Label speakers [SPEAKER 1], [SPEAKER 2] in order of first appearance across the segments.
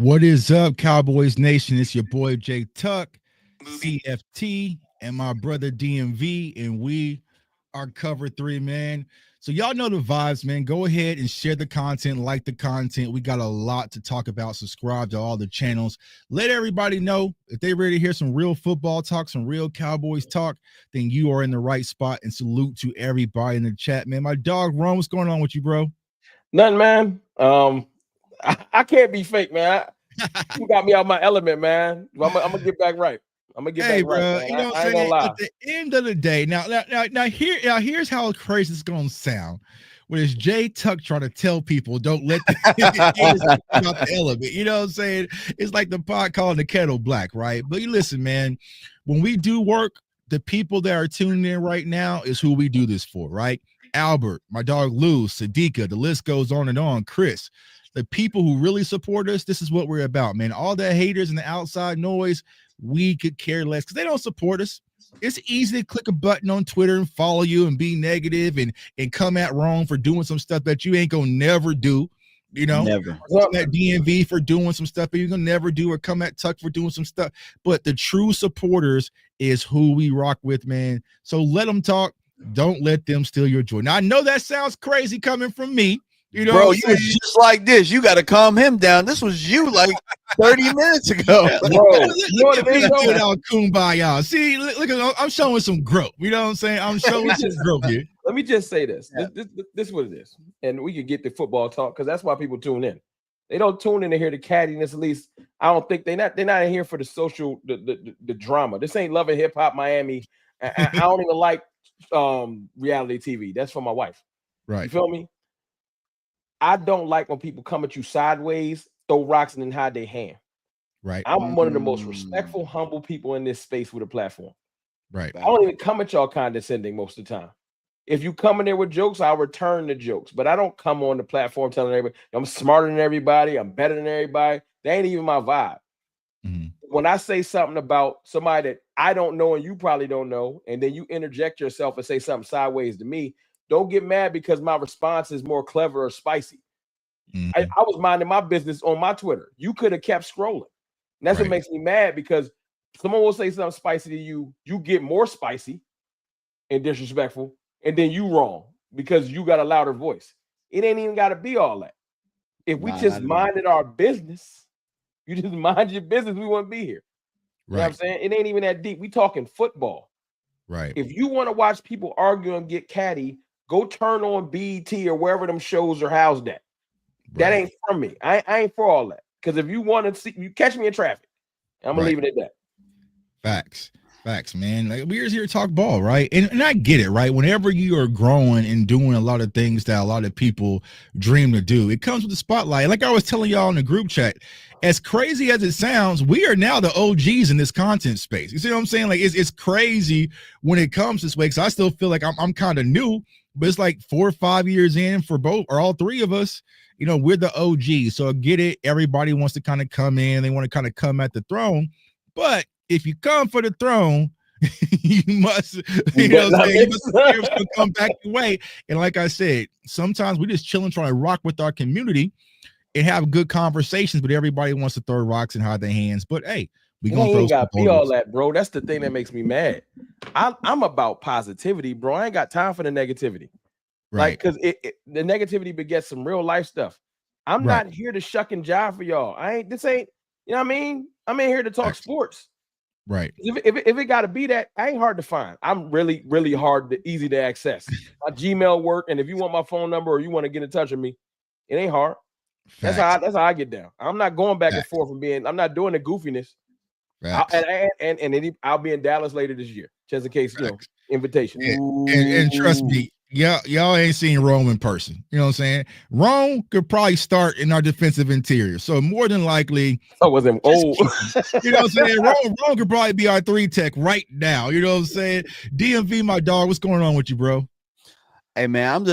[SPEAKER 1] What is up, Cowboys Nation? It's your boy Jay Tuck, CFT, and my brother DMV, and we are Cover 3, man. So y'all know the vibes, man. Go ahead and share the content, like the content. We got a lot to talk about. Subscribe to all the channels. Let everybody know if they ready to hear some real football talk, some real Cowboys talk, then you are in the right spot. And salute to everybody in the chat, man. My dog Rome, what's going on with you, bro?
[SPEAKER 2] Nothing, man. I can't be fake, man. You got me out my element, man. I'm gonna get back right. I'm gonna get back right, man.
[SPEAKER 1] You know what
[SPEAKER 2] I
[SPEAKER 1] I'm
[SPEAKER 2] ain't gonna
[SPEAKER 1] saying?
[SPEAKER 2] lie.
[SPEAKER 1] At the end of the day, here's how crazy it's gonna sound. When it's Jay Tuck trying to tell people, don't let the about the element. You know what I'm saying? It's like the pot calling the kettle black, right? But you listen, man. When we do work, the people that are tuning in right now is who we do this for, right? Albert, my dog Lou, Sadiqa, the list goes on and on. Chris, the people who really support us, this is what we're about, man. All the haters and the outside noise, we could care less because they don't support us. It's easy to click a button on Twitter and follow you and be negative and come at wrong for doing some stuff that you ain't gonna never do. You know,
[SPEAKER 3] never.
[SPEAKER 1] Come at DMV for doing some stuff that you're gonna never do, or come at Tuck for doing some stuff. But the true supporters is who we rock with, man. So let them talk. Don't let them steal your joy. Now I know that sounds crazy coming from me. You know,
[SPEAKER 3] bro, you was just like this. You got to calm him down. This was you like 30 minutes ago.
[SPEAKER 2] Bro, you know what it is, though?
[SPEAKER 1] Without kumbaya. See, look, I'm showing some growth. You know what I'm saying? I'm showing some growth here.
[SPEAKER 2] Let me just say this. Yeah. This is what it is. And we can get the football talk because that's why people tune in. They don't tune in to hear the cattiness. At least I don't think they're not in here for the social, the drama. This ain't Love and Hip Hop Miami. I don't even like reality TV. That's for my wife.
[SPEAKER 1] Right.
[SPEAKER 2] You feel me? I don't like when people come at you sideways, throw rocks, and then hide their hand.
[SPEAKER 1] Right.
[SPEAKER 2] I'm one of the most respectful, humble people in this space with a platform.
[SPEAKER 1] Right.
[SPEAKER 2] I don't even come at y'all condescending most of the time. If you come in there with jokes, I'll return the jokes. But I don't come on the platform telling everybody I'm smarter than everybody, I'm better than everybody. That ain't even my vibe. Mm-hmm. When I say something about somebody that I don't know and you probably don't know, and then you interject yourself and say something sideways to me, don't get mad because my response is more clever or spicy. Mm-hmm. I was minding my business on my Twitter. You could have kept scrolling. And that's what makes me mad, because someone will say something spicy to you. You get more spicy and disrespectful, and then you wrong because you got a louder voice. It ain't even got to be all that. If we just minded our business, you just mind your business, we wouldn't be here. You know what I'm saying? It ain't even that deep. We talking football.
[SPEAKER 1] Right.
[SPEAKER 2] If you want to watch people argue and get catty, go turn on BET or wherever them shows are housed at. That ain't for me. I ain't for all that. Because if you want to see, you catch me in traffic. I'm gonna leave it at that.
[SPEAKER 1] Facts, man. Like, we're here to talk ball, right? And I get it, right? Whenever you are growing and doing a lot of things that a lot of people dream to do, it comes with the spotlight. Like I was telling y'all in the group chat, as crazy as it sounds, we are now the OGs in this content space. You see what I'm saying? Like it's crazy when it comes this way, because I still feel like I'm kind of new, but it's like 4 or 5 years in for both or all three of us. You know, we're the OG. So I get it. Everybody wants to kind of come in. They want to kind of come at the throne. But if you come for the throne, you must, you must come back your way. And like I said, sometimes we just chilling, trying to rock with our community and have good conversations, but everybody wants to throw rocks and hide their hands. But hey, we gonna throw
[SPEAKER 2] got be all that, bro. That's the thing that makes me mad. I'm about positivity, bro. I ain't got time for the negativity. Right. Like, because the negativity begets some real life stuff. I'm not here to shuck and jive for y'all. This ain't, you know what I mean? I'm in here to talk sports.
[SPEAKER 1] Right.
[SPEAKER 2] If it got to be that, I ain't hard to find. I'm really, really easy to access. My Gmail work, and if you want my phone number or you want to get in touch with me, it ain't hard. That's how I get down. I'm not going back and forth from I'm not doing the goofiness. I'll be in Dallas later this year, just in case, invitation.
[SPEAKER 1] And trust me, y'all ain't seen Rome in person. You know what I'm saying? Rome could probably start in our defensive interior. So more than likely,
[SPEAKER 2] you know what
[SPEAKER 1] I'm saying? Rome could probably be our 3 tech right now. You know what I'm saying? DMV, my dog, what's going on with you, bro?
[SPEAKER 3] Hey man,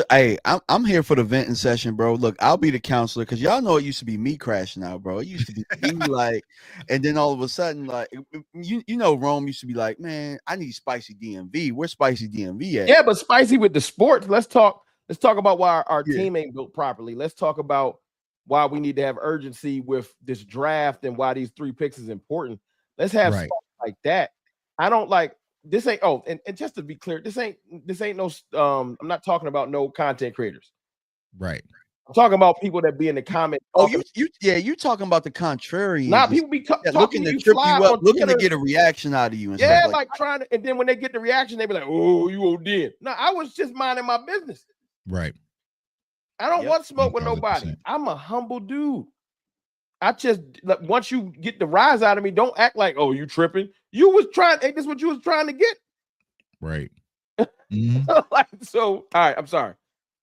[SPEAKER 3] I'm here for the venting session, bro. Look, I'll be the counselor, because y'all know it used to be me crashing out, bro. It used to be me, like, and then all of a sudden, like, you know, Rome used to be like, man, I need spicy DMV. Where's spicy DMV at?
[SPEAKER 2] Yeah, but spicy with the sports. Let's talk about why our team ain't built properly. Let's talk about why we need to have urgency with this draft and why these 3 picks is important. Let's have
[SPEAKER 1] Right.
[SPEAKER 2] stuff like that. I don't like this ain't and just to be clear, this ain't no I'm not talking about no content creators.
[SPEAKER 1] Right.
[SPEAKER 2] I'm talking about people that be in the comments.
[SPEAKER 3] Oh, you talking about the contrarians.
[SPEAKER 2] Nah, people be
[SPEAKER 3] looking to trip you up, looking to get a reaction out of you and
[SPEAKER 2] stuff
[SPEAKER 3] stuff
[SPEAKER 2] like trying to, and then when they get the reaction, they be like, "Oh, you OD." No, I was just minding my business.
[SPEAKER 1] Right.
[SPEAKER 2] I don't want smoke with nobody. I'm a humble dude. I just once you get the rise out of me, don't act like, "Oh, you tripping." You was trying. This is what you was trying to get.
[SPEAKER 1] Right.
[SPEAKER 2] Like, so, all right. I'm sorry.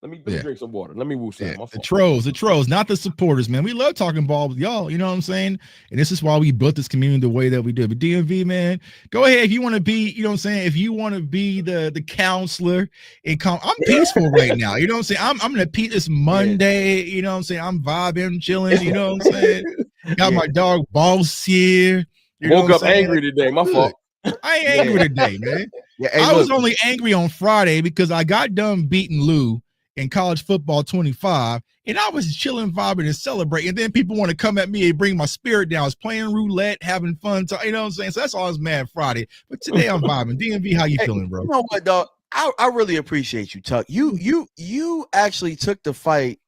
[SPEAKER 2] Let me drink some water. Let me woo some.
[SPEAKER 1] The trolls, not the supporters, man. We love talking ball with y'all. You know what I'm saying? And this is why we built this community the way that we did. But DMV, man, go ahead if you want to be. You know what I'm saying? If you want to be the counselor, and I'm peaceful right now. You know what I'm saying? I'm gonna peace this Monday. You know what I'm saying? I'm vibing, chilling. You know what I'm saying? Got my dog Boss here.
[SPEAKER 2] Woke up angry today. My fault.
[SPEAKER 1] I ain't angry today, man. I was only angry on Friday because I got done beating Lou in college football 25, and I was chilling, vibing, and celebrating. And then people want to come at me and bring my spirit down. I was playing roulette, having fun. You know what I'm saying? So that's all I was mad Friday. But today I'm vibing. DMV, how you feeling, bro?
[SPEAKER 3] You know what, dog? I really appreciate you, Tuck. You actually took the fight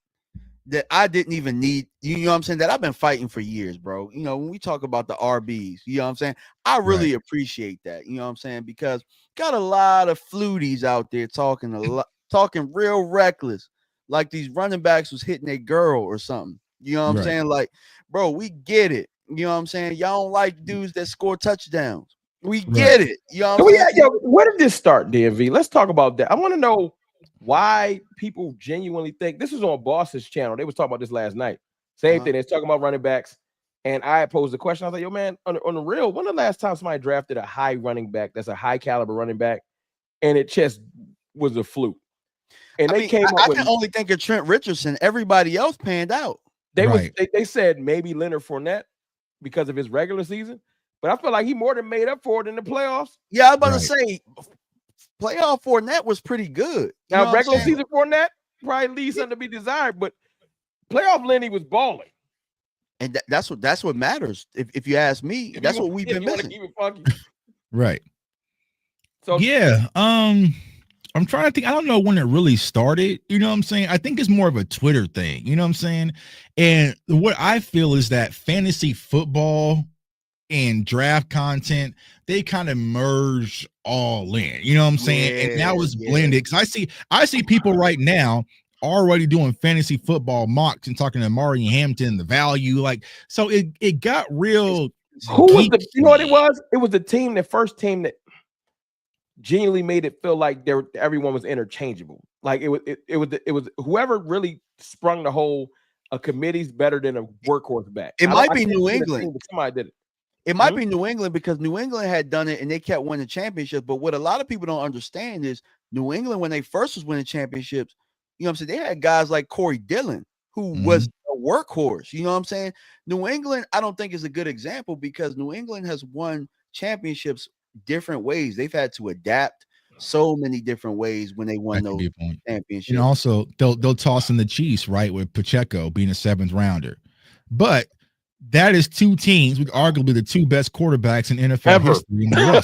[SPEAKER 3] that I didn't even need. You know what I'm saying? That I've been fighting for years, bro. You know, when we talk about the RBs, you know what I'm saying? I really appreciate that. You know what I'm saying? Because got a lot of fluties out there talking real reckless, like these running backs was hitting a girl or something. You know what I'm saying? Like, bro, we get it. You know what I'm saying? Y'all don't like dudes that score touchdowns. We get it. You know what I'm saying?
[SPEAKER 2] Where did this start, DMV? Let's talk about that. I want to know why people genuinely think this was on Boss's channel. They was talking about this last night. Same thing. They're talking about running backs. And I posed the question. I was like, yo, man, on the real, when the last time somebody drafted a high running back, that's a high caliber running back, and it just was a fluke? And
[SPEAKER 3] I can only think of Trent Richardson. Everybody else panned out.
[SPEAKER 2] They said maybe Leonard Fournette because of his regular season, but I feel like he more than made up for it in the playoffs.
[SPEAKER 3] Yeah, I was about to say playoff Fournette was pretty good.
[SPEAKER 2] Now regular season Fournette probably leaves something to be desired, but playoff Lenny was balling.
[SPEAKER 3] And that's what matters. If you ask me, that's what we've been missing.
[SPEAKER 1] Right. So yeah, I'm trying to think. I don't know when it really started. You know what I'm saying? I think it's more of a Twitter thing. You know what I'm saying? And what I feel is that fantasy football and draft content, they kind of merge all in. You know what I'm saying? And now it's blended. Because I see people right now already doing fantasy football mocks and talking to Amari Hampton, the value. Like, so it got real.
[SPEAKER 2] Who was the? You know what it was? It was the first team that genuinely made it feel like everyone was interchangeable. Like it was whoever really sprung the whole a committee's better than a workhorse back.
[SPEAKER 3] It might be New England.
[SPEAKER 2] Somebody did it.
[SPEAKER 3] It might be New England because New England had done it and they kept winning championships. But what a lot of people don't understand is New England, when they first was winning championships, you know what I'm saying? They had guys like Corey Dillon, who was a workhorse. You know what I'm saying? New England, I don't think is a good example because New England has won championships different ways. They've had to adapt so many different ways when they won those championships.
[SPEAKER 1] And also they'll toss in the Chiefs, right, with Pacheco being a 7th rounder. But that is two teams with arguably the two best quarterbacks in NFL history in the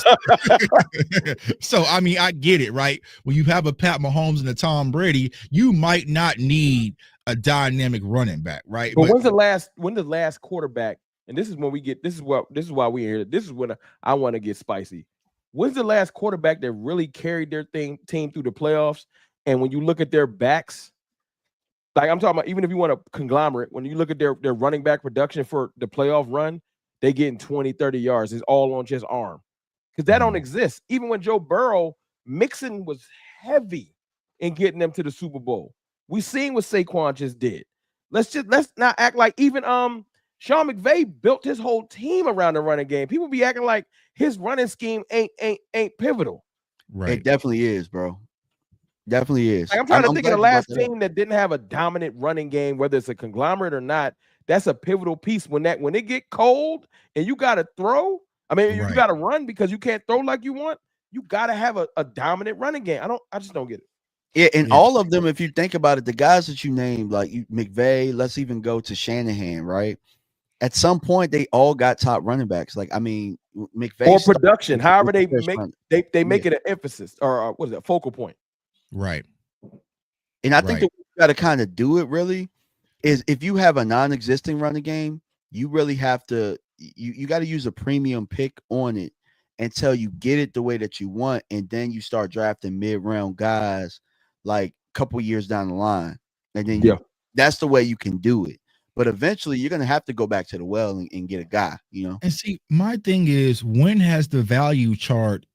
[SPEAKER 1] roster. So I mean, I get it, right? When you have a Pat Mahomes and a Tom Brady, you might not need a dynamic running back, right?
[SPEAKER 2] But when's the last quarterback? And this is when we get. This is why we're here. This is when I want to get spicy. When's the last quarterback that really carried their team through the playoffs? And when you look at their backs, like I'm talking about, even if you want a conglomerate, when you look at their running back production for the playoff run, they getting 20, 30 yards. It's all on just arm. Because that don't exist. Even when Joe Burrow, Mixon was heavy in getting them to the Super Bowl. We seen what Saquon just did. Let's not act like even Sean McVay built his whole team around the running game. People be acting like his running scheme ain't pivotal.
[SPEAKER 3] Right. It definitely is, bro. Definitely is.
[SPEAKER 2] Like I'm trying to think of the last team that didn't have a dominant running game, whether it's a conglomerate or not. That's a pivotal piece when it get cold and you got to throw. I mean, you got to run because you can't throw like you want. You got to have a dominant running game. I just don't get it.
[SPEAKER 3] Yeah, and
[SPEAKER 1] Yeah.
[SPEAKER 3] all of them, if you think about it, the guys that you named, like McVay, let's even go to Shanahan, right? At some point, they all got top running backs. Like, I mean, McVay
[SPEAKER 2] Or
[SPEAKER 3] started
[SPEAKER 2] production, however
[SPEAKER 3] with the
[SPEAKER 2] they
[SPEAKER 3] first
[SPEAKER 2] make
[SPEAKER 3] run.
[SPEAKER 2] they
[SPEAKER 3] Yeah.
[SPEAKER 2] make it an emphasis or what is it, focal point.
[SPEAKER 1] Right.
[SPEAKER 3] And I think
[SPEAKER 1] Right.
[SPEAKER 3] that we got to kind of do it really is if you have a non-existing running game, you really have to you got to use a premium pick on it until you get it the way that you want, and then you start drafting mid-round guys like a couple years down the line, and then
[SPEAKER 2] Yeah.
[SPEAKER 3] that's the way you can do it. But eventually, you're gonna have to go back to the well and get a guy, you know.
[SPEAKER 1] And see, my thing is, when has the value chart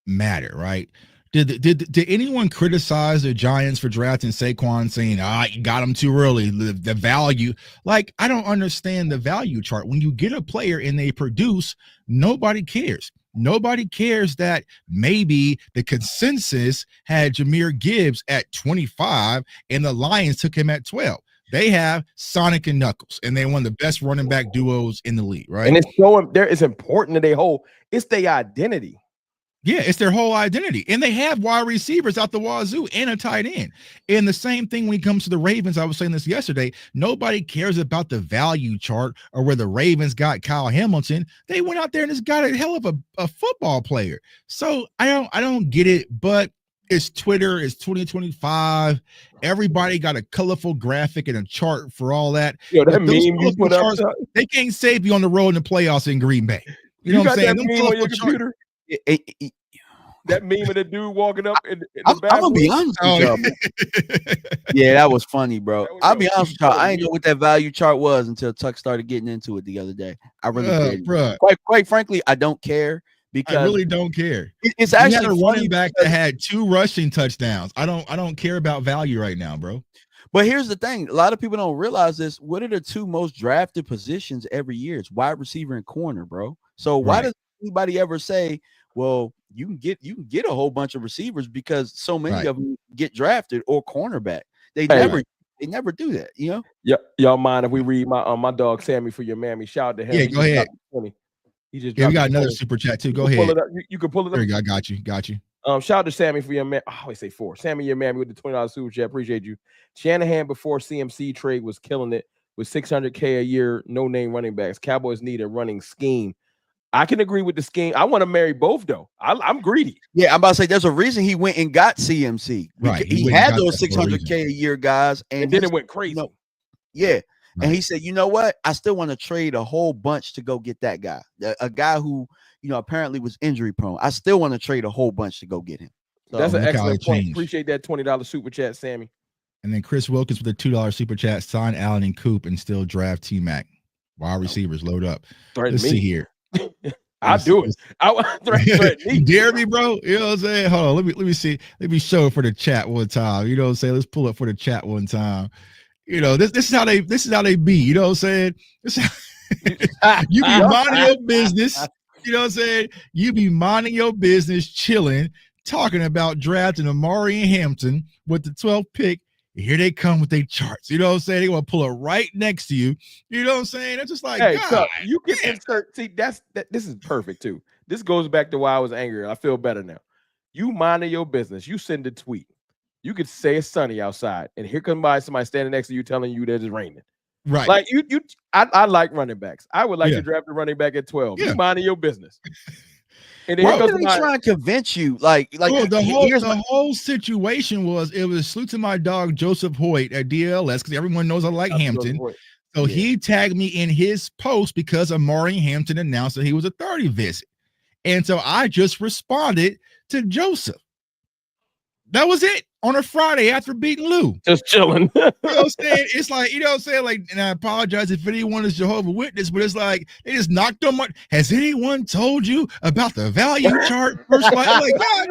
[SPEAKER 1] matter, right? Did anyone criticize the Giants for drafting Saquon, saying, you got him too early? The value, like, I don't understand the value chart. When you get a player and they produce, nobody cares. Nobody cares that maybe the consensus had Jahmyr Gibbs at 25 and the Lions took him at 12. They have Sonic and Knuckles, and they're one of the best running back duos in the league, right?
[SPEAKER 2] And it's showing there is important that they hold. It's their identity.
[SPEAKER 1] Yeah, it's their whole identity. And they have wide receivers out the wazoo and a tight end. And the same thing when it comes to the Ravens. I was saying this yesterday. Nobody cares about the value chart or where the Ravens got Kyle Hamilton. They went out there and just got a hell of a football player. So I don't get it, but it's Twitter, it's 2025. Everybody got a colorful graphic and a chart for all that.
[SPEAKER 2] Yo, that
[SPEAKER 1] But
[SPEAKER 2] meme
[SPEAKER 1] those
[SPEAKER 2] you put up,
[SPEAKER 1] charts, they can't save you on the road in the playoffs in Green Bay. You know
[SPEAKER 2] you
[SPEAKER 1] what I'm
[SPEAKER 2] got
[SPEAKER 1] saying?
[SPEAKER 2] that
[SPEAKER 1] Them
[SPEAKER 2] meme on your
[SPEAKER 1] colorful charts.
[SPEAKER 2] computer? That meme of the dude walking up in the
[SPEAKER 3] I'm
[SPEAKER 2] bathroom.
[SPEAKER 3] gonna be honest with y'all. Yeah, that was funny, bro. I'll be honest with y'all. I didn't know what that value chart was until Tuck started getting into it the other day. I really did.
[SPEAKER 1] Bruh.
[SPEAKER 3] Quite frankly, I don't care
[SPEAKER 1] I
[SPEAKER 3] because
[SPEAKER 1] really don't care.
[SPEAKER 3] it's
[SPEAKER 1] You
[SPEAKER 3] actually
[SPEAKER 1] had a
[SPEAKER 3] funny
[SPEAKER 1] running back that
[SPEAKER 3] because-
[SPEAKER 1] had 2 rushing touchdowns. I don't care about value right now, bro.
[SPEAKER 3] But here's the thing: a lot of people don't realize this. What are the two most drafted positions every year? It's wide receiver and corner, bro. So why
[SPEAKER 1] Right.
[SPEAKER 3] does anybody ever say, "Well, you can get a whole bunch of receivers because so many
[SPEAKER 1] Right.
[SPEAKER 3] of them get drafted or cornerback"? They
[SPEAKER 2] Hey.
[SPEAKER 3] never do that, you know.
[SPEAKER 2] Yeah, y'all mind if we read my dog Sammy for your mammy? Shout out to him.
[SPEAKER 1] Yeah,
[SPEAKER 2] He
[SPEAKER 1] go
[SPEAKER 2] just
[SPEAKER 1] ahead.
[SPEAKER 2] dropped 20. He just
[SPEAKER 1] Yeah, we
[SPEAKER 2] dropped
[SPEAKER 1] got another
[SPEAKER 2] 20.
[SPEAKER 1] super chat too.
[SPEAKER 2] You
[SPEAKER 1] Go
[SPEAKER 2] can pull
[SPEAKER 1] ahead.
[SPEAKER 2] it up. You can pull it
[SPEAKER 1] There
[SPEAKER 2] up.
[SPEAKER 1] you go. I got you. Got you.
[SPEAKER 2] Shout out to Sammy for your man. I always say 4. Sammy, your mammy with the $20 super chat. Appreciate you. Shanahan before CMC trade was killing it with $600K a year. No name running backs. Cowboys need a running scheme. I can agree with the scheme. I want to marry both though. I'm greedy.
[SPEAKER 3] Yeah, I'm about to say there's a reason he went and got CMC.
[SPEAKER 1] Right.
[SPEAKER 3] He
[SPEAKER 1] went and
[SPEAKER 3] had
[SPEAKER 1] got
[SPEAKER 3] those
[SPEAKER 1] that for a reason.
[SPEAKER 3] $600K a year guys,
[SPEAKER 2] And then
[SPEAKER 3] he
[SPEAKER 2] it went
[SPEAKER 3] said,
[SPEAKER 2] crazy.
[SPEAKER 3] you know, yeah.
[SPEAKER 1] Right.
[SPEAKER 3] And he said, you know what? I still want to trade a whole bunch to go get that guy. A guy who, apparently was injury prone. I still want to trade a whole bunch to go get him. So,
[SPEAKER 2] That's an
[SPEAKER 1] look how
[SPEAKER 2] excellent
[SPEAKER 1] it
[SPEAKER 2] point.
[SPEAKER 1] changed.
[SPEAKER 2] Appreciate that $20 super chat, Sammy.
[SPEAKER 1] And then Chris Wilkins with a $2 super chat, sign Allen and Coop and still draft T-Mac. Wide receivers, load up. Let's see here.
[SPEAKER 2] I'll do it. I threaten me.
[SPEAKER 1] You dare me, bro? You know what I'm saying? Hold on. Let me see. Let me show it for the chat one time. You know what I'm saying? Let's pull it for the chat one time. This is how they be. You know what I'm saying? You be minding your business. You know what I'm saying? You be minding your business, chilling, talking about drafting Amari and Hampton with the 12th pick. Here they come with their charts. You know what I'm saying? They want to pull it right next to you. You know what I'm saying? That's just like,
[SPEAKER 2] Hey,
[SPEAKER 1] God,
[SPEAKER 2] so you can insert. See, this is perfect too. This goes back to why I was angry. I feel better now. You minding your business. You send a tweet. You could say it's sunny outside, and here comes by somebody standing next to you telling you that it's raining.
[SPEAKER 1] right.
[SPEAKER 2] Like I like running backs. I would like
[SPEAKER 1] Yeah.
[SPEAKER 2] to draft a running back at 12.
[SPEAKER 1] Yeah.
[SPEAKER 2] You minding your business. And then
[SPEAKER 3] why
[SPEAKER 2] here
[SPEAKER 3] are
[SPEAKER 2] comes
[SPEAKER 3] they trying to convince you? Like
[SPEAKER 1] Well, the
[SPEAKER 3] here's
[SPEAKER 1] whole situation was it was salute to my dog Joseph Hoyt at DLS because everyone knows I like Hampton. So he tagged me in his post because Amari Hampton announced that he was a 30 visit. And so I just responded to Joseph. That was it on a Friday after beating Lou.
[SPEAKER 2] Just chilling.
[SPEAKER 1] You know what I'm saying? It's like, you know what I'm saying? Like, and I apologize if anyone is Jehovah's Witness, but it's like they just knocked on my. Has anyone told you about the value chart? First, like God,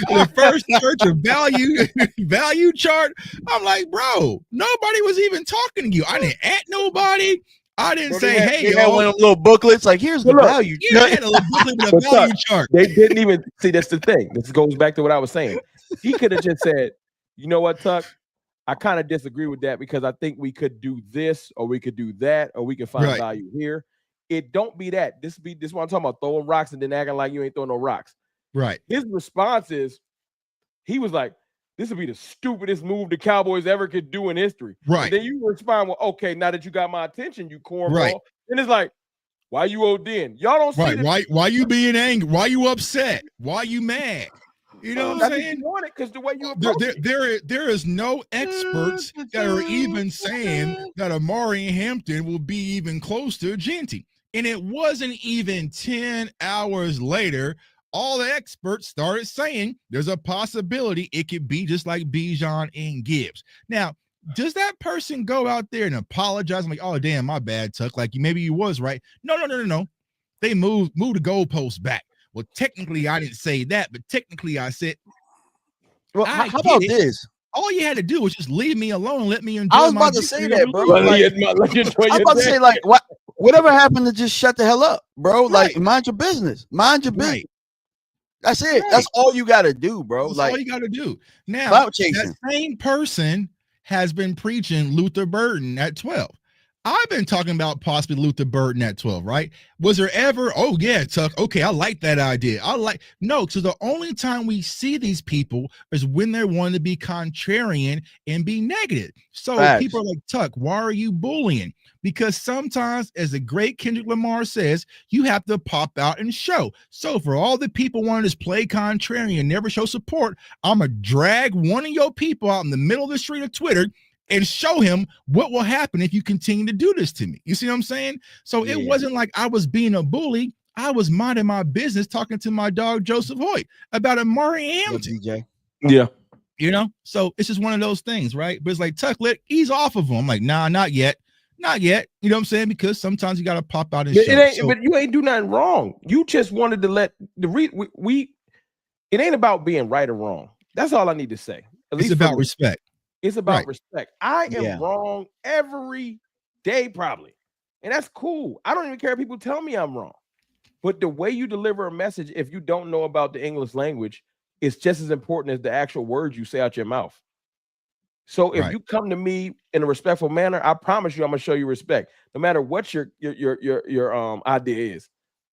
[SPEAKER 1] the first search of value chart. I'm like, bro, nobody was even talking to you. I didn't at nobody. I didn't say, hey,
[SPEAKER 3] they had one of them little booklets. Like, here's the value.
[SPEAKER 1] Yeah, I had a little booklet with a value chart.
[SPEAKER 2] They didn't even see. That's the thing. This goes back to what I was saying. He could have just said, you know what, Tuck? I kind of disagree with that because I think we could do this or we could do that or we can find value here. It don't be that. This is what I'm talking about, throwing rocks and then acting like you ain't throwing no rocks.
[SPEAKER 1] Right.
[SPEAKER 2] His response is, he was like, this would be the stupidest move the Cowboys ever could do in history.
[SPEAKER 1] Right.
[SPEAKER 2] And then you respond, well, okay, now that you got my attention, you cornball.
[SPEAKER 1] Right.
[SPEAKER 2] And it's like, why you ODing? Y'all don't see
[SPEAKER 1] why you being angry? Why you upset? Why you mad? You know what I'm saying?
[SPEAKER 2] You want it because the way you approach
[SPEAKER 1] there is no experts that are even saying that Amari Hampton will be even close to Genty. And it wasn't even 10 hours later, all the experts started saying there's a possibility it could be just like Bijan and Gibbs. Now, does that person go out there and apologize? I'm like, oh, damn, my bad, Tuck. Like, maybe you was right. No. They moved the goalposts back. Well, technically, I didn't say that, but technically, I said,
[SPEAKER 3] well, how about this?
[SPEAKER 1] All you had to do was just leave me alone and let me enjoy.
[SPEAKER 3] I was about to say that, bro.
[SPEAKER 2] I
[SPEAKER 3] was about to say, like, whatever happened to just shut the hell up, bro? Like, mind your business. Mind your business. That's it. Right. That's all you got to do, bro.
[SPEAKER 1] That's
[SPEAKER 3] like
[SPEAKER 1] all you got to do. Now, that same person has been preaching Luther Burden at 12. I've been talking about possibly Luther Burden at 12, right? Was there ever, oh yeah, Tuck, okay, I like that idea. No, so the only time we see these people is when they're wanting to be contrarian and be negative. So people are like, Tuck, why are you bullying? Because sometimes, as the great Kendrick Lamar says, you have to pop out and show. So for all the people wanting to just play contrarian and never show support, I'm going to drag one of your people out in the middle of the street of Twitter and show him what will happen if you continue to do this to me. You see what I'm saying? So it wasn't like I was being a bully. I was minding my business, talking to my dog, Joseph Hoyt, about Amari Hampton.
[SPEAKER 3] DJ.
[SPEAKER 2] Yeah.
[SPEAKER 1] You know, so it's just one of those things, right? But it's like, Tuck, ease off of him. I'm like, nah, not yet. Not yet. You know what I'm saying? Because sometimes you got to pop out and show.
[SPEAKER 2] But you ain't do nothing wrong. You just wanted to let it ain't about being right or wrong. That's all I need to say.
[SPEAKER 1] It's about respect.
[SPEAKER 2] It's about respect. I am wrong every day, probably. And that's cool. I don't even care if people tell me I'm wrong. But the way you deliver a message, if you don't know about the English language, it's just as important as the actual words you say out your mouth. So if you come to me in a respectful manner, I promise you I'm gonna show you respect, no matter what your idea is.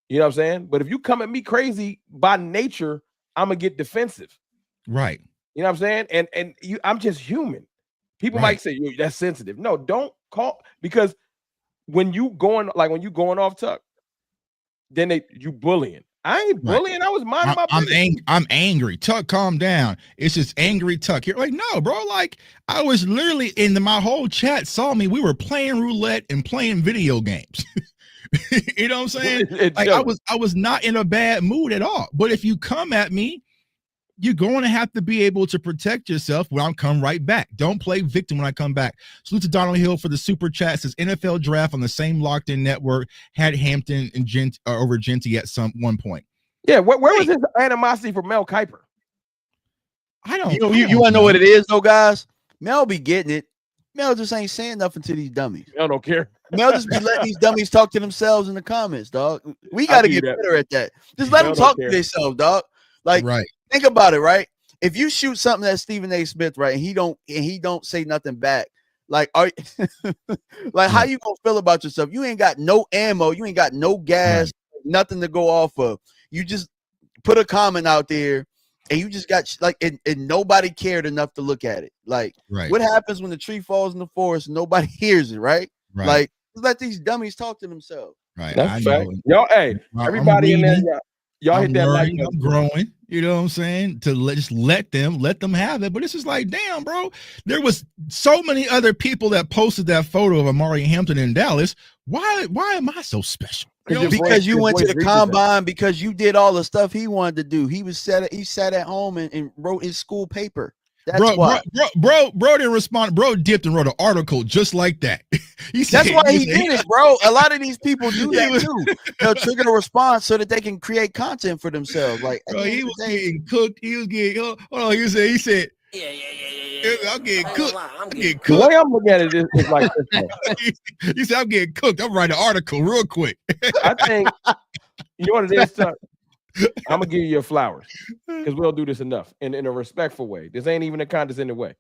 [SPEAKER 2] You know what I'm saying? But if you come at me crazy by nature, I'm gonna get defensive.
[SPEAKER 1] Right.
[SPEAKER 2] You know what I'm saying? And I'm just human. People might say that's sensitive. No, don't call, because when you going off Tuck, then you bullying. I ain't bullying. I was minding my business.
[SPEAKER 1] I'm angry. Tuck, calm down. It's just angry Tuck. You're like, no, bro. Like, I was literally in my whole chat saw me. We were playing roulette and playing video games. You know what I'm saying? Like, I was not in a bad mood at all. But if you come at me, you're going to have to be able to protect yourself when I come right back. Don't play victim when I come back. Salute to Donald Hill for the super chat. Says NFL draft on the same locked in network had Hampton and over Genty at one point.
[SPEAKER 2] Yeah, where was his animosity for Mel Kiper?
[SPEAKER 3] I don't. You want to know what it is, though, guys? Mel be getting it. Mel just ain't saying nothing to these dummies.
[SPEAKER 2] Mel don't care.
[SPEAKER 3] Mel just be letting these dummies talk to themselves in the comments, dog. We got to get better at that. Just let them talk to themselves, dog. Like, think about it, right? If you shoot something at Stephen A. Smith, right, and he don't say nothing back, like, how you gonna feel about yourself? You ain't got no ammo, you ain't got no gas, nothing to go off of. You just put a comment out there, and you just got and nobody cared enough to look at it. Like, what happens when the tree falls in the forest and nobody hears it, right? Like, let these dummies talk to themselves.
[SPEAKER 1] Right.
[SPEAKER 2] That's fact. Y'all, hey, everybody in there, y'all hit that like
[SPEAKER 1] I'm growing. You know what I'm saying? To let them have it. But it's just like, damn, bro. There was so many other people that posted that photo of Amari Hampton in Dallas. Why am I so special?
[SPEAKER 3] You know, because you went to the combine, because you did all the stuff he wanted to do. He sat at home and wrote his school paper. That's why.
[SPEAKER 1] Bro didn't respond. Bro dipped and wrote an article just like that.
[SPEAKER 3] That's why he did it, bro. A lot of these people do that too. They'll trigger a response so that they can create content for themselves. Like,
[SPEAKER 1] bro, he was getting cooked. He was getting. Hold on. He said. Yeah. I'm getting cooked. I'm getting cooked.
[SPEAKER 2] The way I'm looking at it is like
[SPEAKER 1] this. He said, I'm getting cooked. I'm writing an article real quick.
[SPEAKER 2] I think, you know what it is, Tuck? I'm gonna give you your flowers because we don't do this enough in a respectful way. This ain't even a condescending way.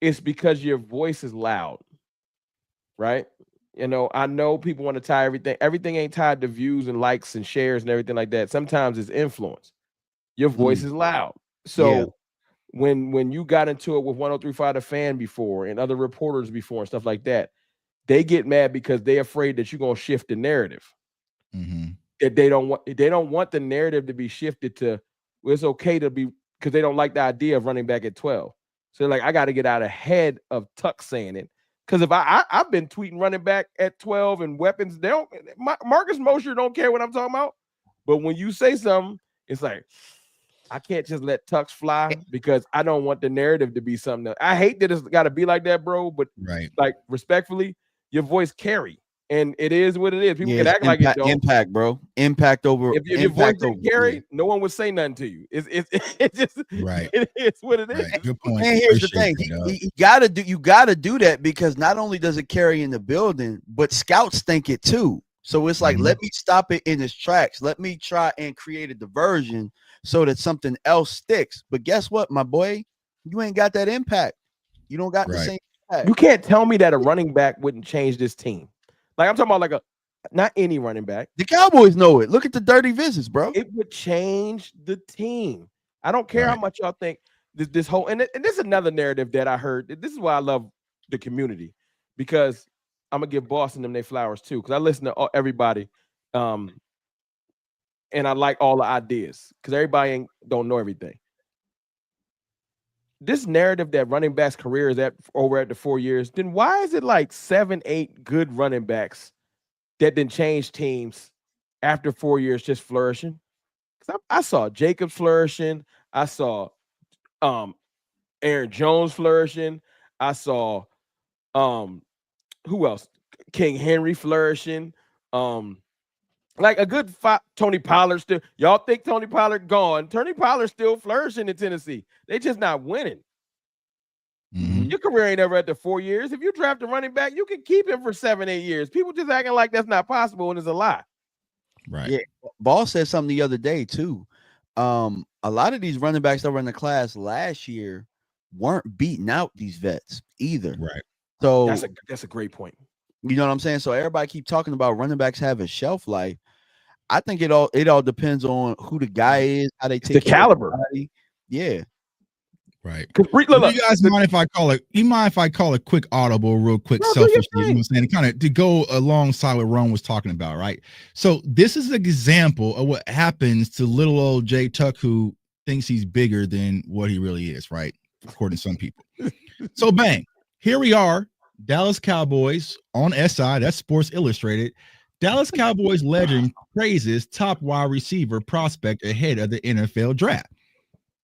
[SPEAKER 2] It's because your voice is loud, right? You know, I know people want to tie everything. Everything ain't tied to views and likes and shares and everything like that. Sometimes it's influence. Your voice is loud. So when you got into it with 103.5 The Fan before and other reporters before and stuff like that, they get mad because they're afraid that you're gonna shift the narrative.
[SPEAKER 1] Mm-hmm.
[SPEAKER 2] That they don't want the narrative to be shifted to, well, it's okay to be, because they don't like the idea of running back at 12. So they're like, I got to get out ahead of Tuck saying it. Because if I've been tweeting running back at 12 and weapons, they don't, Marcus Mosher don't care what I'm talking about. But when you say something, it's like, I can't just let Tux fly because I don't want the narrative to be something else. I hate that it's got to be like that, bro. But like, respectfully, your voice carry. And it is what it is. People can act like it don't.
[SPEAKER 3] Impact, bro. Impact over.
[SPEAKER 2] If your voice didn't carry, no one would say nothing to you. It's just it's what it is.
[SPEAKER 1] Right. Good point.
[SPEAKER 3] And here's the thing: you gotta do that because not only does it carry in the building, but scouts think it too. So it's like, let me stop it in its tracks. Let me try and create a diversion so that something else sticks. But guess what, my boy? You ain't got that impact. You don't got the same impact.
[SPEAKER 2] You can't tell me that a running back wouldn't change this team. Like, I'm talking about not any running back.
[SPEAKER 3] The Cowboys know it. Look at the dirty visits, bro.
[SPEAKER 2] It would change the team. I don't care how much y'all think this whole, and this is another narrative that I heard. This is why I love the community, because I'm gonna give Boston them their flowers too, because I listen to everybody, and I like all the ideas because everybody don't know everything. This narrative that running backs' career is over at the 4 years, then why is it like 7, 8 good running backs that then change teams after 4 years just flourishing? Because I saw Jacobs flourishing. I saw Aaron Jones flourishing. I saw who else? King Henry flourishing. Like a good Tony Pollard still. Y'all think Tony Pollard gone? Tony Pollard still flourishing in Tennessee. They just not winning. Your career ain't ever at the 4 years. If you draft a running back, you can keep him for 7, 8 years. People just acting like that's not possible and it's a lie.
[SPEAKER 3] Right. Yeah. Ball said something the other day too. A lot of these running backs that were in the class last year weren't beating out these vets either.
[SPEAKER 1] Right.
[SPEAKER 3] So
[SPEAKER 2] that's a great point.
[SPEAKER 3] You know what I'm saying? So everybody keep talking about running backs have a shelf life. I think it all depends on who the guy is, how they take
[SPEAKER 2] the caliber.
[SPEAKER 3] Yeah.
[SPEAKER 1] Right. Do you guys mind if I call it? You mind if I call it quick audible, real quick, selfishly? You know what I'm saying? Kind of to go alongside what Ron was talking about, right? So this is an example of what happens to little old Jay Tuck, who thinks he's bigger than what he really is, right? According to some people. So bang, here we are, Dallas Cowboys on SI. That's Sports Illustrated. Dallas Cowboys legend praises top wide receiver prospect ahead of the NFL draft.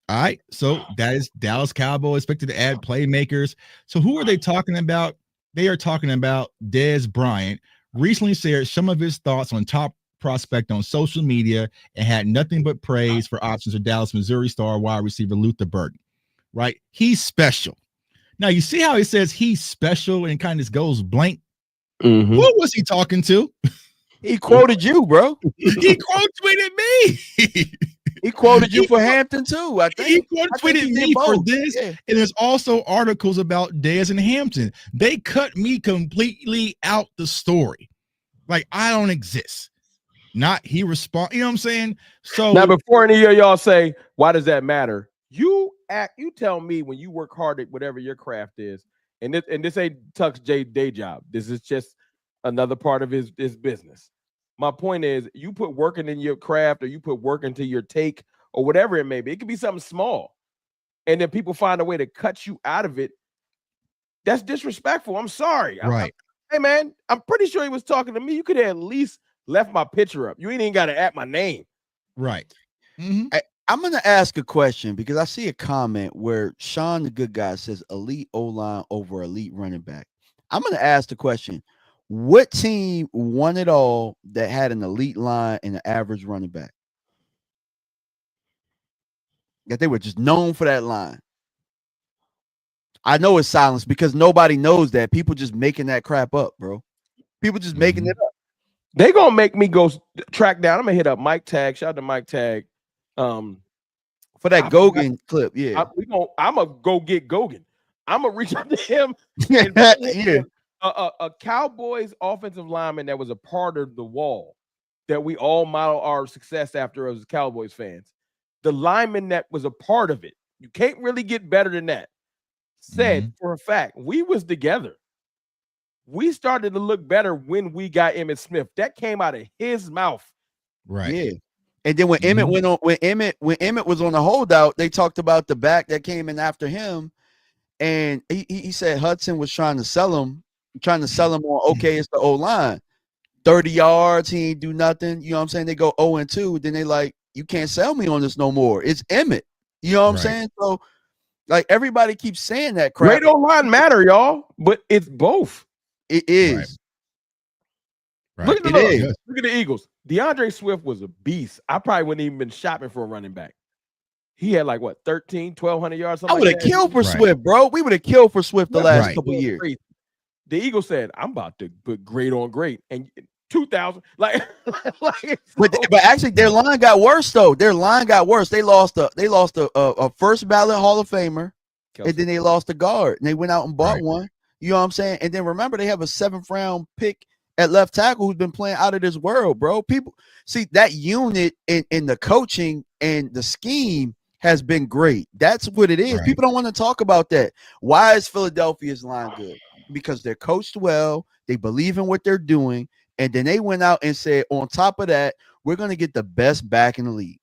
[SPEAKER 1] All right, so that is Dallas Cowboys expected to add playmakers. So who are they talking about? They are talking about Dez Bryant. Recently shared some of his thoughts on top prospect on social media and had nothing but praise for options for Dallas, Missouri star wide receiver Luther Burton. Right, he's special. Now you see how he says he's special and kind of goes blank. Who was he talking to?
[SPEAKER 3] He quoted you, bro.
[SPEAKER 1] He quote tweeted me.
[SPEAKER 3] He quoted you for Hampton too. I think
[SPEAKER 1] he quote tweeted me for this, and there's also articles about Dez and Hampton. They cut me completely out the story, like I don't exist. Not he respond. You know what I'm saying? So
[SPEAKER 2] now, before any of y'all say, "Why does that matter?" You tell me when you work hard at whatever your craft is, and this ain't Tuck's day job. This is just another part of his business. My point is, you put work in your craft, or you put work into your take, or whatever it may be. It could be something small, and then people find a way to cut you out of it. That's disrespectful. I'm sorry.
[SPEAKER 1] Right.
[SPEAKER 2] Hey, man, I'm pretty sure he was talking to me. You could have at least left my picture up. You ain't even got to add my name.
[SPEAKER 1] Right.
[SPEAKER 3] I'm going to ask a question because I see a comment where Sean, the good guy, says elite O-line over elite running back. I'm going to ask the question. What team won it all that had an elite line and an average running back? That they were just known for that line. I know it's silence because nobody knows that. People just making that crap up, bro. People just making it up.
[SPEAKER 2] They gonna make me go track down. I'm gonna hit up Mike Tag. Shout out to Mike Tag.
[SPEAKER 3] For that Gogan clip, yeah.
[SPEAKER 2] I'm gonna go get Gogan. I'm gonna reach out to him. A Cowboys offensive lineman that was a part of the wall that we all model our success after as Cowboys fans. The lineman that was a part of it You can't really get better than that. Said for a fact, we was together. We started to look better when we got Emmitt Smith. That came out of his mouth.
[SPEAKER 1] Right.
[SPEAKER 3] Yeah. And then when Emmitt went on, when Emmitt was on the holdout, they talked about the back that came in after him, and he said Hudson was trying to sell him on okay, it's the O-line. 30 yards, he ain't do nothing. You know what I'm saying? They go 0-2, then they like, you can't sell me on this no more. It's Emmitt. You know what I'm saying? So like everybody keeps saying that crap.
[SPEAKER 2] Great O-line matter, y'all, but it's both.
[SPEAKER 3] It is.
[SPEAKER 1] Right.
[SPEAKER 2] Look at the Eagles. DeAndre Swift was a beast. I probably wouldn't even been shopping for a running back. He had like what 1,200 yards.
[SPEAKER 3] I would have killed for Swift, bro. We would have killed for Swift the last couple years.
[SPEAKER 2] The Eagles said, "I'm about to put great on great," and 2,000.
[SPEAKER 3] But actually, their line got worse though. Their line got worse. They lost a first ballot Hall of Famer, and then they lost a guard, and they went out and bought one. You know what I'm saying? And then remember, they have a 7th round pick at left tackle who's been playing out of this world, bro. People see that unit in the coaching and the scheme has been great. That's what it is. People don't want to talk about that. Why is Philadelphia's line good? Because they're coached well, they believe in what they're doing, and then they went out and said, on top of that, we're going to get the best back in the league.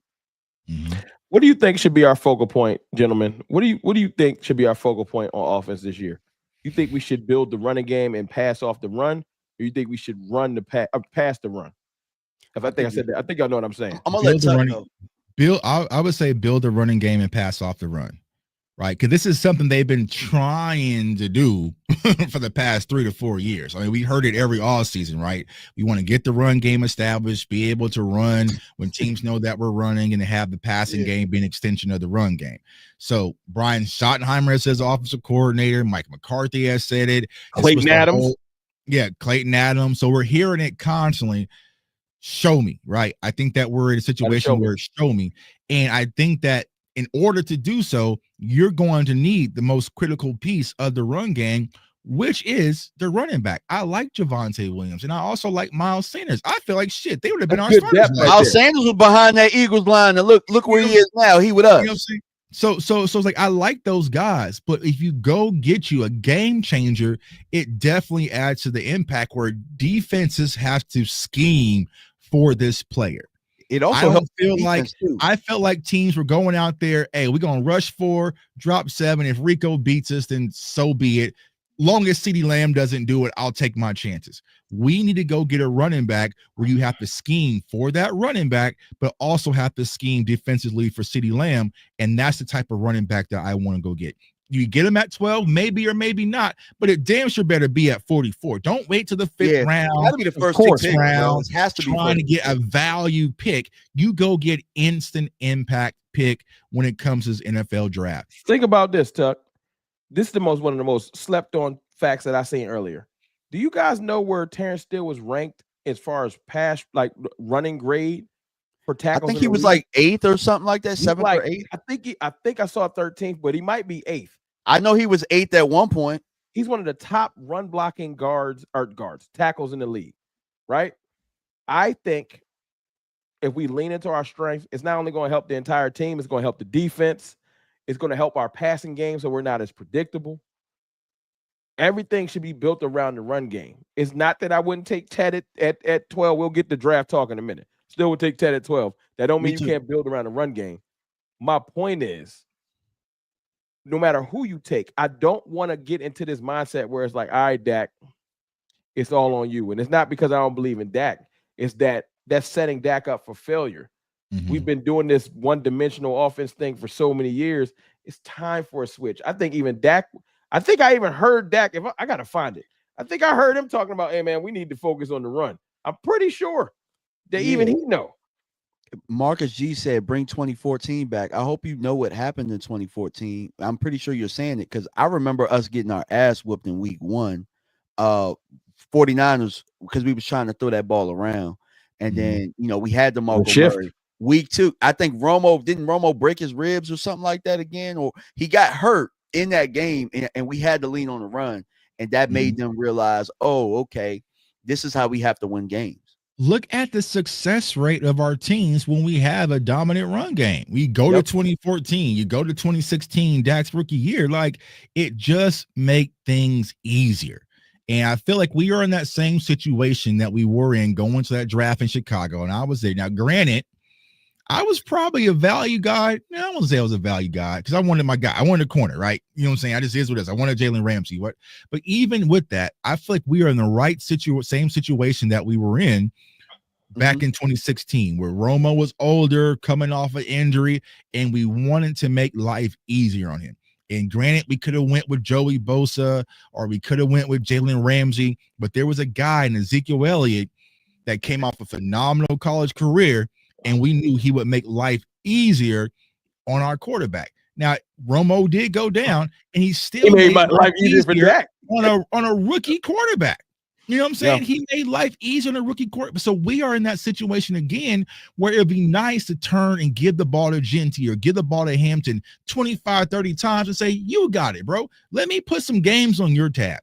[SPEAKER 2] What do you think should be our focal point, gentlemen? What do you think should be our focal point on offense this year? You think we should build the running game and pass off the run, or you think we should run the pass the run? If I think I said that, I think y'all know what I'm saying.
[SPEAKER 3] I'm gonna let Tuck know.
[SPEAKER 1] I would say build the running game and pass off the run, right? Because this is something they've been trying to do for the past 3 to 4 years. I mean, we heard it every all season, right? We want to get the run game established, be able to run when teams know that we're running, and have the passing game be an extension of the run game. So Brian Schottenheimer says offensive coordinator, Mike McCarthy has said it.
[SPEAKER 2] Clayton Adams.
[SPEAKER 1] Clayton Adams. So we're hearing it constantly. Show me, right? I think that we're in a situation where it's show me. And I think that in order to do so, you're going to need the most critical piece of the run game, which is the running back. I like Javonte Williams, and I also like Miles Sanders. I feel like shit, they would have been our starters.
[SPEAKER 3] Miles Sanders was behind that Eagles line, and look where he is now. He with us.
[SPEAKER 1] You know what I'm saying? So it's like I like those guys, but if you go get you a game changer, it definitely adds to the impact where defenses have to scheme for this player.
[SPEAKER 3] It also
[SPEAKER 1] I felt like teams were going out there, hey, we're gonna rush 4, drop 7. If Rico beats us, then so be it. Long as CeeDee Lamb doesn't do it, I'll take my chances. We need to go get a running back where you have to scheme for that running back, but also have to scheme defensively for CeeDee Lamb, and that's the type of running back that I want to go get. You get him at 12, maybe or maybe not, but it damn sure better be at 44. Don't wait till the 5th round.
[SPEAKER 3] That'll be the first pick, round. It has to be
[SPEAKER 1] trying to get a value pick. You go get instant impact pick when it comes to this NFL draft.
[SPEAKER 2] Think about this, Tuck. This is one of the most slept on facts that I seen earlier. Do you guys know where Terrence Steele was ranked as far as pass, like running grade for tackles?
[SPEAKER 3] I think he was like 8th or something like that, 7th or 8th.
[SPEAKER 2] I think I saw 13th, but he might be 8th.
[SPEAKER 3] I know he was 8th at one point.
[SPEAKER 2] He's one of the top run blocking tackles in the league, right? I think if we lean into our strengths, it's not only going to help the entire team, it's going to help the defense. It's going to help our passing game so we're not as predictable. Everything should be built around the run game. It's not that I wouldn't take Ted at 12. We'll get the draft talk in a minute. Still would take Ted at 12. That don't mean you can't build around the run game. My point is, no matter who you take, I don't want to get into this mindset where it's like, all right, Dak, it's all on you. And it's not because I don't believe in Dak. It's that's setting Dak up for failure. We've been doing this one-dimensional offense thing for so many years. It's time for a switch. I think even Dak, I even heard Dak, if I got to find it. I think I heard him talking about, hey, man, we need to focus on the run. I'm pretty sure that even he know.
[SPEAKER 3] Marcus G said, bring 2014 back. I hope you know what happened in 2014. I'm pretty sure you're saying it because I remember us getting our ass whooped in week 1. 49ers, because we was trying to throw that ball around. And then, we had the Marco Murray. Week 2, I think Romo break his ribs or something like that again, or he got hurt in that game, and we had to lean on the run, and that made them realize, oh, okay, this is how we have to win games.
[SPEAKER 1] look at the success rate of our teams when we have a dominant run game. We go to 2014, you go to 2016, Dak's rookie year. Like, it just make things easier. And I feel like we are in that same situation that we were in going to that draft in Chicago. And I was there. Now, granted, I was probably a value guy. No, I won't say I was a value guy because I wanted my guy. I wanted a corner, right? You know what I'm saying? I just is what it is. I wanted Jalen Ramsey. What? But even with that, I feel like we are in the right same situation that we were in back in 2016, where Romo was older, coming off an injury, and we wanted to make life easier on him. And granted, we could have went with Joey Bosa or we could have went with Jalen Ramsey, but there was a guy in Ezekiel Elliott that came off a phenomenal college career, and we knew he would make life easier on our quarterback. Now, Romo did go down, and he still made life easier for Dak on a rookie quarterback. You know what I'm saying? Yeah. He made life easier on a rookie quarterback. So we are in that situation again where it'd be nice to turn and give the ball to Genty or give the ball to Hampton 25, 30 times and say, you got it, bro. Let me put some games on your tab.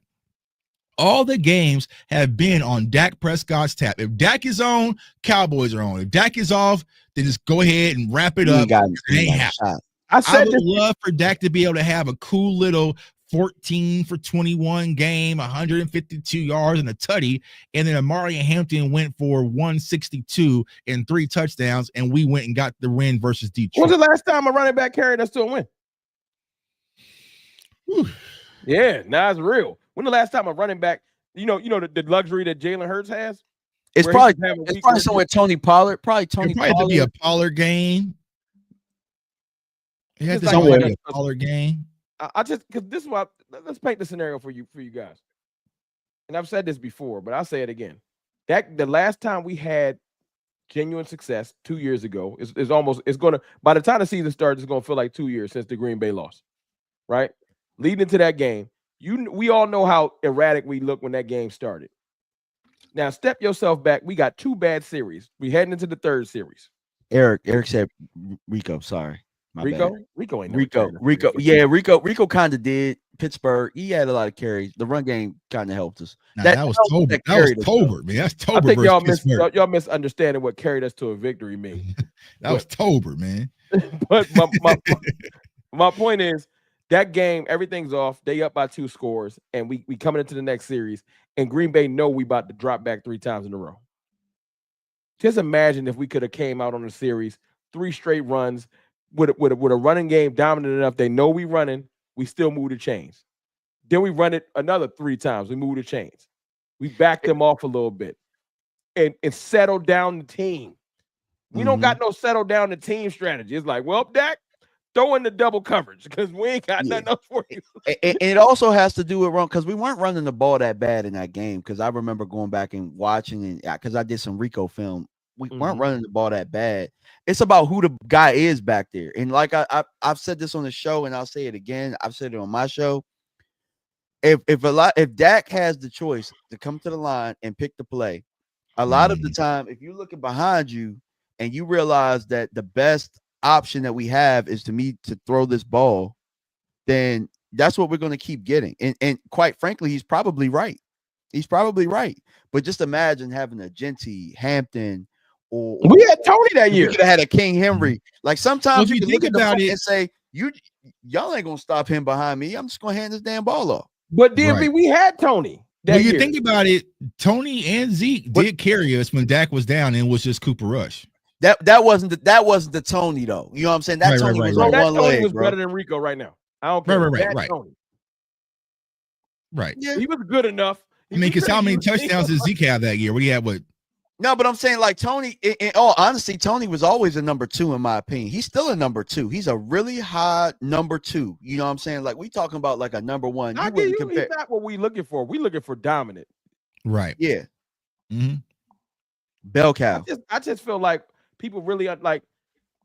[SPEAKER 1] All the games have been on Dak Prescott's tab. If Dak is on, Cowboys are on. If Dak is off, then just go ahead and wrap it up. I would love for Dak to be able to have a cool little 14 for 21 game, 152 yards and a tutty, and then Amari Hampton went for 162 and 3 touchdowns, and we went and got the win versus Detroit.
[SPEAKER 2] When's the last time a running back carried us to a win? Whew. Yeah, now it's real. When the last time a running back, the luxury that Jalen Hurts has?
[SPEAKER 3] It's probably somewhere Tony Pollard. Probably Tony Pollard.
[SPEAKER 1] Had to be a Pollard game. It had to be a Pollard game.
[SPEAKER 2] I just, because this is what, let's paint the scenario for you guys. And I've said this before, but I'll say it again. The last time we had genuine success 2 years ago it's going to, by the time the season starts, it's going to feel like 2 years since the Green Bay loss, right? Leading into that game, we all know how erratic we look when that game started. Now, step yourself back. We got 2 bad series. We heading into the 3rd series.
[SPEAKER 3] Eric said Rico, sorry.
[SPEAKER 2] Rico
[SPEAKER 3] Yeah, Rico kind of did. Pittsburgh, he had a lot of carries. The run game kind of helped us.
[SPEAKER 1] That was Tolbert. That was Tolbert, man. That's Tolbert.
[SPEAKER 2] I think y'all misunderstanding what carried us to a victory means.
[SPEAKER 1] That was Tolbert, man.
[SPEAKER 2] But my point is, that game, everything's off. They up by 2 scores, and we coming into the next series, and Green Bay know we about to drop back 3 times in a row. Just imagine if we could have came out on the series, 3 straight runs, with a running game dominant enough, they know we running, we still move the chains. Then we run it another 3 times, we move the chains. We back them off a little bit and settle down the team. We don't got no settle down the team strategy. It's like, well, Dak, throw in the double coverage because we ain't got nothing else for you.
[SPEAKER 3] And it also has to do with wrong because we weren't running the ball that bad in that game. Because I remember going back and watching, and because I did some Rico film, we weren't running the ball that bad. It's about who the guy is back there. And like I've said this on the show, and I'll say it again. I've said it on my show. If Dak has the choice to come to the line and pick the play, a lot of the time, if you're looking behind you and you realize that the best option that we have is to throw this ball, then that's what we're going to keep getting. And quite frankly, he's probably right. But just imagine having a Genty, Hampton, or
[SPEAKER 2] we had Tony that year.
[SPEAKER 3] We could have had a King Henry. Like sometimes you can look about it and say, y'all ain't gonna stop him behind me. I'm just gonna hand this damn ball off.
[SPEAKER 2] But DMV, we had Tony.
[SPEAKER 1] When you think about it, Tony and Zeke did carry us when Dak was down, and it was just Cooper Rush.
[SPEAKER 3] That wasn't the Tony though. You know what I'm saying? That Tony was on one leg.
[SPEAKER 2] Tony was better than Rico right now. I don't care.
[SPEAKER 1] Right. Tony. Right.
[SPEAKER 2] Yeah, he was good enough.
[SPEAKER 1] I mean, because how many touchdowns did Zeke have that year? What do you have? What?
[SPEAKER 3] No, but I'm saying like Tony, in all honesty, Tony was always a number 2 in my opinion. He's still a number 2. He's a really high number 2. You know what I'm saying? Like we talking about like a number 1.
[SPEAKER 2] He's not what we looking for. We looking for dominant.
[SPEAKER 1] Right.
[SPEAKER 3] Yeah. Bell cow.
[SPEAKER 2] I just feel like people really like,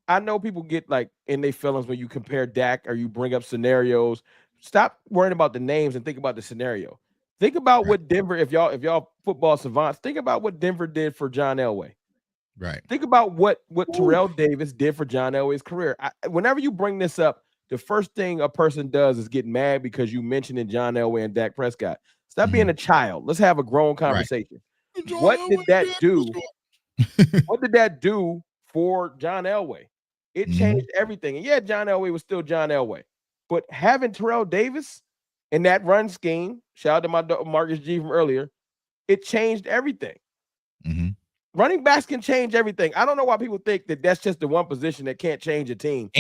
[SPEAKER 2] I know people get like in their feelings when you compare Dak or you bring up scenarios. Stop worrying about the names and think about the scenario. Think about what Denver, if y'all football savants, think about what Denver did for John Elway.
[SPEAKER 1] Right.
[SPEAKER 2] Think about what Terrell Davis did for John Elway's career. Whenever you bring this up, the first thing a person does is get mad because you mentioned John Elway and Dak Prescott. Stop being a child. Let's have a grown conversation. Right. What did that do? What did that do for John Elway? It changed everything. And yeah, John Elway was still John Elway. But having Terrell Davis in that run scheme, shout out to my Marcus G from earlier, it changed everything. Running backs can change everything. I don't know why people think that that's just the one position that can't change a team.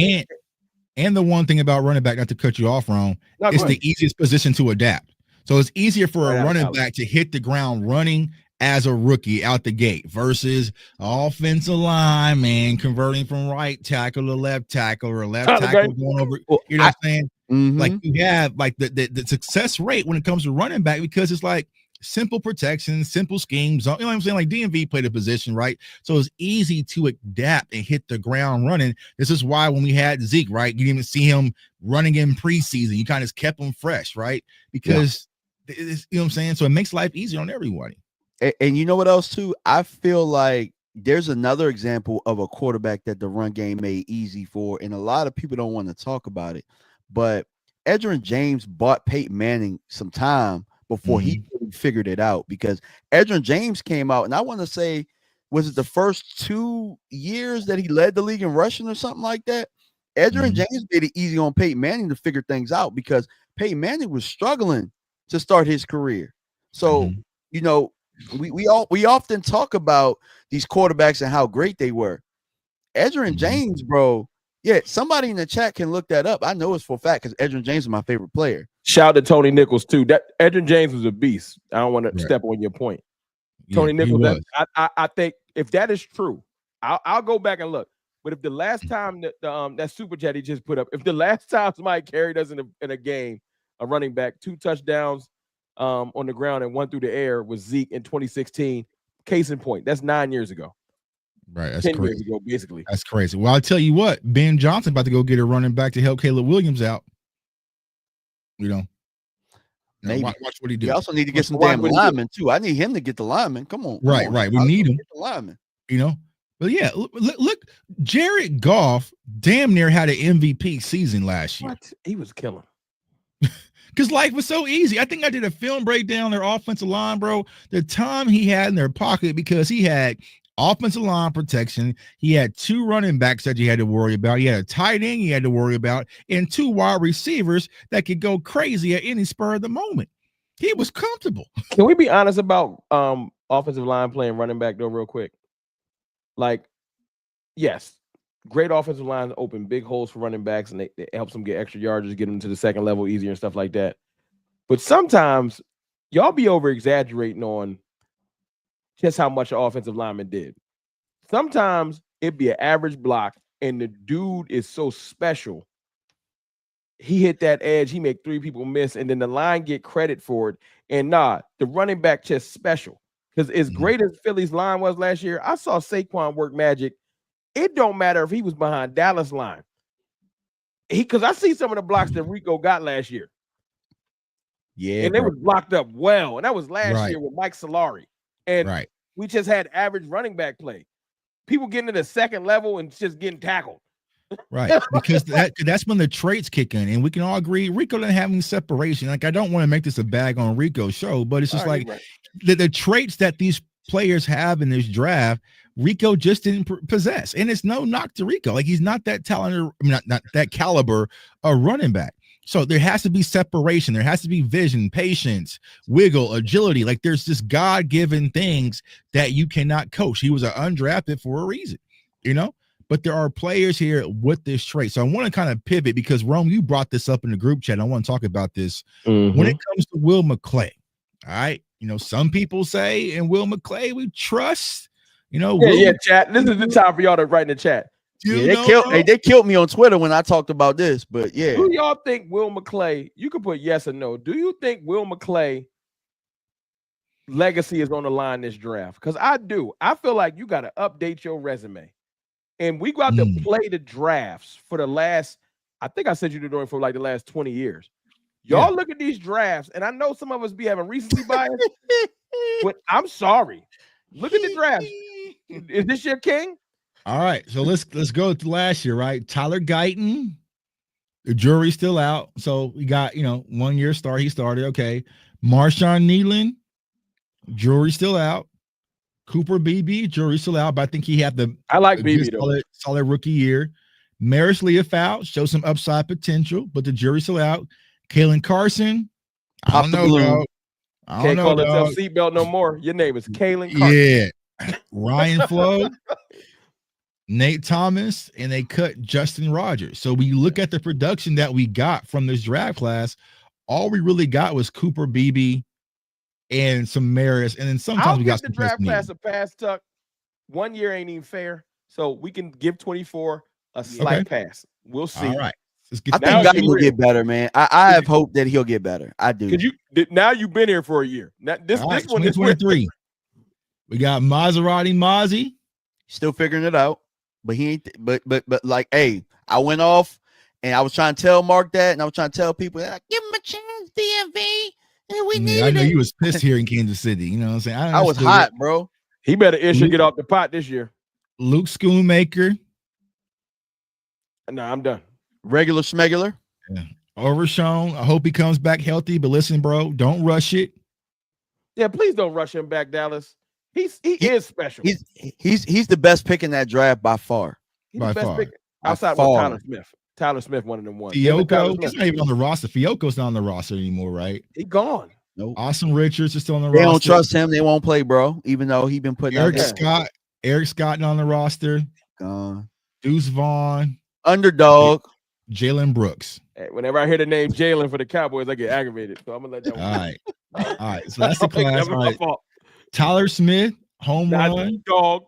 [SPEAKER 1] And the one thing about running back, not to cut you off, Ron, it's the easiest position to adapt. So it's easier for a running back to hit the ground running as a rookie out the gate versus offensive line, man, converting from right tackle to left tackle or left tackle going over. You know what I'm saying? Like you have like the success rate when it comes to running back because it's like simple protection, simple schemes. You know what I'm saying? Like DMV played a position, right? So it's easy to adapt and hit the ground running. This is why when we had Zeke, right, you didn't even see him running in preseason. You kind of kept him fresh, right? Because it's, you know what I'm saying? So it makes life easier on everybody.
[SPEAKER 3] And you know what else too? I feel like there's another example of a quarterback that the run game made easy for, and a lot of people don't want to talk about it. But Edgerrin James bought Peyton Manning some time before he really figured it out, because Edgerrin James came out, and I want to say, was it the first 2 years that he led the league in rushing or something like that? Edgerrin James made it easy on Peyton Manning to figure things out because Peyton Manning was struggling to start his career. So, you know, we often talk about these quarterbacks and how great they were. Edgerrin James, bro. Yeah, somebody in the chat can look that up. I know it's for a fact because Edgerrin James is my favorite player.
[SPEAKER 2] Shout out to Tony Nichols too. That Edgerrin James was a beast. I don't want to step on your point. Tony Nichols. I think if that is true, I'll go back and look. But if the last time that super chat he just put up, if the last time somebody carried us in a game, a running back, 2 touchdowns on the ground and 1 through the air was Zeke in 2016. Case in point, that's 9 years ago.
[SPEAKER 1] Right, that's
[SPEAKER 2] 10
[SPEAKER 1] crazy.
[SPEAKER 2] years ago, basically.
[SPEAKER 1] That's crazy. Well, I'll tell you what, Ben Johnson about to go get a running back to help Caleb Williams out. You know,
[SPEAKER 3] maybe
[SPEAKER 1] watch what he do.
[SPEAKER 3] We also need to get some damn linemen too. I need him to get the linemen. Come on,
[SPEAKER 1] right. We need him.
[SPEAKER 3] Get the linemen.
[SPEAKER 1] You know, but yeah, look, Jared Goff damn near had an MVP season last year.
[SPEAKER 2] What? He was killing.
[SPEAKER 1] Because life was so easy. I think I did a film breakdown their offensive line, bro. The time he had in their pocket, because he had offensive line protection. He had 2 running backs that you had to worry about. He had a tight end you had to worry about, and 2 wide receivers that could go crazy at any spur of the moment. He was comfortable.
[SPEAKER 2] Can we be honest about offensive line playing running back though, real quick? Like, yes, great offensive lines open big holes for running backs, and it helps them get extra yards, get them to the second level easier and stuff like that. But sometimes y'all be over exaggerating on just how much an offensive lineman did. Sometimes it'd be an average block, and the dude is so special. He hit that edge, he make 3 people miss, and then the line get credit for it. And the running back just special. Because as great as Philly's line was last year, I saw Saquon work magic. It don't matter if he was behind Dallas line. Because I see some of the blocks that Rico got last year.
[SPEAKER 3] Yeah,
[SPEAKER 2] and they was blocked up well. And that was last year with Mike Solari. And we just had average running back play. People getting to the second level and just getting tackled.
[SPEAKER 1] Right, because that's when the traits kick in, and we can all agree Rico didn't have any separation. Like, I don't want to make this a bag on Rico's show, but it's just the traits that these players have in this draft, Rico just didn't possess. And it's no knock to Rico. Like, he's not that talented, not that caliber of running back. So there has to be separation. There has to be vision, patience, wiggle, agility. Like, there's just God-given things that you cannot coach. He was an undrafted for a reason, you know? But there are players here with this trait. So I want to kind of pivot because, Rome, you brought this up in the group chat. I want to talk about this. When it comes to Will McClay, all right? You know, some people say in Will McClay we trust, you know.
[SPEAKER 2] Chat. This is the time for y'all to write in the chat.
[SPEAKER 3] They killed me on Twitter when I talked about this, but yeah.
[SPEAKER 2] Do y'all think Will McClay, you can put yes or no. Do you think Will McClay legacy is on the line this draft? Because I do. I feel like you got to update your resume. And we got to play the drafts for the last, I think I said you were doing for like the last 20 years. Y'all look at these drafts, and I know some of us be having recency bias, but I'm sorry. Look at the drafts. Is this your king?
[SPEAKER 1] All right, so let's go to last year, right? Tyler Guyton, the jury's still out. So we got, 1 year start. He started, okay. Marshawn Nealon, jury's still out. Cooper BB, jury's still out, but I think he had
[SPEAKER 2] I like
[SPEAKER 1] a good,
[SPEAKER 2] BB though.
[SPEAKER 1] solid rookie year. Maris Leofow showed some upside potential, but the jury's still out. Kalen Carson, I
[SPEAKER 3] Pop
[SPEAKER 1] don't
[SPEAKER 3] the
[SPEAKER 1] know,
[SPEAKER 3] balloon.
[SPEAKER 1] dog. I don't
[SPEAKER 2] Can't
[SPEAKER 1] know,
[SPEAKER 2] call itself
[SPEAKER 1] dog.
[SPEAKER 2] seatbelt no more. Your name is Kalen Carter.
[SPEAKER 1] Yeah. Ryan Flo, Nate Thomas, and they cut Justin Rogers. So when you look at the production that we got from this draft class, all we really got was Cooper BB and some Maris, and then sometimes
[SPEAKER 2] I'll
[SPEAKER 1] we got
[SPEAKER 2] give the
[SPEAKER 1] some
[SPEAKER 2] draft
[SPEAKER 1] Preston
[SPEAKER 2] class
[SPEAKER 1] Eaton.
[SPEAKER 2] a pass, Tuck. 1 year ain't even fair, so we can give 24 a slight pass. We'll see.
[SPEAKER 1] All right. Let's get
[SPEAKER 3] I
[SPEAKER 2] Now
[SPEAKER 3] think
[SPEAKER 2] be
[SPEAKER 3] Guyton will
[SPEAKER 2] real.
[SPEAKER 3] get better, man. I have hope that he'll get better. I do.
[SPEAKER 2] Because now you've been here for a year. Now, this
[SPEAKER 1] All right,
[SPEAKER 2] one is
[SPEAKER 1] 2023. We got Maserati Mozzie.
[SPEAKER 3] Still figuring it out, but he ain't. But like, hey, I went off and I was trying to tell Mark that, and I was trying to tell people, like, give him a chance, DMV. And we needed
[SPEAKER 1] I know
[SPEAKER 3] it.
[SPEAKER 1] you was pissed here in Kansas City. You know what I'm saying?
[SPEAKER 3] I was hot, bro.
[SPEAKER 2] He better get off the pot this year.
[SPEAKER 1] Luke Schoonmaker.
[SPEAKER 2] No, I'm done.
[SPEAKER 3] Regular schmegular.
[SPEAKER 1] Yeah. Overshown. I hope he comes back healthy. But listen, bro, don't rush it.
[SPEAKER 2] Yeah, please don't rush him back, Dallas. He is special.
[SPEAKER 3] He's the best pick in that draft by far.
[SPEAKER 2] He's
[SPEAKER 1] by
[SPEAKER 2] the best
[SPEAKER 1] far.
[SPEAKER 2] pick outside of Tyler Smith. Tyler Smith, one of them ones.
[SPEAKER 1] Fiocco, he's not even on the roster. Fiocco's not on the roster anymore, right?
[SPEAKER 2] He gone.
[SPEAKER 3] Nope.
[SPEAKER 1] Austin Richards is still on the
[SPEAKER 3] They
[SPEAKER 1] roster.
[SPEAKER 3] don't trust him. They won't play, bro. Even though he been putting
[SPEAKER 1] Eric
[SPEAKER 3] out
[SPEAKER 1] Scott not on the roster. Deuce Vaughn.
[SPEAKER 3] Underdog.
[SPEAKER 1] Jalen Brooks.
[SPEAKER 2] Hey, whenever I hear the name Jalen for the Cowboys, I get aggravated. So I'm gonna let that one.
[SPEAKER 1] All right. So that's the class. All right.
[SPEAKER 2] Fault.
[SPEAKER 1] Tyler Smith, home run.
[SPEAKER 2] Dog.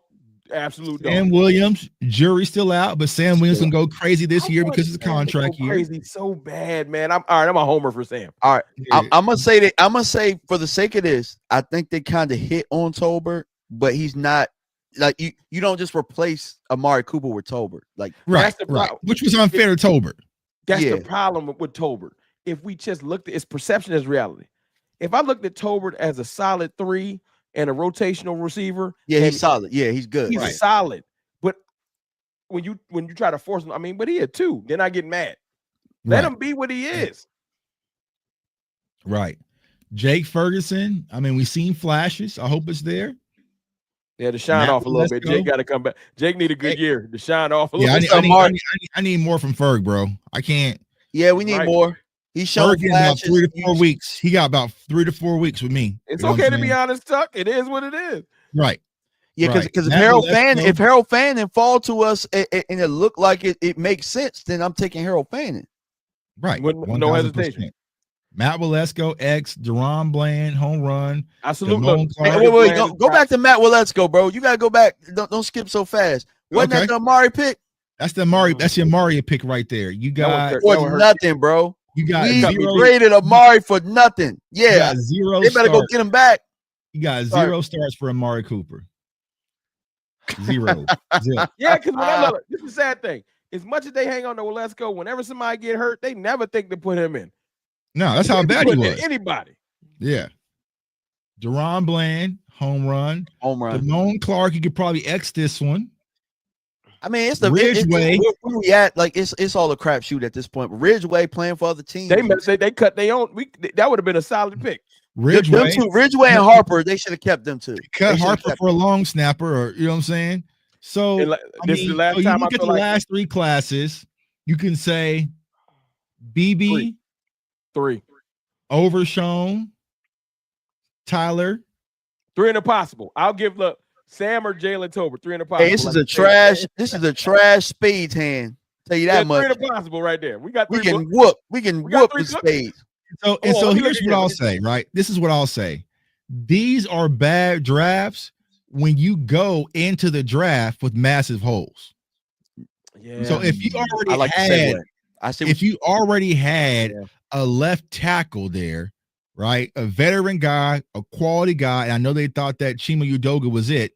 [SPEAKER 2] Absolute dog.
[SPEAKER 1] Sam Williams, jury still out, but Sam Williams gonna go crazy this year because it's a contract year.
[SPEAKER 2] Crazy so bad, man. I'm all right. I'm a homer for Sam.
[SPEAKER 3] All right. Yeah. I'm gonna say that. I'm gonna say for the sake of this, I think they kind of hit on Tolbert, but he's not like you don't just replace Amari Cooper with Tolbert. Like
[SPEAKER 1] right, which was unfair to Tolbert.
[SPEAKER 2] That's the problem with Tolbert. If we just looked at it's perception as reality. If I looked at Tolbert as a solid 3 and a rotational receiver,
[SPEAKER 3] he's solid. Yeah, he's good.
[SPEAKER 2] He's solid. But when you try to force him, but he had 2. Then I get mad. Let him be what he is.
[SPEAKER 1] Right. Jake Ferguson. We seen flashes. I hope it's there.
[SPEAKER 2] Yeah, to shine off a little bit. Jake got to come back. Jake need a good year to shine off a little bit.
[SPEAKER 1] I need more from Ferg, bro. I can't.
[SPEAKER 3] Yeah, we need more. He's showing
[SPEAKER 1] about 3 to 4 weeks. He got about 3 to 4 weeks with me.
[SPEAKER 2] It's okay to be honest, Tuck. It is what it is.
[SPEAKER 1] Right.
[SPEAKER 3] Yeah, because if Harold Fannin fall to us and it looked like it makes sense, then I'm taking Harold Fannin.
[SPEAKER 1] Right.
[SPEAKER 2] No hesitation.
[SPEAKER 1] Matt Waletzko, Deron Bland, home run.
[SPEAKER 2] Absolutely.
[SPEAKER 3] Wait, go back to Matt Waletzko, bro. You gotta go back. Don't skip so fast. Wasn't that the Amari pick?
[SPEAKER 1] That's the Amari. That's your Amari pick right there. You got
[SPEAKER 3] for nothing, bro.
[SPEAKER 1] You got
[SPEAKER 3] we graded Amari for nothing. Yeah,
[SPEAKER 1] zero.
[SPEAKER 3] They better go get him back.
[SPEAKER 1] You got 0 starts for Amari Cooper. 0.
[SPEAKER 2] Yeah, because when I look, this is the sad thing. As much as they hang on to Waletzko, whenever somebody get hurt, they never think to put him in.
[SPEAKER 1] No, that's how bad he was.
[SPEAKER 2] Anybody.
[SPEAKER 1] Yeah. Deron Bland, home run. Damone Clark, you could probably X this one.
[SPEAKER 3] It's the
[SPEAKER 1] Ridgeway.
[SPEAKER 3] Where we at? Like it's all a crapshoot at this point. But Ridgeway playing for other teams.
[SPEAKER 2] They cut their own. That would have been a solid pick.
[SPEAKER 3] Ridgeway and Harper, they should have kept them too.
[SPEAKER 1] Cut Harper for a long snapper, or you know what I'm saying? So
[SPEAKER 2] this is the last time
[SPEAKER 1] you look at the last 3 classes, you can say BB
[SPEAKER 2] 3.
[SPEAKER 1] Overshown, Tyler
[SPEAKER 2] 3 and a possible. I'll give Sam or Jalen Tolbert 3 and a possible.
[SPEAKER 3] Hey, this is a trash. This is a trash Spades hand. Tell you that much.
[SPEAKER 2] 3 and a possible right there. We got.
[SPEAKER 3] We can whoop the Spades.
[SPEAKER 1] So here's what I'll say. Right, this is what I'll say. These are bad drafts when you go into the draft with massive holes.
[SPEAKER 2] Yeah.
[SPEAKER 1] So if you already had a left tackle there, right, a veteran guy, a quality guy, and I know they thought that Chima Udoga was it,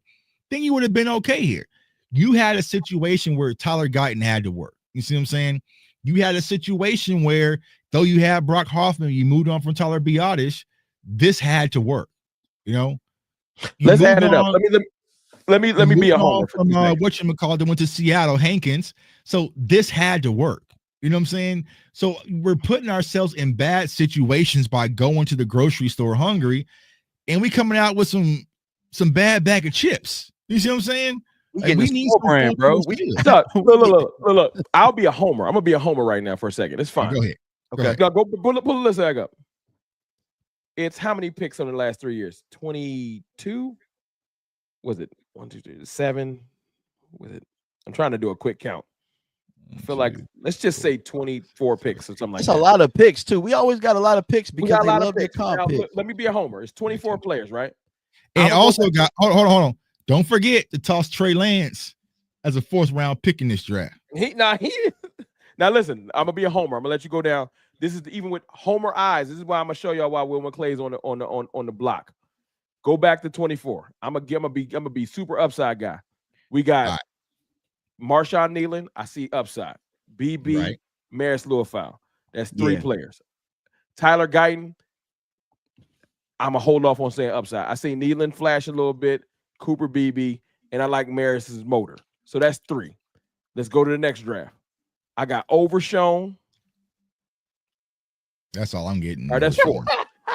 [SPEAKER 1] then you would have been okay here. You had a situation where Tyler Guyton had to work. You see what I'm saying? You had a situation where, though you had Brock Hoffman, you moved on from Tyler Biadasz, this had to work. You know,
[SPEAKER 2] let's add it up. Let me be a homer
[SPEAKER 1] from whatchamacallit that went to Seattle, Hankins. So this had to work. You know what I'm saying? So we're putting ourselves in bad situations by going to the grocery store hungry, and we coming out with some some bad bag of chips. You see what I'm saying?
[SPEAKER 3] We need some brand, bro.
[SPEAKER 2] Look. I'll be a homer. I'm gonna be a homer right now for a second. It's fine.
[SPEAKER 1] Go ahead.
[SPEAKER 3] Okay.
[SPEAKER 2] Now go pull the list back up. It's how many picks in the last 3 years? 22? Was it 1, 2, 3, 7? Was it? I'm trying to do a quick count. I feel like let's just say 24 picks or something like that.
[SPEAKER 3] That's a lot of picks too. We always got a lot of picks because they love their comp picks.
[SPEAKER 2] Let me be a homer. It's 24 players, right?
[SPEAKER 1] And also got hold on. Don't forget to toss Trey Lance as a 4th round pick in this draft.
[SPEAKER 2] Now listen, I'm gonna be a homer. I'm gonna let you go down. This is even with homer eyes. This is why I'm gonna show y'all why Will McClay's on the block. Go back to 24. I'm gonna be super upside guy. We got Marshawn Nealon. I see upside. BB, Maris Luafau. That's 3 players. Tyler Guyton. I'm gonna hold off on saying upside. I see Nealon flash a little bit. Cooper BB, and I like Maris's motor. So that's 3. Let's go to the next draft. I got Overshown.
[SPEAKER 1] That's all I'm getting.
[SPEAKER 2] All right, that's 4.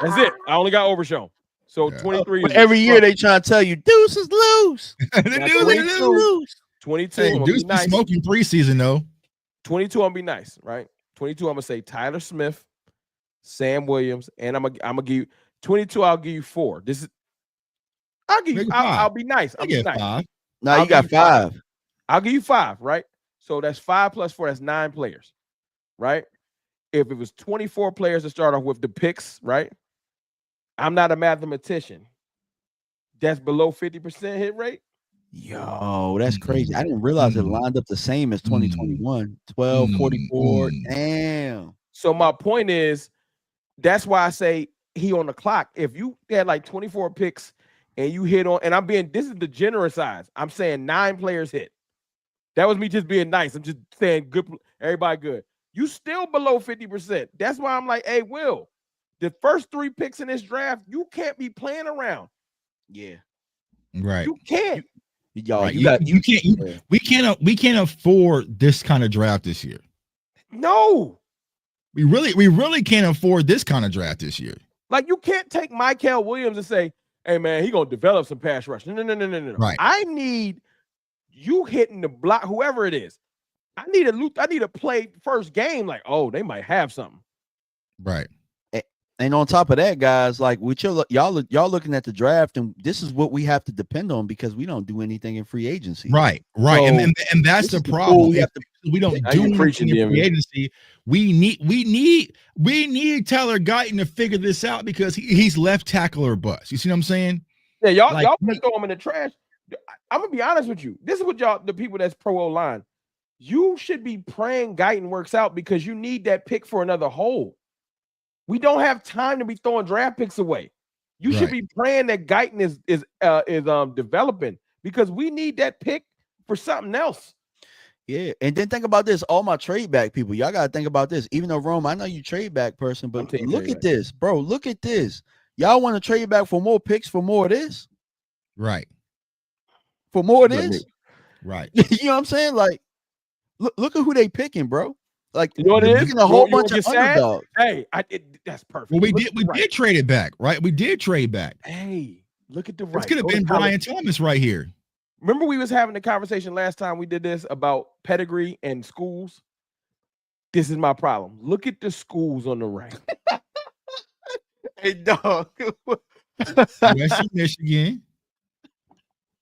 [SPEAKER 2] That's it. I only got Overshown. So 23.
[SPEAKER 3] Every year they try to tell you Deuce is loose.
[SPEAKER 1] The Deuce is loose.
[SPEAKER 2] 22.
[SPEAKER 1] Hey, Deuce be smoking preseason though.
[SPEAKER 2] 22. I'm gonna be nice, right? 22. I'm gonna say Tyler Smith, Sam Williams, and I'm gonna give you 22. I'll give you 4. This is. I'll give you. I'll be nice. I'll be nice.
[SPEAKER 1] 5.
[SPEAKER 3] No, you got 5.
[SPEAKER 2] I'll give you 5, right? So that's 5 plus 4. That's 9 players, right? If it was 24 players to start off with the picks, right? I'm not a mathematician. That's below 50% hit rate.
[SPEAKER 3] Yo, that's crazy. I didn't realize it lined up the same as 2021. 12, 44. Damn.
[SPEAKER 2] So my point is, that's why I say he on the clock. If you had like 24 picks and you hit on, and this is the generous size. I'm saying 9 players hit. That was me just being nice. I'm just saying good, everybody good. You still below 50%. That's why I'm like, hey, Will, the first 3 picks in this draft, you can't be playing around.
[SPEAKER 3] Yeah.
[SPEAKER 2] Right. You can't.
[SPEAKER 3] Y'all,
[SPEAKER 1] right. We can't afford this kind of draft this year.
[SPEAKER 2] No.
[SPEAKER 1] We really can't afford this kind of draft this year.
[SPEAKER 2] Like, you can't take Michael Williams and say, hey, man, he going to develop some pass rush. No.
[SPEAKER 1] Right.
[SPEAKER 2] I need you hitting the block, whoever it is. I need to play first game like, oh, they might have something.
[SPEAKER 1] Right.
[SPEAKER 3] And on top of that, guys, like with y'all looking at the draft, and this is what we have to depend on because we don't do anything in free agency.
[SPEAKER 1] Right. So and that's the problem. We don't do anything in free agency. We need Tyler Guyton to figure this out because he's left tackle or bust. You see what I'm saying?
[SPEAKER 2] Yeah, y'all throw him in the trash. I'm gonna be honest with you. This is what the people that's pro O-line. You should be praying Guyton works out because you need that pick for another hole. We don't have time to be throwing draft picks away. You should be praying that Guyton is developing because we need that pick for something else.
[SPEAKER 3] Yeah, and then think about this. All my trade back people, y'all gotta think about this. Even though Rome, I know you trade back person, but look at this, bro. Look at this. Y'all want to trade back for more picks for more of this?
[SPEAKER 1] Right.
[SPEAKER 3] For more of this?
[SPEAKER 1] Right.
[SPEAKER 3] You know what I'm saying? Like, look at who they picking, bro. Like,
[SPEAKER 2] you know what it is?
[SPEAKER 3] A whole bunch of underdogs.
[SPEAKER 2] Hey, that's perfect.
[SPEAKER 1] Well, we did trade it back, right? We did trade back.
[SPEAKER 2] Hey, look at the right.
[SPEAKER 1] This could have been Brian Thomas right here.
[SPEAKER 2] Remember we was having the conversation last time we did this about pedigree and schools? This is my problem. Look at the schools on the right.
[SPEAKER 3] Hey, dog.
[SPEAKER 1] Western Michigan.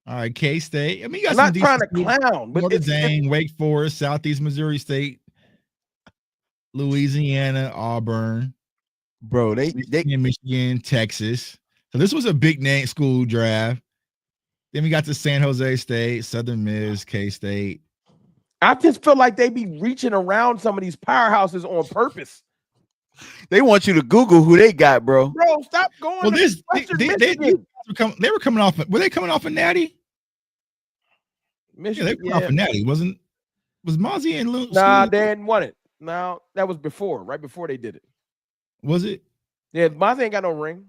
[SPEAKER 1] All right, K-State. I mean, you got
[SPEAKER 2] I'm not trying to clown, but
[SPEAKER 1] Notre Dame, Wake Forest, Southeast Missouri State, Louisiana, Auburn,
[SPEAKER 3] bro. They
[SPEAKER 1] Michigan, Texas. So this was a big name school draft. Then we got to San Jose State, Southern Miss, K-State.
[SPEAKER 2] I just feel like they be reaching around some of these powerhouses on purpose.
[SPEAKER 3] They want you to Google who they got, bro.
[SPEAKER 2] Bro, stop going.
[SPEAKER 1] Well, they were coming off. Were they coming off a natty?
[SPEAKER 2] Michigan,
[SPEAKER 1] yeah, they were coming off a natty. Was Mozzie and Luke?
[SPEAKER 2] Nah, they hadn't won it. No, that was before, right before they did it.
[SPEAKER 1] Was it?
[SPEAKER 2] Yeah, Mozzie ain't got no ring.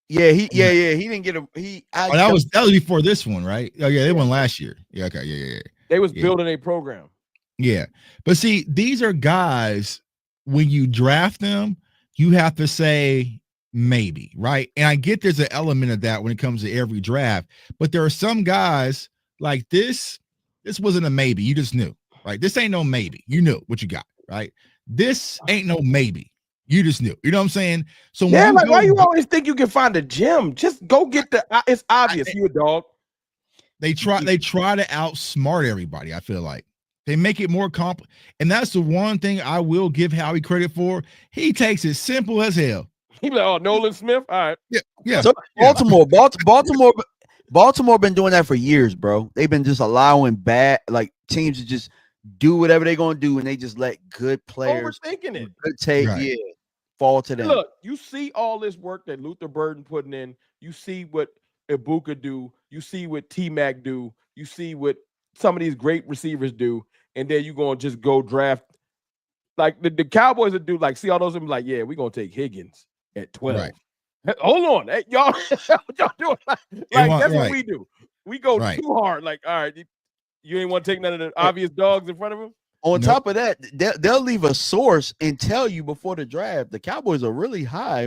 [SPEAKER 3] Yeah, he didn't get a
[SPEAKER 1] that was before this one, right? Oh yeah, they won last year. Yeah, okay, yeah.
[SPEAKER 2] They was building a program.
[SPEAKER 1] Yeah, but see, these are guys. When you draft them, you have to say maybe, right? And I get there's an element of that when it comes to every draft, but there are some guys like this. This wasn't a maybe. You just knew, right? This ain't no maybe. You knew what you got, right? This ain't no maybe. You just knew. You know what I'm saying? So when
[SPEAKER 2] Yeah,
[SPEAKER 1] you
[SPEAKER 2] like
[SPEAKER 1] go,
[SPEAKER 2] why you always think you can find a gem? Just go get the. It's obvious you a dog.
[SPEAKER 1] they try to outsmart everybody. I feel like they make it more complex, and that's the one thing I will give Howie credit for. He takes it simple as hell.
[SPEAKER 2] He be like, oh, Nolan Smith. All right.
[SPEAKER 1] Yeah.
[SPEAKER 3] So Baltimore been doing that for years, bro. They've been just allowing bad teams to just do whatever they're gonna do, and they just let good players
[SPEAKER 2] Overthinking it.
[SPEAKER 3] good tape,
[SPEAKER 1] Right.
[SPEAKER 3] fall to them.
[SPEAKER 2] Look, you see all this work that Luther Burden putting in. You see what Ibuka do. You see what T-Mac do. You see what some of these great receivers do. And then you're going to just go draft. Like the Cowboys would do, like, see all those and be like, yeah, we're going to take Higgins at 12.
[SPEAKER 1] Right.
[SPEAKER 2] Hold on. Hey, y'all, what y'all doing? That's what we do. We go too hard. Like, all right, you ain't want to take none of the obvious dogs in front of him?
[SPEAKER 3] On top of that, they'll leave a source and tell you before the draft the Cowboys are really high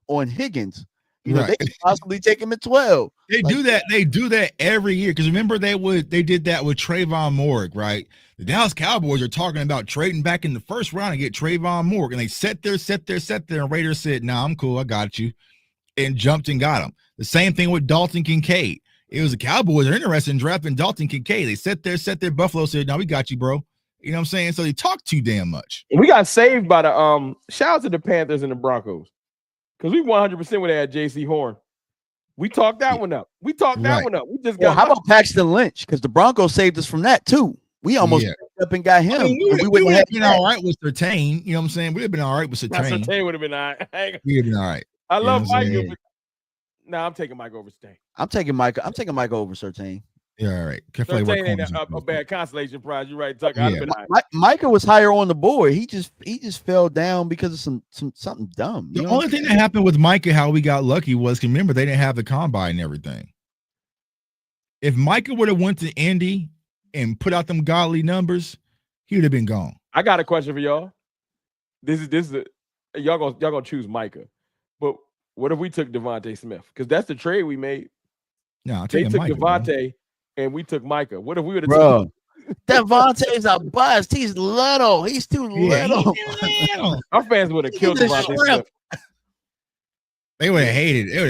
[SPEAKER 3] on Higgins. You know, they could possibly take him at 12.
[SPEAKER 1] They do that. They do that every year. Because remember, they did that with Trayvon Moore, right? The Dallas Cowboys are talking about trading back in the first round to get Trayvon Moore. And they sat there. And Raiders said, nah, I'm cool. I got you. And jumped and got him. The same thing with Dalton Kincaid. It was the Cowboys are interested in drafting Dalton Kincaid. They sat there. Buffalo said, no, we got you, bro. You know what I'm saying? So they talk too damn much.
[SPEAKER 2] We got saved by the shout out to the Panthers and the Broncos. Because we 100% would have had J.C. Horn. We talked that one up. We that one up. We just got.
[SPEAKER 3] How about Paxton Lynch? Because the Broncos saved us from that too. We almost up and got him.
[SPEAKER 1] We would have been all right with Surtain. You know what I'm saying? We'd have been all right with Surtain.
[SPEAKER 2] Surtain would have been all right.
[SPEAKER 1] We'd have been all right.
[SPEAKER 2] I love Mike. Nah, I'm taking Mike over Surtain.
[SPEAKER 3] I'm taking Mike over Surtain.
[SPEAKER 1] Yeah, all right.
[SPEAKER 2] Surtain ain't a bad consolation prize. You're right, Tucker.
[SPEAKER 3] Yeah. Micah was higher on the board. He just fell down because of something dumb.
[SPEAKER 1] The only thing that happened with Micah, how we got lucky, was remember they didn't have the combine and everything. If Micah would have went to Indy and put out them godly numbers, he would have been gone.
[SPEAKER 2] I got a question for y'all. This is y'all gonna choose Micah, but what if we took Devontae Smith? Because that's the trade we made.
[SPEAKER 1] No,
[SPEAKER 2] they took
[SPEAKER 1] Micah,
[SPEAKER 2] Devontae. And we took Micah. What if we would have
[SPEAKER 3] taken Devontae's a bust. He's little. He's too little.
[SPEAKER 2] Our fans would have killed Devontae Smith.
[SPEAKER 1] They would have hated it. They would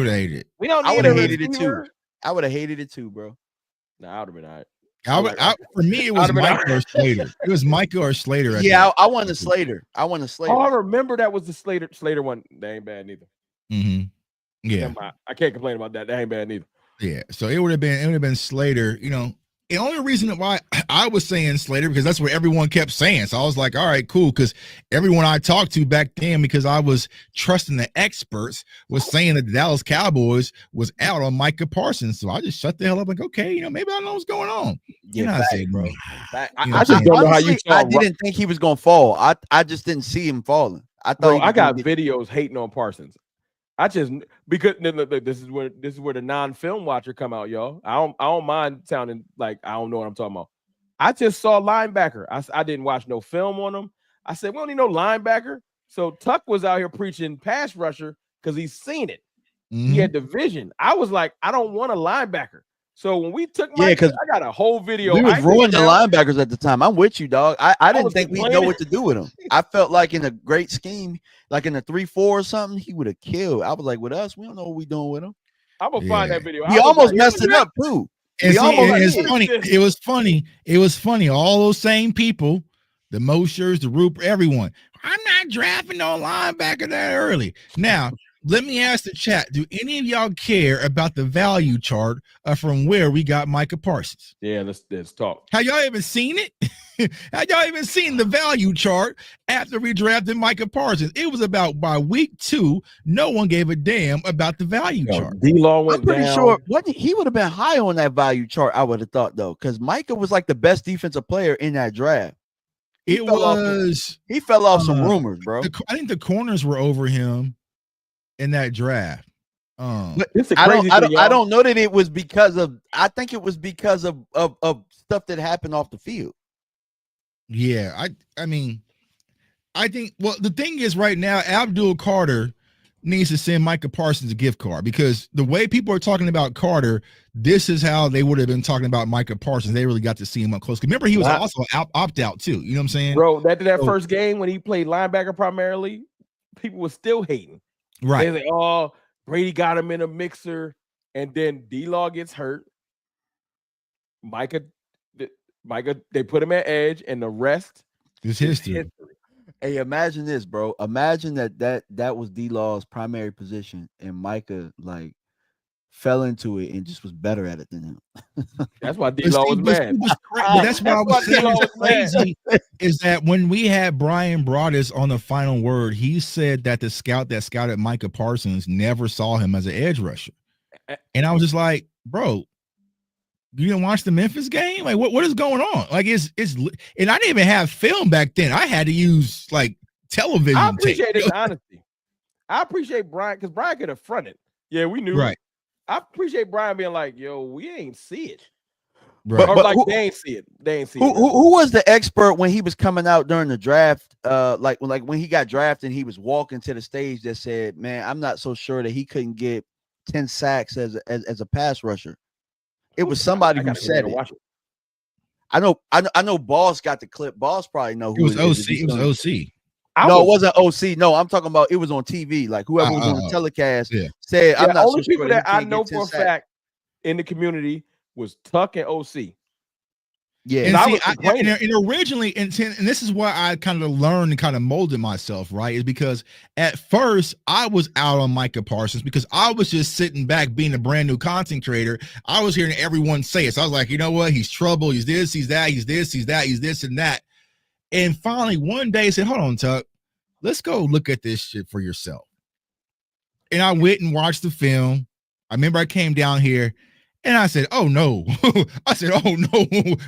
[SPEAKER 1] have hated it.
[SPEAKER 2] We don't.
[SPEAKER 3] I would have hated it too. I would have hated it too, bro.
[SPEAKER 2] Nah, I would have been all right.
[SPEAKER 1] For me, it was Micah or Slater. It was Micah or Slater.
[SPEAKER 3] I wanted Slater. Oh,
[SPEAKER 2] I remember that was the Slater one. That ain't bad neither.
[SPEAKER 1] Mm-hmm. Yeah,
[SPEAKER 2] I can't complain about that. That ain't bad neither.
[SPEAKER 1] Yeah, so it would have been Slater. You know, the only reason why I was saying Slater because that's what everyone kept saying. So I was like, all right, cool, because everyone I talked to back then, because I was trusting the experts, was saying that the Dallas Cowboys was out on Micah Parsons. So I just shut the hell up. Like, okay, maybe I know what's going on.
[SPEAKER 3] Yeah,
[SPEAKER 1] I say, bro.
[SPEAKER 2] I just don't know how you saw.
[SPEAKER 3] I didn't think he was gonna fall. I just didn't see him falling. I thought
[SPEAKER 2] I got videos hating on Parsons. Because this is where the non-film watcher come out, y'all. I don't mind sounding like I don't know what I'm talking about. I just saw linebacker. I didn't watch no film on him. I said we don't need no linebacker. So Tuck was out here preaching pass rusher because he's seen it. Mm-hmm. He had the vision. I was like, I don't want a linebacker. So when we took because I got a whole video.
[SPEAKER 3] We was ruining the linebackers at the time. I'm with you, dog. I didn't think we know what to do with him. I felt like in a great scheme, like in a 3-4 or something, he would have killed. I was like, with us, we don't know what we're doing with him.
[SPEAKER 2] I'm gonna find that video.
[SPEAKER 3] He almost messed it up too.
[SPEAKER 1] It was funny. All those same people, the Moshers, the Rupert, everyone. I'm not drafting no linebacker that early. Now, let me ask the chat, do any of y'all care about the value chart from where we got Micah Parsons?
[SPEAKER 2] Yeah, let's talk.
[SPEAKER 1] Have y'all even seen it? Have y'all even seen the value chart after we drafted Micah Parsons? It was about by week 2, no one gave a damn about the value chart.
[SPEAKER 2] D-Law went
[SPEAKER 3] I'm pretty
[SPEAKER 2] down.
[SPEAKER 3] sure he would have been high on that value chart, I would have thought, though, because Micah was like the best defensive player in that draft. He fell off some rumors, bro.
[SPEAKER 1] I think the corners were over him in that draft.
[SPEAKER 3] But I don't know that it was because of. I think it was because of stuff that happened off the field.
[SPEAKER 1] Yeah, I mean, I think. Well, the thing is, right now, Abdul Carter needs to send Micah Parsons a gift card, because the way people are talking about Carter, this is how they would have been talking about Micah Parsons. They really got to see him up close. Remember, he was also opt out too. You know what I'm saying,
[SPEAKER 2] bro? That first game when he played linebacker primarily, people were still hating.
[SPEAKER 1] Right?
[SPEAKER 2] They say, "Oh, Brady got him in a mixer," and then D-Law gets hurt. Micah, they put him at edge, and the rest
[SPEAKER 1] is history.
[SPEAKER 3] Hey, imagine this, bro. Imagine that was D-Law's primary position, and Micah like fell into it and just was better at it than him.
[SPEAKER 2] That's why D-Law was mad.
[SPEAKER 1] That's why I was saying it's crazy is that when we had Brian Broaddus on the Final Word, he said that the scout that scouted Micah Parsons never saw him as an edge rusher. And I was just like, bro, you didn't watch the Memphis game? Like, what is going on? Like, it's and I didn't even have film back then. I had to use like television.
[SPEAKER 2] I appreciate his honesty. I appreciate Brian, because Brian could have fronted. Yeah, we knew.
[SPEAKER 1] Right.
[SPEAKER 2] I appreciate Brian being like, yo, we ain't see it.
[SPEAKER 3] Right.
[SPEAKER 2] Or like they ain't see it. They ain't see it.
[SPEAKER 3] Who was the expert when he was coming out during the draft? Like when he got drafted and he was walking to the stage that said, man, I'm not so sure that he couldn't get 10 sacks as a pass rusher. It was somebody who said it. I know Boss got the clip. Boss probably know who
[SPEAKER 1] it was. OC. It was OC.
[SPEAKER 3] No, it wasn't OC. No, I'm talking about it was on TV. Like whoever was on the telecast said, I'm not
[SPEAKER 2] only
[SPEAKER 3] so
[SPEAKER 2] people
[SPEAKER 3] sure
[SPEAKER 2] that I know for a fact in the community was Tuck and OC.
[SPEAKER 3] Yeah,
[SPEAKER 1] and originally, and this is why I kind of learned and kind of molded myself, right? Is because at first I was out on Micah Parsons because I was just sitting back being a brand new content creator. I was hearing everyone say it. So I was like, you know what? He's trouble. He's this, he's that, he's this, he's that, he's this and that. And finally, one day I said, hold on, Tuck, let's go look at this shit for yourself. And I went and watched the film. I remember I came down here and I said, oh, no. I said, oh,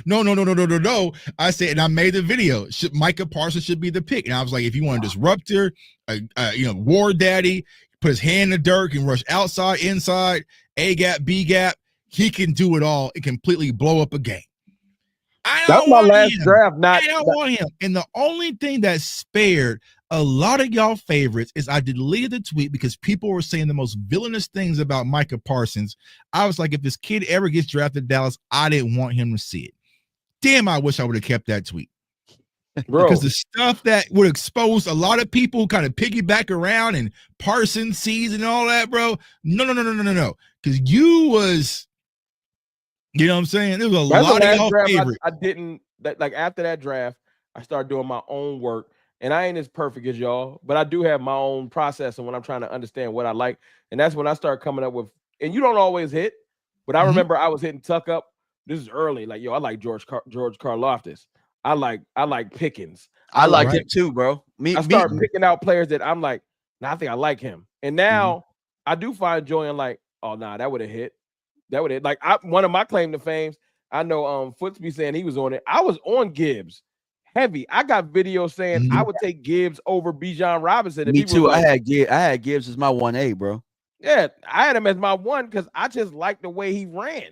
[SPEAKER 1] no. I said, and I made the video. Micah Parsons should be the pick. And I was like, if you want a disruptor, war daddy, put his hand in the dirt and rush outside, inside, A gap, B gap, he can do it all. It completely blow up a game.
[SPEAKER 2] That's my last draft.
[SPEAKER 1] I don't want him. And the only thing that spared a lot of y'all favorites is I deleted the tweet because people were saying the most villainous things about Micah Parsons. I was like, if this kid ever gets drafted to Dallas, I didn't want him to see it. Damn, I wish I would have kept that tweet. Bro. Because the stuff that would expose a lot of people kind of piggyback around and Parsons sees and all that, bro. No. Because you was, you know what I'm saying? There was a lot of y'all favorites.
[SPEAKER 2] I didn't, like after that draft, I started doing my own work. And I ain't as perfect as y'all, but I do have my own process and when I'm trying to understand what I like. And that's when I start coming up with, and you don't always hit, but I remember I was hitting Tuck up. This is early. Like, yo, I like George Karlaftis. I like Pickens.
[SPEAKER 3] I like him too, bro.
[SPEAKER 2] I started picking out players that I'm like, nah, I think I like him. And now I do find joy in like, oh, nah, that would have hit. That would have like one of my claim to fames. I know Foots be saying he was on it. I was on Gibbs. Heavy. I got videos saying I would take Gibbs over Bijan Robinson.
[SPEAKER 3] Me too. Like, I had Gibbs as my 1A, bro.
[SPEAKER 2] Yeah, I had him as my 1 because I just like the way he ran.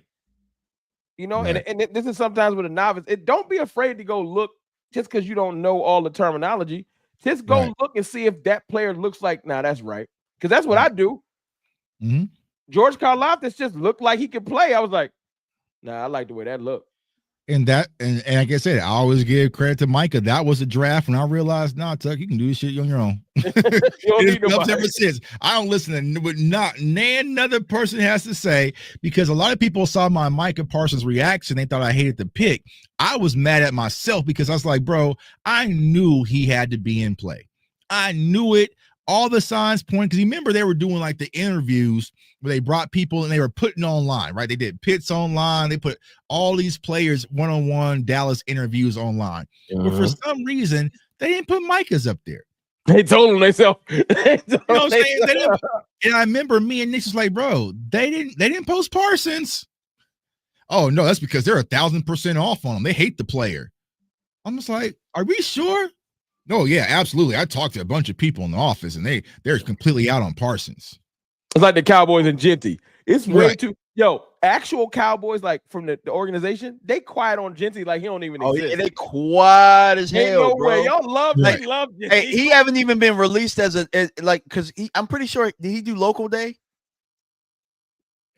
[SPEAKER 2] You know, right. and this is sometimes with a novice. Don't be afraid to go look just because you don't know all the terminology. Just go look and see if that player looks like, nah, that's right. Because that's what I do. George Karlaftis just looked like he could play. I was like, nah, I like the way that looked.
[SPEAKER 1] And like I said, I always give credit to Micah. That was a draft when I realized, nah, Tuck, you can do this shit on your own.
[SPEAKER 2] You don't need nobody.
[SPEAKER 1] Ever since. I don't listen to what another person has to say because a lot of people saw my Micah Parsons reaction. They thought I hated the pick. I was mad at myself because I was like, bro, I knew he had to be in play. I knew it. All the signs point because remember they were doing like the interviews where they brought people and they were putting online, right? They did pits online. They put all these players one-on-one Dallas interviews online. But for some reason, they didn't put Micah's up there.
[SPEAKER 2] They told them themselves.
[SPEAKER 1] You know what I'm saying? And I remember me and Nick was like, bro, they didn't post Parsons. Oh no, that's because they're 1,000% off on them. They hate the player. I'm just like, are we sure? No, yeah, absolutely. I talked to a bunch of people in the office, and they're completely out on Parsons.
[SPEAKER 2] It's like the Cowboys and Genty. It's way too. Yo, actual Cowboys, like from the organization, they quiet on Genty like he don't even exist.
[SPEAKER 3] Yeah, they quiet as
[SPEAKER 2] Ain't
[SPEAKER 3] hell,
[SPEAKER 2] no
[SPEAKER 3] bro.
[SPEAKER 2] way. Y'all love
[SPEAKER 1] Right.
[SPEAKER 2] they love Genty.
[SPEAKER 3] Hey, he haven't even been released as like because I'm pretty sure did he do local day?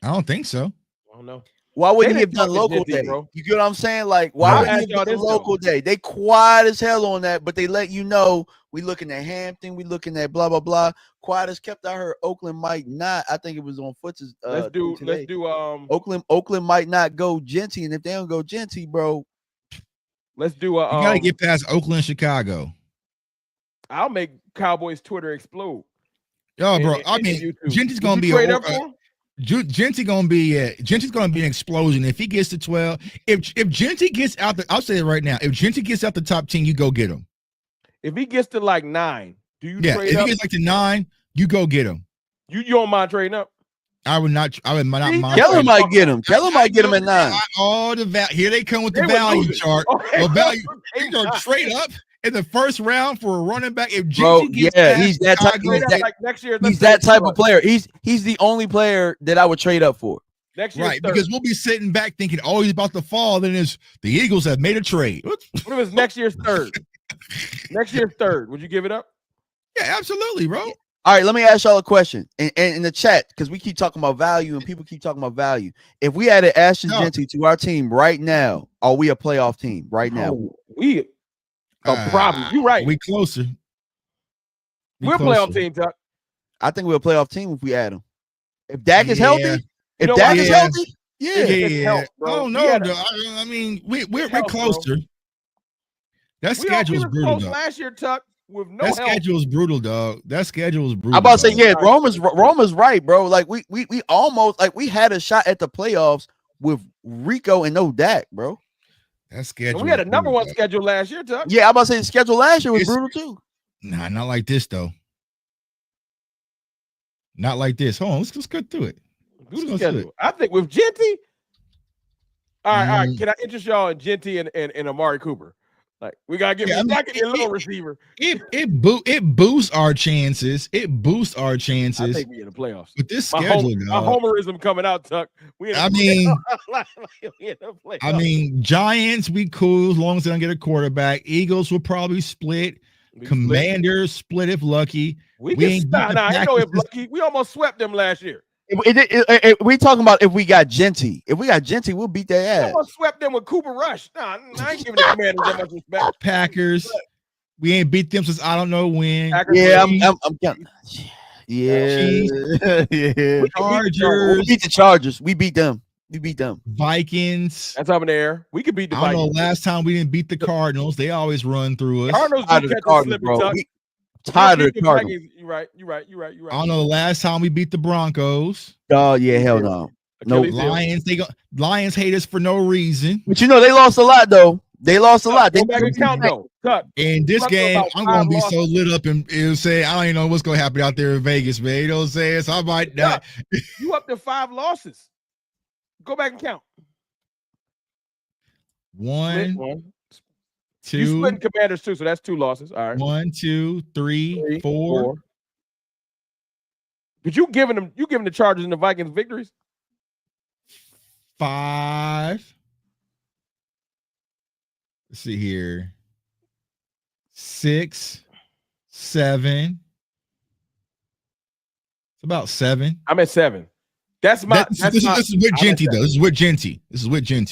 [SPEAKER 1] I don't think so.
[SPEAKER 2] I don't know.
[SPEAKER 3] Why wouldn't
[SPEAKER 2] They
[SPEAKER 3] he have
[SPEAKER 2] didn't
[SPEAKER 3] done
[SPEAKER 2] talk to
[SPEAKER 3] local
[SPEAKER 2] Genty,
[SPEAKER 3] day?
[SPEAKER 2] bro.
[SPEAKER 3] You get what I'm saying? Like, why
[SPEAKER 1] Right.
[SPEAKER 3] wouldn't he
[SPEAKER 2] I'll ask y'all
[SPEAKER 3] have done
[SPEAKER 2] this,
[SPEAKER 3] local day? They quiet as hell on that, but they let you know we looking at Hampton, we looking at blah blah blah. Quiet as kept. I heard Oakland might not. I think it was on Foots.
[SPEAKER 2] Let's do
[SPEAKER 3] Oakland might not go Genty, and if they don't go Genty, bro,
[SPEAKER 2] let's do
[SPEAKER 1] You gotta get past Oakland, Chicago.
[SPEAKER 2] I'll make Cowboys Twitter explode.
[SPEAKER 1] Yo, bro. I
[SPEAKER 2] in
[SPEAKER 1] mean,
[SPEAKER 2] YouTube.
[SPEAKER 1] Genty's gonna be
[SPEAKER 2] trade up for him?
[SPEAKER 1] Genty gonna be an explosion if he gets to 12. If Genty gets out I'll say it right now. If Genty gets out the top 10, you go get him.
[SPEAKER 2] If he gets to like 9, do you trade
[SPEAKER 1] if
[SPEAKER 2] up?
[SPEAKER 1] he gets like to 9, you go get him.
[SPEAKER 2] You don't mind trading up?
[SPEAKER 1] I would not mind.
[SPEAKER 3] Keller might get him. Keller might get him at 9.
[SPEAKER 1] All the here they come with the
[SPEAKER 2] They
[SPEAKER 1] value
[SPEAKER 2] would lose it.
[SPEAKER 1] chart.
[SPEAKER 2] Okay.
[SPEAKER 1] The value. They gonna trade up in the first round for a running back. If
[SPEAKER 3] Bro,
[SPEAKER 1] Genty gets
[SPEAKER 3] yeah,
[SPEAKER 1] past
[SPEAKER 3] he's that type.
[SPEAKER 1] Chicago,
[SPEAKER 3] He's that,
[SPEAKER 2] like next year.
[SPEAKER 3] he's that type of player. He's the only player that I would trade up for.
[SPEAKER 2] Next year,
[SPEAKER 1] right? Because we'll be sitting back thinking, "Oh, he's about to fall." Then the Eagles have made a trade.
[SPEAKER 2] What if it's next year's third? Next year's third. Would you give it up?
[SPEAKER 1] Yeah, absolutely, bro.
[SPEAKER 3] All right, let me ask y'all a question. And in the chat, because we keep talking about value and people keep talking about value. If we added Ashton Genty to our team right now, are we a playoff team right now?
[SPEAKER 2] Oh, we a problem. You're right.
[SPEAKER 1] We closer.
[SPEAKER 2] We're a playoff team, Tuck.
[SPEAKER 3] I think we're a playoff team if we add him. If Dak is healthy, if
[SPEAKER 2] know
[SPEAKER 3] Dak
[SPEAKER 2] what?
[SPEAKER 3] is
[SPEAKER 1] Yeah.
[SPEAKER 3] healthy,
[SPEAKER 2] It's help, bro.
[SPEAKER 1] Oh no, I mean we're
[SPEAKER 2] help,
[SPEAKER 1] closer. That
[SPEAKER 2] we
[SPEAKER 1] schedule's
[SPEAKER 2] were
[SPEAKER 1] brutal,
[SPEAKER 2] close
[SPEAKER 1] dog.
[SPEAKER 2] last year, Tuck, with no
[SPEAKER 1] That
[SPEAKER 2] help.
[SPEAKER 1] schedule's brutal, dog. That schedule's brutal.
[SPEAKER 3] I'm about to say,
[SPEAKER 1] dog.
[SPEAKER 3] yeah, Roma's right, bro. Like we almost like we had a shot at the playoffs with Rico and no Dak, bro.
[SPEAKER 1] That schedule.
[SPEAKER 2] And we had a number one
[SPEAKER 1] dog.
[SPEAKER 2] schedule last year, Tuck.
[SPEAKER 3] Yeah, I'm about to say the schedule last year was
[SPEAKER 1] It's-
[SPEAKER 3] brutal too.
[SPEAKER 1] Nah, not like this though. Not like this. Hold on, let's go through it.
[SPEAKER 2] Do the
[SPEAKER 1] Let's go through
[SPEAKER 2] schedule. I think with Genty. All right.
[SPEAKER 1] Mm.
[SPEAKER 2] Can I interest y'all in Genty and Amari Cooper? Like we gotta give him a little receiver.
[SPEAKER 1] It boosts our chances. It boosts our
[SPEAKER 2] I
[SPEAKER 1] chances.
[SPEAKER 2] think we in the playoffs.
[SPEAKER 1] With this
[SPEAKER 2] My
[SPEAKER 1] schedule,
[SPEAKER 2] my
[SPEAKER 1] dog.
[SPEAKER 2] homerism coming out, Tuck. We in the
[SPEAKER 1] I mean,
[SPEAKER 2] we in the playoffs.
[SPEAKER 1] I mean, Giants, we cool as long as they don't get a quarterback. Eagles will probably split. Commanders split if lucky.
[SPEAKER 2] We
[SPEAKER 1] ain't
[SPEAKER 2] can
[SPEAKER 1] beat the
[SPEAKER 2] nah, I know if
[SPEAKER 1] Packers.
[SPEAKER 2] lucky. We almost swept them last year.
[SPEAKER 3] We talking about if we got Genty. If we got Genty, we'll beat their
[SPEAKER 2] We
[SPEAKER 3] ass.
[SPEAKER 2] almost swept them with Cooper Rush. Nah, I ain't giving the Commanders that much respect.
[SPEAKER 1] Packers, we ain't beat them since I don't know when.
[SPEAKER 2] Packers,
[SPEAKER 3] Yeah,
[SPEAKER 2] Chiefs.
[SPEAKER 3] I'm counting. Yeah, yeah.
[SPEAKER 1] Chargers,
[SPEAKER 3] We beat the Chargers. We beat them. We beat them.
[SPEAKER 1] Vikings.
[SPEAKER 2] That's up in the air. We could beat the
[SPEAKER 1] I don't know.
[SPEAKER 2] Vikings.
[SPEAKER 1] Last time we didn't beat the Cardinals. They always run through us.
[SPEAKER 2] Cardinals
[SPEAKER 3] Tired
[SPEAKER 2] do
[SPEAKER 3] of the
[SPEAKER 2] catch a
[SPEAKER 3] Cardinals,
[SPEAKER 2] slippy,
[SPEAKER 3] bro.
[SPEAKER 2] Tuck.
[SPEAKER 3] We tired of the Cardinals.
[SPEAKER 2] Vikings. You're right.
[SPEAKER 1] I don't know. The last time we beat the Broncos.
[SPEAKER 3] Oh yeah, hell no. No
[SPEAKER 2] Achilles heel.
[SPEAKER 1] Lions hate us for no reason.
[SPEAKER 3] But you know they lost a lot though. They lost a lot.
[SPEAKER 2] Go back and count though. Tuck.
[SPEAKER 1] In this
[SPEAKER 2] Broncos
[SPEAKER 1] game,
[SPEAKER 2] about
[SPEAKER 1] I'm
[SPEAKER 2] 5
[SPEAKER 1] gonna be
[SPEAKER 2] losses.
[SPEAKER 1] so lit up and it'll say I don't even know what's gonna happen out there in Vegas, man. You know what I'm saying? So I might not.
[SPEAKER 2] You up to 5 losses. Go back and count.
[SPEAKER 1] One,
[SPEAKER 2] You
[SPEAKER 1] two,
[SPEAKER 2] splitting Commanders too, so that's 2 losses. All right.
[SPEAKER 1] 1, 2, 3, 4.
[SPEAKER 2] But you giving the Chargers and the Vikings victories?
[SPEAKER 1] 5. Let's see here. 6, 7. It's about 7.
[SPEAKER 2] I'm at 7. This is
[SPEAKER 1] with Genty though. This is with Genty.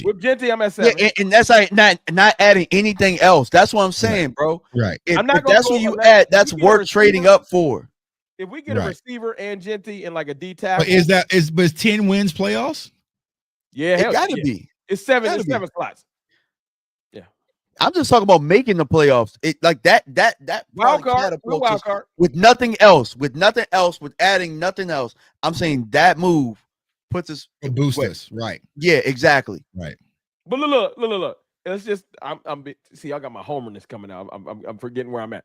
[SPEAKER 2] With Genty, I'm at 7.
[SPEAKER 3] Yeah, and that's like not adding anything else. That's what I'm saying, bro.
[SPEAKER 1] Right.
[SPEAKER 3] If,
[SPEAKER 2] I'm not
[SPEAKER 3] if
[SPEAKER 2] gonna
[SPEAKER 3] that's
[SPEAKER 2] go
[SPEAKER 3] what you
[SPEAKER 2] unless-
[SPEAKER 3] add, that's
[SPEAKER 2] if we get a
[SPEAKER 3] worth trading
[SPEAKER 2] receiver-
[SPEAKER 3] up for.
[SPEAKER 2] If we get a
[SPEAKER 1] Right.
[SPEAKER 2] receiver and Genty and like a D tackle,
[SPEAKER 1] But is 10 wins playoffs?
[SPEAKER 2] yeah,
[SPEAKER 3] It
[SPEAKER 2] hell
[SPEAKER 3] gotta
[SPEAKER 2] yeah.
[SPEAKER 3] be.
[SPEAKER 2] It's 7.
[SPEAKER 3] Gotta
[SPEAKER 2] It's
[SPEAKER 3] be.
[SPEAKER 2] 7 slots.
[SPEAKER 3] I'm just talking about making the playoffs. It like that
[SPEAKER 2] Wild
[SPEAKER 3] probably
[SPEAKER 2] card.
[SPEAKER 3] catapults
[SPEAKER 2] We're wild
[SPEAKER 3] us
[SPEAKER 2] card.
[SPEAKER 3] with nothing else, with adding nothing else. I'm saying that move puts us.
[SPEAKER 1] It boosts
[SPEAKER 3] Wait.
[SPEAKER 1] us. Right.
[SPEAKER 3] Yeah, exactly.
[SPEAKER 1] Right.
[SPEAKER 2] But look. It's just see, I got my homerness coming out. I'm forgetting where I'm at.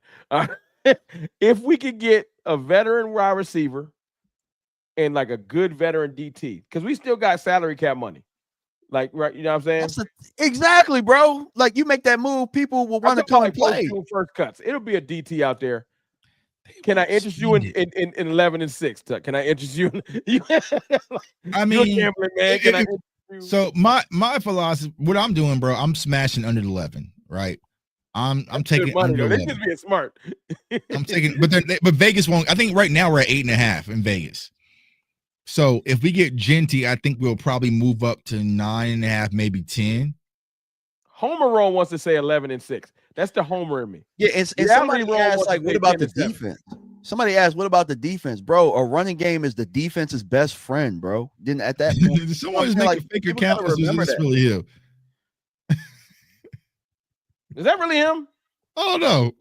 [SPEAKER 2] If we could get a veteran wide receiver and like a good veteran DT, because we still got salary cap money. Like, right, you know what I'm saying?
[SPEAKER 3] Exactly, bro. Like you make that move, people will want to come and play.
[SPEAKER 2] First cuts. It'll be a DT out there. Can I interest you in 11-6? Tuck? Can I interest you?
[SPEAKER 1] I
[SPEAKER 2] You're a
[SPEAKER 1] mean,
[SPEAKER 2] gambling man. Can I interest you?
[SPEAKER 1] so my philosophy, what I'm doing, bro, I'm smashing under the 11, right? I'm
[SPEAKER 2] That's
[SPEAKER 1] taking
[SPEAKER 2] good money
[SPEAKER 1] under
[SPEAKER 2] though. They
[SPEAKER 1] 11.
[SPEAKER 2] just being smart.
[SPEAKER 1] I'm taking, but Vegas won't. I think right now we're at 8.5 in Vegas. So if we get Genty, I think we'll probably move up to 9.5, maybe 10.
[SPEAKER 2] Homer Roll wants to say 11-6. That's the Homer in me.
[SPEAKER 3] Yeah, and somebody asked, like, what about the defense? Somebody asked, what about the defense, bro? A running game is the defense's best friend, bro. Then at that point,
[SPEAKER 1] someone's making fake accounts. Remember that. Really him.
[SPEAKER 2] Is that really him?
[SPEAKER 1] Oh no.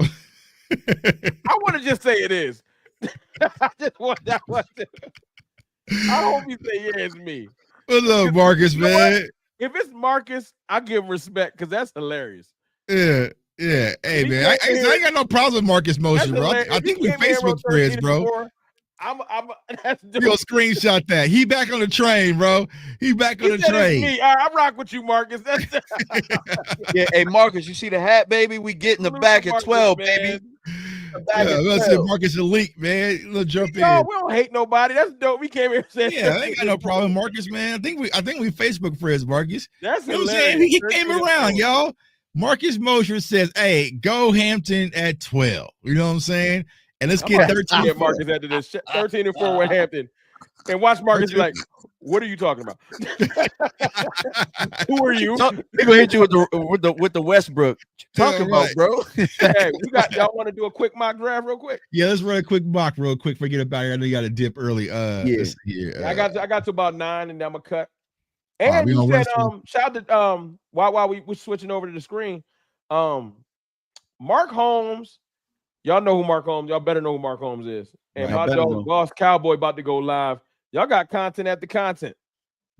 [SPEAKER 2] I want to just say it is. I just want that one. I hope you say yeah, it's me.
[SPEAKER 1] What's up, Marcus, man?
[SPEAKER 2] If it's Marcus, I give respect because that's hilarious.
[SPEAKER 1] Yeah. Hey, man, I ain't got no problem with Marcus Motion, bro. I think we Facebook friends, bro.
[SPEAKER 2] That's
[SPEAKER 1] you'll screenshot that. He back on the train, bro. He back on the train.
[SPEAKER 2] Me. All right, I rock with you, Marcus.
[SPEAKER 3] Yeah, hey Marcus, you see the hat, baby? We get in the back at 12, baby.
[SPEAKER 1] Let's say Marcus elite, man. Let's jump in.
[SPEAKER 2] No, we don't hate nobody. That's dope. We came here saying,
[SPEAKER 1] yeah, I ain't got no problem, Marcus, man. I think we Facebook friends, Marcus.
[SPEAKER 2] That's
[SPEAKER 1] you know what I'm saying. He came around, y'all. Marcus Mosher says, "Hey, go Hampton at 12." You know what I'm saying? And let's get 13.
[SPEAKER 2] Get Marcus after this 13-4 with Hampton, and watch Marcus be like, "What are you talking about? Who are you?"
[SPEAKER 3] They're gonna hit you with the Westbrook. Talking about, bro.
[SPEAKER 2] Hey, y'all want to do a quick mock draft real quick?
[SPEAKER 1] Yeah, let's run a quick mock real quick. Forget about it. I know you got to dip early.
[SPEAKER 2] I got to about 9, and then I'm gonna cut. And you said, shout out to while we were switching over to the screen, Mark Holmes. Y'all know who Mark Holmes. Y'all better know who Mark Holmes is. And my dog, Boss Cowboy, about to go live. Y'all got content at the content.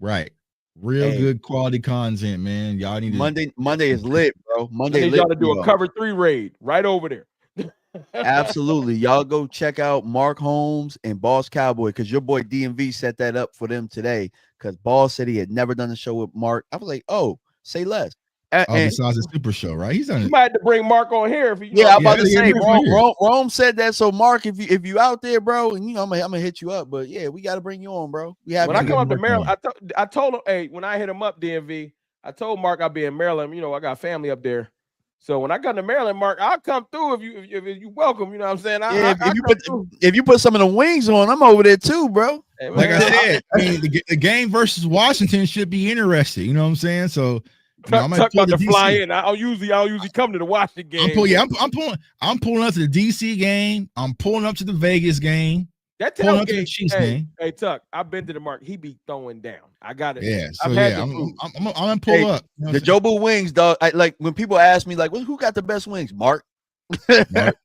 [SPEAKER 1] Right. Real good quality content, man. Y'all need
[SPEAKER 3] to Monday is lit, bro. Monday
[SPEAKER 2] lit. Y'all to do a cover 3 raid right over there.
[SPEAKER 3] Absolutely. Y'all go check out Mark Holmes and Boss Cowboy because your boy DMV set that up for them today because Boss said he had never done a show with Mark. I was like, oh, say less.
[SPEAKER 1] Besides the super show, right? He's done it.
[SPEAKER 2] You might have to bring Mark on here if you
[SPEAKER 3] I'm about to say Rome said that. So Mark, if you out there, bro, and I'm gonna hit you up. But yeah, we got to bring you on, bro.
[SPEAKER 2] When I come up to Maryland, I told him, hey, when I hit him up, DMV, I told Mark I'll be in Maryland. You know, I got family up there. So when I come to Maryland, Mark, I'll come through if you welcome. You know what I'm saying?
[SPEAKER 3] If you put some of the wings on, I'm over there too, bro.
[SPEAKER 1] Hey, like I said, I mean, the game versus Washington should be interesting. You know what I'm saying? So.
[SPEAKER 2] I'm about to fly in. I'll usually come to the Washington game.
[SPEAKER 1] I'm pulling up to the DC game. I'm pulling up to the Vegas game.
[SPEAKER 2] That tailgate, hey, Tuck, I've been to the Mark. He be throwing down. I got it.
[SPEAKER 1] Yeah, so I'm gonna pull up.
[SPEAKER 3] You know the Jobu wings, dog. Like when people ask me, like, who got the best wings? Mark.
[SPEAKER 1] Mark.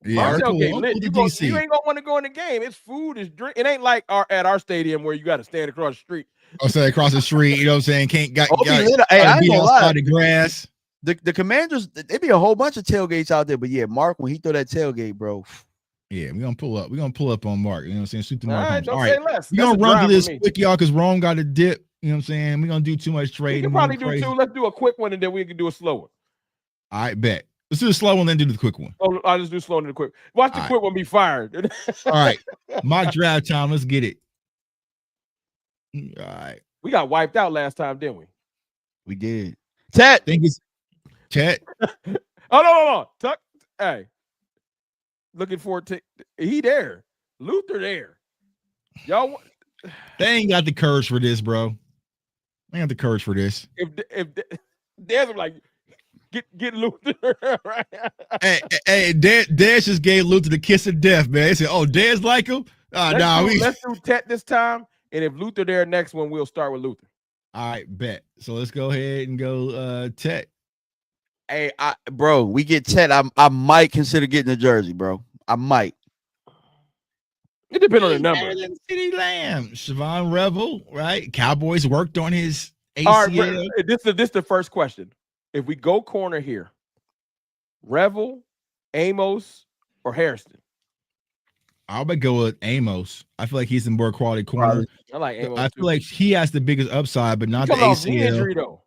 [SPEAKER 1] Yeah,
[SPEAKER 2] you ain't gonna want to go in the game. It's food, it's drink. It ain't like at our stadium where you got to stand across the street.
[SPEAKER 1] Say across the street, you know what I'm saying? Hey,
[SPEAKER 3] I ain't gonna lie.
[SPEAKER 1] The grass.
[SPEAKER 3] The Commanders, there be a whole bunch of tailgates out there, but yeah, Mark, when he throw that tailgate, bro.
[SPEAKER 1] Yeah, we're gonna pull up. We're gonna pull up on Mark. You know what I'm saying? Shoot the Mark.
[SPEAKER 2] All right.
[SPEAKER 1] We're gonna run through this quick, y'all, because Rome got a dip. You know what I'm saying? We're gonna do too much trading.
[SPEAKER 2] We can probably do 2. Let's do a quick one and then we can do a slow one.
[SPEAKER 1] All right, bet. Let's do the slow one, then do the quick one.
[SPEAKER 2] Oh, I'll just do slow and the quick. Watch the quick one be fired.
[SPEAKER 1] All right. My draft time. Let's get it. All right.
[SPEAKER 2] We got wiped out last time, didn't we?
[SPEAKER 3] We did. Ted.
[SPEAKER 1] Think it's Ted.
[SPEAKER 2] Oh, no. Tuck. Hey. Looking forward to he there. Luther there. Y'all
[SPEAKER 1] they ain't got the courage for this, bro. They ain't got the courage for this.
[SPEAKER 2] If there's like get Luther right.
[SPEAKER 1] Hey, Dez just gave Luther the kiss of death, man. They said, "Oh, Dez like him."
[SPEAKER 2] Let's do Tet this time, and if Luther there next one, we'll start with Luther.
[SPEAKER 1] All right, bet. So let's go ahead and go Tet.
[SPEAKER 3] Hey, bro, we get Tet. I might consider getting a jersey, bro. I might.
[SPEAKER 2] It depends on the number.
[SPEAKER 1] City Lamb, Siobhan Revel, right? Cowboys worked on his ACL.
[SPEAKER 2] All right, this is the first question. If we go corner here, Revel, Amos, or Harrison?
[SPEAKER 1] I would go with Amos. I feel like he's the more quality corner.
[SPEAKER 2] I like Amos.
[SPEAKER 1] I feel like he has the biggest upside, but not the
[SPEAKER 2] ACL.
[SPEAKER 1] ACL.
[SPEAKER 2] Injury, though.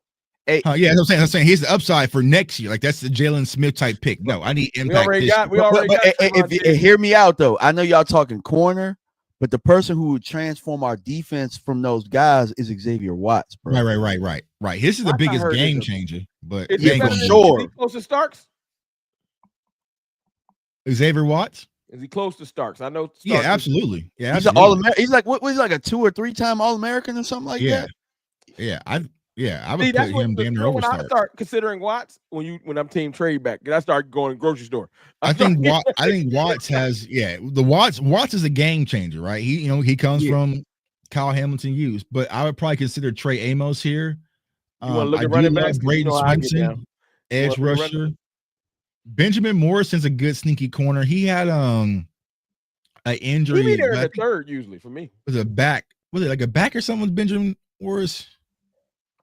[SPEAKER 3] Hey,
[SPEAKER 1] Yeah, that's what I'm saying. I'm saying here's the upside for next year. Like that's the Jalen Smith type pick. No, I need impact.
[SPEAKER 2] We already got.
[SPEAKER 3] If hear me out though. I know y'all talking corner, but the person who would transform our defense from those guys is Xavier Watts, bro.
[SPEAKER 1] Right. This is the biggest game changer. But
[SPEAKER 2] is
[SPEAKER 3] for sure.
[SPEAKER 2] Is he close to Starks?
[SPEAKER 1] Xavier Watts.
[SPEAKER 2] Is he close to Starks? I know. Starks
[SPEAKER 1] yeah, absolutely. Yeah,
[SPEAKER 3] he's
[SPEAKER 1] absolutely.
[SPEAKER 3] an All-American. He's like what? Was he like a 2 or 3 time All-American or something like that?
[SPEAKER 1] I would put him damn near over Starks.
[SPEAKER 2] I start considering Watts when I'm team trade back. I start going to the grocery store.
[SPEAKER 1] I think Watts has Watts is a game changer, right? He comes from Kyle Hamilton Hughes, but I would probably consider Trey Amos here.
[SPEAKER 2] You want to look at running backs?
[SPEAKER 1] Braden Swinson, edge rusher. Benjamin Morrison's a good sneaky corner. He had an injury.
[SPEAKER 2] He be there in the third usually for me.
[SPEAKER 1] Was a back? Was it like a back or something with Benjamin Morris?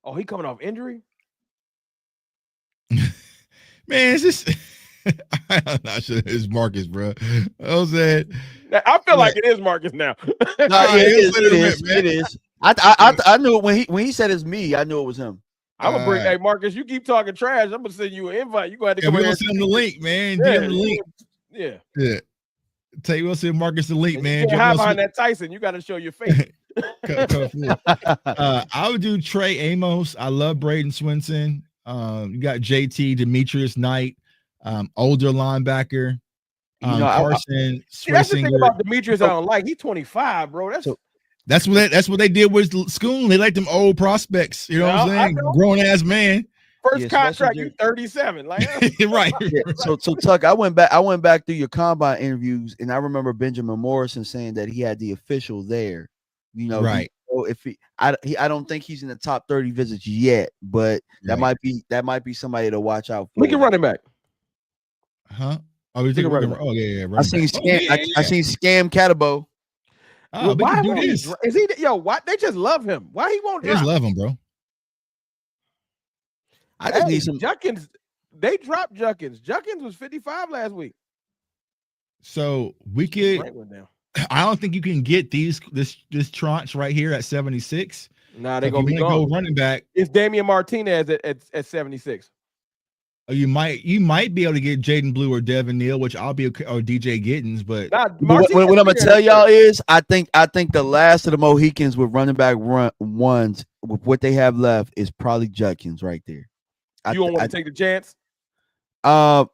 [SPEAKER 2] Oh, he coming off injury?
[SPEAKER 3] Man,
[SPEAKER 1] is this? I'm not sure it's Marcus, bro. I
[SPEAKER 2] feel like it is Marcus now.
[SPEAKER 3] No, it is. I knew it when he said it's me. I knew it was him.
[SPEAKER 2] I'm gonna bring. Hey, Marcus, you keep talking trash. I'm gonna send you an invite. You gonna have to come.
[SPEAKER 1] We're gonna send him the link, man.
[SPEAKER 2] Yeah,
[SPEAKER 1] the link.
[SPEAKER 2] Yeah.
[SPEAKER 1] Tell you, we'll send Marcus the link, man.
[SPEAKER 2] You can't hide behind that Tyson. You got to show your face.
[SPEAKER 1] I would do Trey Amos. I love Braden Swinson. You got JT Demetrius Knight, older linebacker. Carson.
[SPEAKER 2] That's the thing about Demetrius. I don't like. He's 25, bro.
[SPEAKER 1] That's what they did with Schoon. They like them old prospects. You know what I'm saying? Grown ass man.
[SPEAKER 2] First contract, you 37. Like
[SPEAKER 1] right.
[SPEAKER 3] Yeah. So Tuck, I went back through your combine interviews, and I remember Benjamin Morrison saying that he had the official there. Right. I don't think he's in the top 30 visits yet, but that might be somebody to watch out for.
[SPEAKER 2] Look at running back.
[SPEAKER 1] Huh? Oh, he's running back. Oh yeah.
[SPEAKER 3] I seen Scam Catabo.
[SPEAKER 1] Oh,
[SPEAKER 2] why do this? Is he? Why they just love him? Why he won't?
[SPEAKER 1] They just love him, bro.
[SPEAKER 3] I just need some
[SPEAKER 2] Junkins. They dropped Junkins. Junkins was 55 last week.
[SPEAKER 1] So we could. I don't think you can get this tranche right here at 76.
[SPEAKER 2] Nah, they're gonna be gone.
[SPEAKER 1] Go running back.
[SPEAKER 2] It's Damian Martinez at 76.
[SPEAKER 1] You might be able to get Jaden Blue or Devin Neal, which I'll be or DJ Giddens, but
[SPEAKER 3] what I'm gonna tell y'all is I think the last of the Mohicans with running back ones with what they have left is probably Judkins right there.
[SPEAKER 2] You don't want to take the chance?
[SPEAKER 3] I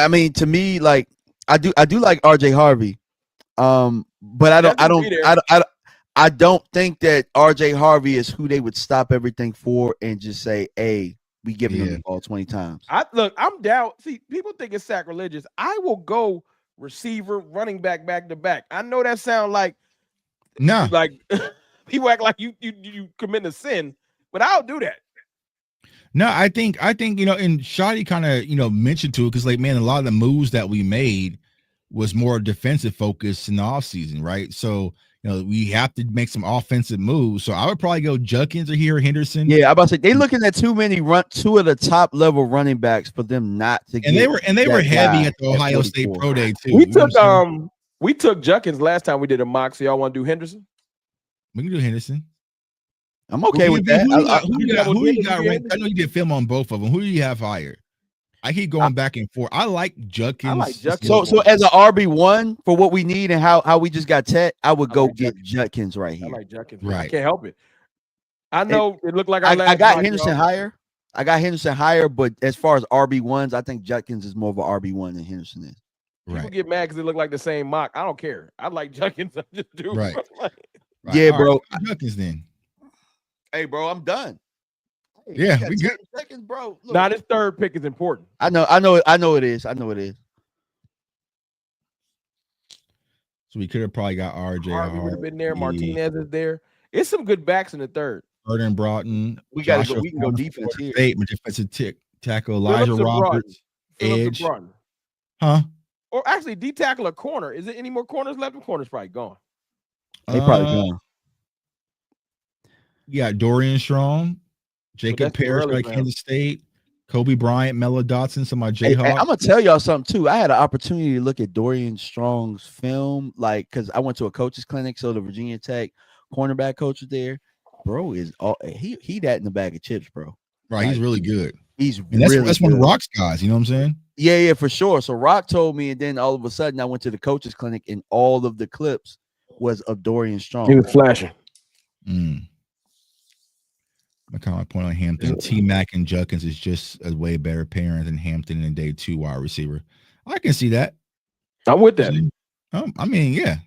[SPEAKER 3] mean, to me, like I do like RJ Harvey. But I don't think that RJ Harvey is who they would stop everything for and just say, hey, we giving him the ball 20 times.
[SPEAKER 2] I'm down. See, people think it's sacrilegious. I will go receiver, running back to back. I know that sounds like people act like you commit a sin, but I'll do that.
[SPEAKER 1] No, I think and Shotty kind of mentioned to it because like, man, a lot of the moves that we made was more defensive focused in the offseason, right? So we have to make some offensive moves. So I would probably go Judkins or here Henderson.
[SPEAKER 3] Yeah, I'm about to say they looking at two of the top level running backs for them not to get.
[SPEAKER 1] And they were heavy at the Ohio State Pro Day too.
[SPEAKER 2] We took Judkins last time we did a mock. So y'all want to do Henderson?
[SPEAKER 1] We can do Henderson.
[SPEAKER 3] I'm okay with that.
[SPEAKER 1] Who you got ranked? I know you did film on both of them. Who do you have higher? I keep going back and forth. I like Judkins.
[SPEAKER 3] So as an RB1 for what we need and how we just got Tet, I would go get Judkins right here.
[SPEAKER 2] I like Judkins.
[SPEAKER 1] Right.
[SPEAKER 2] I can't help it. I know it looked like
[SPEAKER 3] I got Henderson higher. I got Henderson higher, but as far as RB1s, I think Judkins is more of an RB1 than Henderson is.
[SPEAKER 2] People get mad because they look like the same mock. I don't care. I like Judkins. I just do.
[SPEAKER 1] Right.
[SPEAKER 3] Yeah, bro.
[SPEAKER 1] Judkins then.
[SPEAKER 3] Hey, bro, I'm done.
[SPEAKER 1] Yeah, we good.
[SPEAKER 3] Seconds, bro. Look.
[SPEAKER 2] Now this third pick is important.
[SPEAKER 3] I know it is.
[SPEAKER 1] So we could have probably got RJ.
[SPEAKER 2] Harvey would have been there. Martinez is there. It's some good backs in the third.
[SPEAKER 1] Burden Broughton.
[SPEAKER 3] We can go defense here.
[SPEAKER 1] Defensive tackle Elijah Roberts. Edge. Huh?
[SPEAKER 2] Or actually, D tackle or corner. Is there any more corners left? The corner's probably gone.
[SPEAKER 3] They probably gone.
[SPEAKER 1] You got Dorian Strong, Jacob Parrish by Kansas State, Kobe Bryant, Mello Dotson, some of my Jayhawks.
[SPEAKER 3] Hey, I'm gonna tell y'all something too. I had an opportunity to look at Dorian Strong's film, because I went to a coach's clinic, so the Virginia Tech cornerback coach was there. Bro is he that in the bag of chips, bro.
[SPEAKER 1] Right, he's really good.
[SPEAKER 3] He's
[SPEAKER 1] And that's
[SPEAKER 3] really
[SPEAKER 1] one of
[SPEAKER 3] good.
[SPEAKER 1] Rock's guys. You know what I'm saying?
[SPEAKER 3] Yeah, for sure. So Rock told me, and then all of a sudden I went to the coaches clinic, and all of the clips was of Dorian Strong.
[SPEAKER 2] He was flashing.
[SPEAKER 1] My kind of point on Hampton. T Mac and Judkins is just a way better parent than Hampton and day 2 wide receiver. I can see that.
[SPEAKER 2] I'm with that.
[SPEAKER 1] I mean, yeah.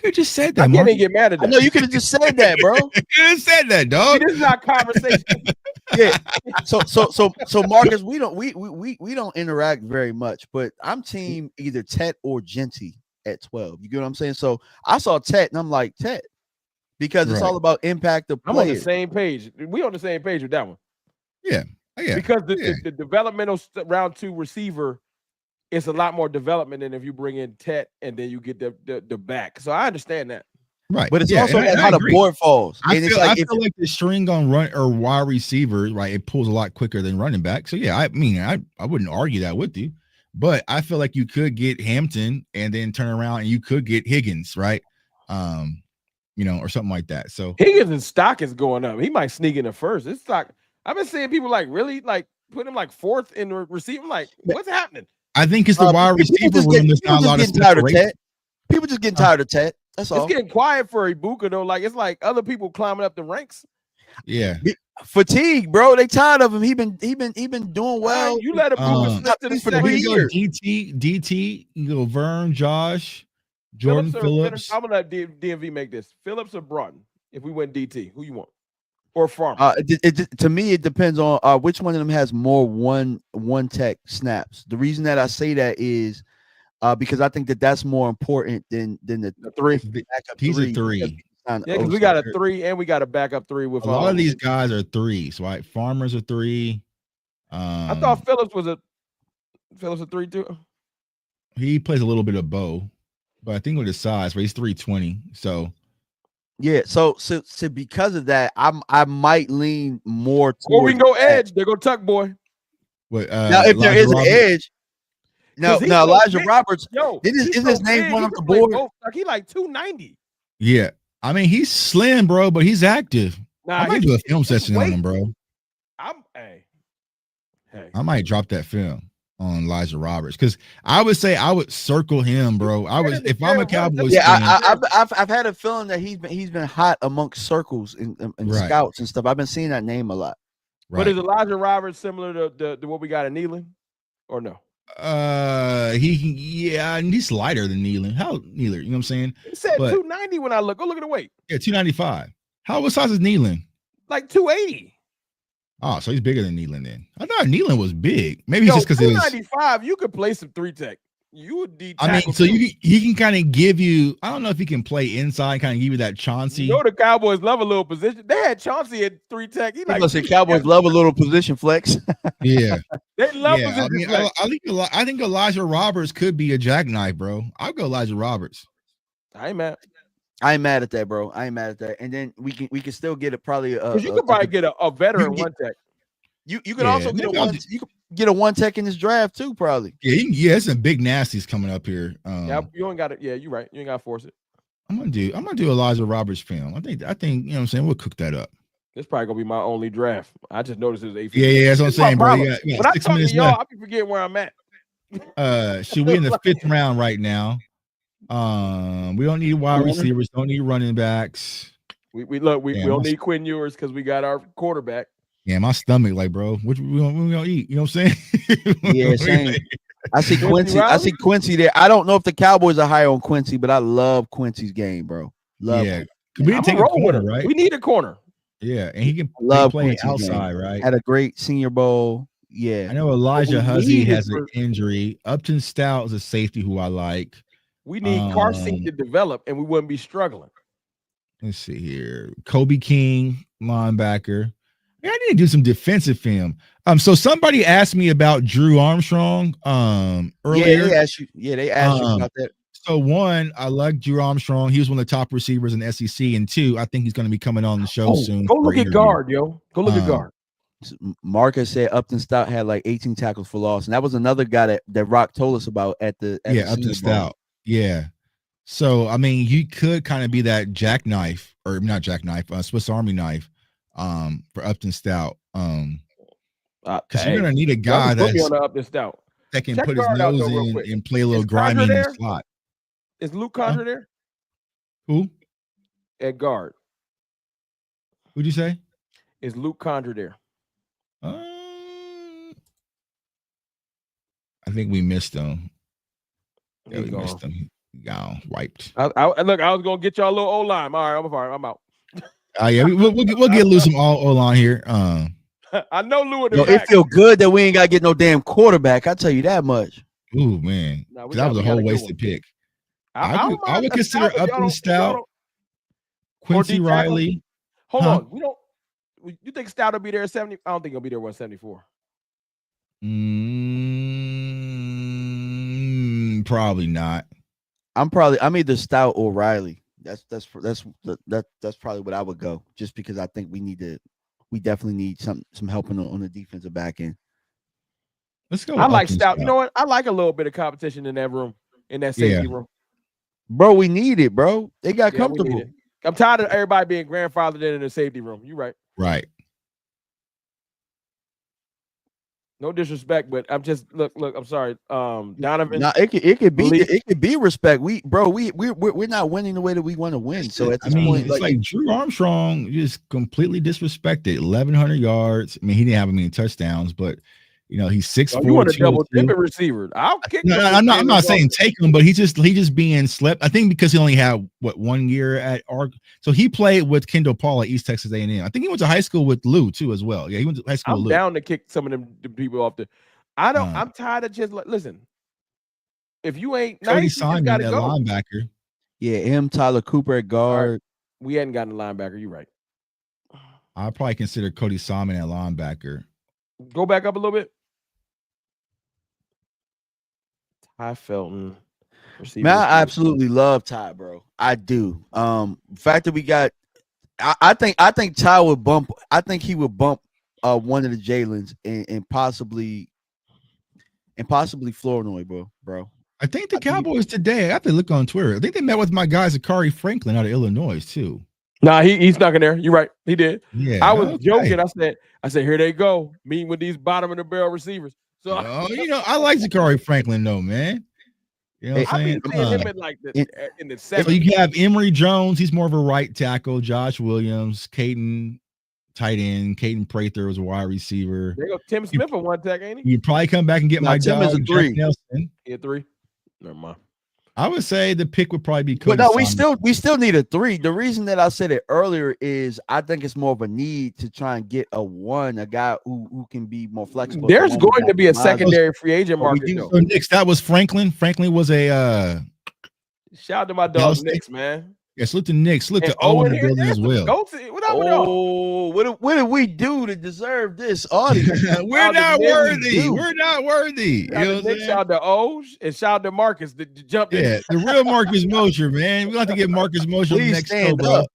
[SPEAKER 1] You just said that,
[SPEAKER 2] I can't
[SPEAKER 1] Mark.
[SPEAKER 2] even get mad at that.
[SPEAKER 3] I know you could have just said that, bro.
[SPEAKER 1] You just said that, dog.
[SPEAKER 2] This is our conversation.
[SPEAKER 3] Yeah. So Marcus, we don't interact very much, but I'm team either Tet or Genty at 12. You get what I'm saying? So I saw Tet and I'm like, Tet, because it's all about impact of
[SPEAKER 2] I'm on the
[SPEAKER 3] players.
[SPEAKER 2] same page. We on the same page with that one.
[SPEAKER 1] Yeah.
[SPEAKER 2] Because the developmental round 2 receiver, it's a lot more development than if you bring in Tet and then you get the back. So I understand that.
[SPEAKER 1] Right.
[SPEAKER 3] But it's also how the board falls.
[SPEAKER 1] I feel like the string on run or wide receivers, right? It pulls a lot quicker than running back. So yeah, I mean, I wouldn't argue that with you, but I feel like you could get Hampton and then turn around and you could get Higgins, right? You know, or something like that. So
[SPEAKER 2] Higgins' stock is going up. He might sneak in the first. His stock. I've been seeing people like really like put him like 4th in the receiving. Like, what's happening?
[SPEAKER 1] I think it's the wide receiver room. There's not a lot of separation.
[SPEAKER 3] People just getting tired of Tet. That's all.
[SPEAKER 2] It's getting quiet for Ibuka though. Like it's like other people climbing up the ranks.
[SPEAKER 1] Yeah,
[SPEAKER 3] fatigue, bro. They tired of him. He been doing well.
[SPEAKER 2] You let Ibuka slip to the
[SPEAKER 3] for 3 years.
[SPEAKER 1] DT, you go Vern, Josh, Jordan Phillips.
[SPEAKER 2] I'm gonna let DMV make this. Phillips or Broughton? If we went DT, who you want? Or Farmer?
[SPEAKER 3] To me, it depends on which one of them has more one tech snaps. The reason that I say that is because I think that's more important than the 3.
[SPEAKER 1] He's a 3.
[SPEAKER 2] Yeah, because we got a 3 and we got a backup 3 with
[SPEAKER 1] a lot of these guys are 3s, right? Farmers are 3.
[SPEAKER 2] I thought Phillips was a 3 too.
[SPEAKER 1] He plays a little bit of bow, but I think with his size, but he's 320. So
[SPEAKER 3] yeah, so because of that, I might lean more towards.
[SPEAKER 2] Or we can go edge. They go tuck boy.
[SPEAKER 1] What,
[SPEAKER 3] now, if there is an edge, now Elijah Roberts, isn't his name one off the board?
[SPEAKER 2] Like he like 290.
[SPEAKER 1] Yeah, I mean he's slim, bro, but he's active. I might do a film session on him, bro. I might drop that film on Elijah Roberts because I would say I would circle him, bro. If I'm a Cowboys fan.
[SPEAKER 3] I've had a feeling that he's been hot amongst circles and scouts and stuff. I've been seeing that name a lot.
[SPEAKER 2] Right. But is Elijah Roberts similar to what we got in Nealon, or no?
[SPEAKER 1] He's lighter than Nealon. How Nealon? You know what I'm saying?
[SPEAKER 2] It said 290 when I look. Go look at the weight.
[SPEAKER 1] Yeah, 295. What size is Nealon?
[SPEAKER 2] Like 280.
[SPEAKER 1] Oh, so he's bigger than Nealon then. I thought Nealon was big. Maybe it's just because it was
[SPEAKER 2] 295. You could play some 3 tech. You would D.
[SPEAKER 1] I mean, so he can kind of give you. I don't know if he can play inside, kind of give you that Chauncey.
[SPEAKER 2] You know the Cowboys love a little position. They had Chauncey at 3 tech.
[SPEAKER 3] The Cowboys love a little position flex.
[SPEAKER 1] Yeah,
[SPEAKER 2] they love position flex.
[SPEAKER 1] I think Elijah Roberts could be a jackknife, bro. I'll go Elijah Roberts.
[SPEAKER 2] I ain't mad
[SPEAKER 3] at that, bro. I ain't mad at that. And then we can still get it probably.
[SPEAKER 2] You could probably get a veteran 1 tech.
[SPEAKER 3] You can also get a 1 tech in this draft too, probably.
[SPEAKER 1] Yeah, it's some big nasties coming up here.
[SPEAKER 2] You ain't got it. Yeah, you're right. You ain't got to force it.
[SPEAKER 1] I'm gonna do Elijah Roberts film. I think you know what I'm saying. We'll cook that up.
[SPEAKER 2] This probably gonna be my only draft. I just noticed it was 8.
[SPEAKER 1] Yeah, that's what I'm saying, bro.
[SPEAKER 2] When I talk to y'all, I be forgetting where I'm at.
[SPEAKER 1] Should we in the 5th round right now? We don't need wide receivers. Don't need running backs.
[SPEAKER 2] We don't need Quinn Ewers because we got our quarterback.
[SPEAKER 1] Yeah, my stomach, like, bro, what we gonna eat? You know what I'm saying?
[SPEAKER 3] Yeah, same. I see Quincy. I see Quincy there. I don't know if the Cowboys are high on Quincy, but I love Quincy's game, bro. Love him.
[SPEAKER 1] We didn't take a corner, right?
[SPEAKER 2] We need a corner.
[SPEAKER 1] Yeah, and he can play outside, right?
[SPEAKER 3] Had a great Senior Bowl. Yeah,
[SPEAKER 1] I know Elijah Huzzy has an injury. Upton Stout is a safety who I like.
[SPEAKER 2] We need Carson to develop, and we wouldn't be struggling.
[SPEAKER 1] Let's see here. Kobe King, linebacker. Yeah, I need to do some defensive film. So somebody asked me about Drew Armstrong earlier.
[SPEAKER 3] Yeah, they asked you about that.
[SPEAKER 1] So 1, I like Drew Armstrong. He was one of the top receivers in the SEC. And 2, I think he's going to be coming on the show soon.
[SPEAKER 2] Go look at guard, yo. Go look at guard.
[SPEAKER 3] Marcus said Upton Stout had like 18 tackles for loss, and that was another guy that Rock told us about at the
[SPEAKER 1] Upton Stout. Yeah. So I mean, you could kind of be that jackknife, or not jackknife, Swiss Army knife, for Upton Stout. Because you're gonna need a guy
[SPEAKER 2] put me on the up and stout.
[SPEAKER 1] that can
[SPEAKER 2] Check
[SPEAKER 1] put his
[SPEAKER 2] guard out,
[SPEAKER 1] nose
[SPEAKER 2] though, real
[SPEAKER 1] in
[SPEAKER 2] quick.
[SPEAKER 1] and play a little
[SPEAKER 2] Is
[SPEAKER 1] grimy
[SPEAKER 2] Condra
[SPEAKER 1] in the
[SPEAKER 2] there?
[SPEAKER 1] slot.
[SPEAKER 2] Is Luke Condra there
[SPEAKER 1] Who?
[SPEAKER 2] at guard?
[SPEAKER 1] Who'd you say?
[SPEAKER 2] Is Luke Condra there?
[SPEAKER 1] I think we missed him. Yeah,
[SPEAKER 2] He's
[SPEAKER 1] we missed him. He gone, wiped.
[SPEAKER 2] Look, I was gonna get y'all a little O-line. All right, I'm out.
[SPEAKER 1] Yeah, we'll get loose some all O-line here.
[SPEAKER 2] I know Lou in the
[SPEAKER 3] Yo,
[SPEAKER 2] back.
[SPEAKER 3] it feel good that we ain't got to get no damn quarterback. I tell you that much.
[SPEAKER 1] Ooh, man. That was a whole wasted pick. I would consider up and stout. Quincy Riley.
[SPEAKER 2] Hold on. We don't. You think Stout will be there at 70? I don't think he'll be there at 174.
[SPEAKER 1] Probably not.
[SPEAKER 3] I'm either Stout or Riley. That's probably what I would go, just because I think we definitely need some help on the defensive back end.
[SPEAKER 1] Let's go.
[SPEAKER 2] I like Stout. You know what? I like a little bit of competition in that room, in that safety room.
[SPEAKER 3] Bro, we need it, bro. They got comfortable.
[SPEAKER 2] I'm tired of everybody being grandfathered in the safety room. You right.
[SPEAKER 1] Right.
[SPEAKER 2] No disrespect, but I'm just look. I'm sorry, Donovan.
[SPEAKER 3] No, it could be respect. We're not winning the way that we want to win. So at this point,
[SPEAKER 1] it's like Drew Armstrong just completely disrespected. 1,100 yards. I mean, he didn't have many touchdowns, but he's 6'4".
[SPEAKER 2] You want a double dipping receiver? I'll kick.
[SPEAKER 1] No, I'm not saying take him, but he just being slept. I think because he only had 1 year at Ark, so he played with Kendall Paul at East Texas A&M. I think he went to high school with Lou too as well. Yeah, he went to high school.
[SPEAKER 2] I'm
[SPEAKER 1] with Lou.
[SPEAKER 2] Down to kick some of them people off the. I'm tired of just listen. If you ain't
[SPEAKER 1] Cody
[SPEAKER 2] nice,
[SPEAKER 1] Simon,
[SPEAKER 2] you gotta
[SPEAKER 1] that
[SPEAKER 2] go.
[SPEAKER 1] linebacker.
[SPEAKER 3] Yeah, him, Tyler Cooper at guard.
[SPEAKER 2] Right. We hadn't gotten a linebacker. You're right.
[SPEAKER 1] I'd probably consider Cody Simon at linebacker.
[SPEAKER 2] Go back up a little bit. Ty Felton.
[SPEAKER 3] Man, I absolutely love Ty, bro. I do. The fact that we got, I think Ty would bump. I think he would bump one of the Jalen's and possibly Flournoy, bro.
[SPEAKER 1] I think the Cowboys today, I have to look on Twitter. I think they met with my guy Zachary Franklin out of Illinois too.
[SPEAKER 2] Nah, he's not in there. You're right. He did.
[SPEAKER 1] Yeah.
[SPEAKER 2] I was joking. I said, here they go, meeting with these bottom of the barrel receivers. So
[SPEAKER 1] I like Zachary Franklin though, man. You know what I'm saying?
[SPEAKER 2] Him in the 70s.
[SPEAKER 1] So you have Emory Jones. He's more of a right tackle. Josh Williams, Caden, tight end. Caden Prather was a wide receiver.
[SPEAKER 2] There you go. Tim Smith at one tech, ain't he?
[SPEAKER 1] You'd probably come back and get my
[SPEAKER 3] Tim
[SPEAKER 1] dog,
[SPEAKER 3] is a 3.
[SPEAKER 1] Nelson.
[SPEAKER 2] He a 3. Never mind.
[SPEAKER 1] I would say the pick would probably be Cody.
[SPEAKER 3] But no, we still need a 3. The reason that I said it earlier is I think it's more of a need to try and get a guy who can be more flexible.
[SPEAKER 2] There's going to be a secondary free agent market.
[SPEAKER 1] So Knicks, that was Franklin. Franklin was a
[SPEAKER 2] shout out to my dog Knicks, man.
[SPEAKER 1] Yes, look to Knicks. Look to Owen in the building as well.
[SPEAKER 3] What did we do to deserve this audience?
[SPEAKER 1] We're not worthy. We're not worthy.
[SPEAKER 2] Shout out to O and shout out to Marcus to jump in.
[SPEAKER 1] Yeah, the real Marcus Mosher, man. We're going to have to get Marcus Mosher on the next show, bro. We're going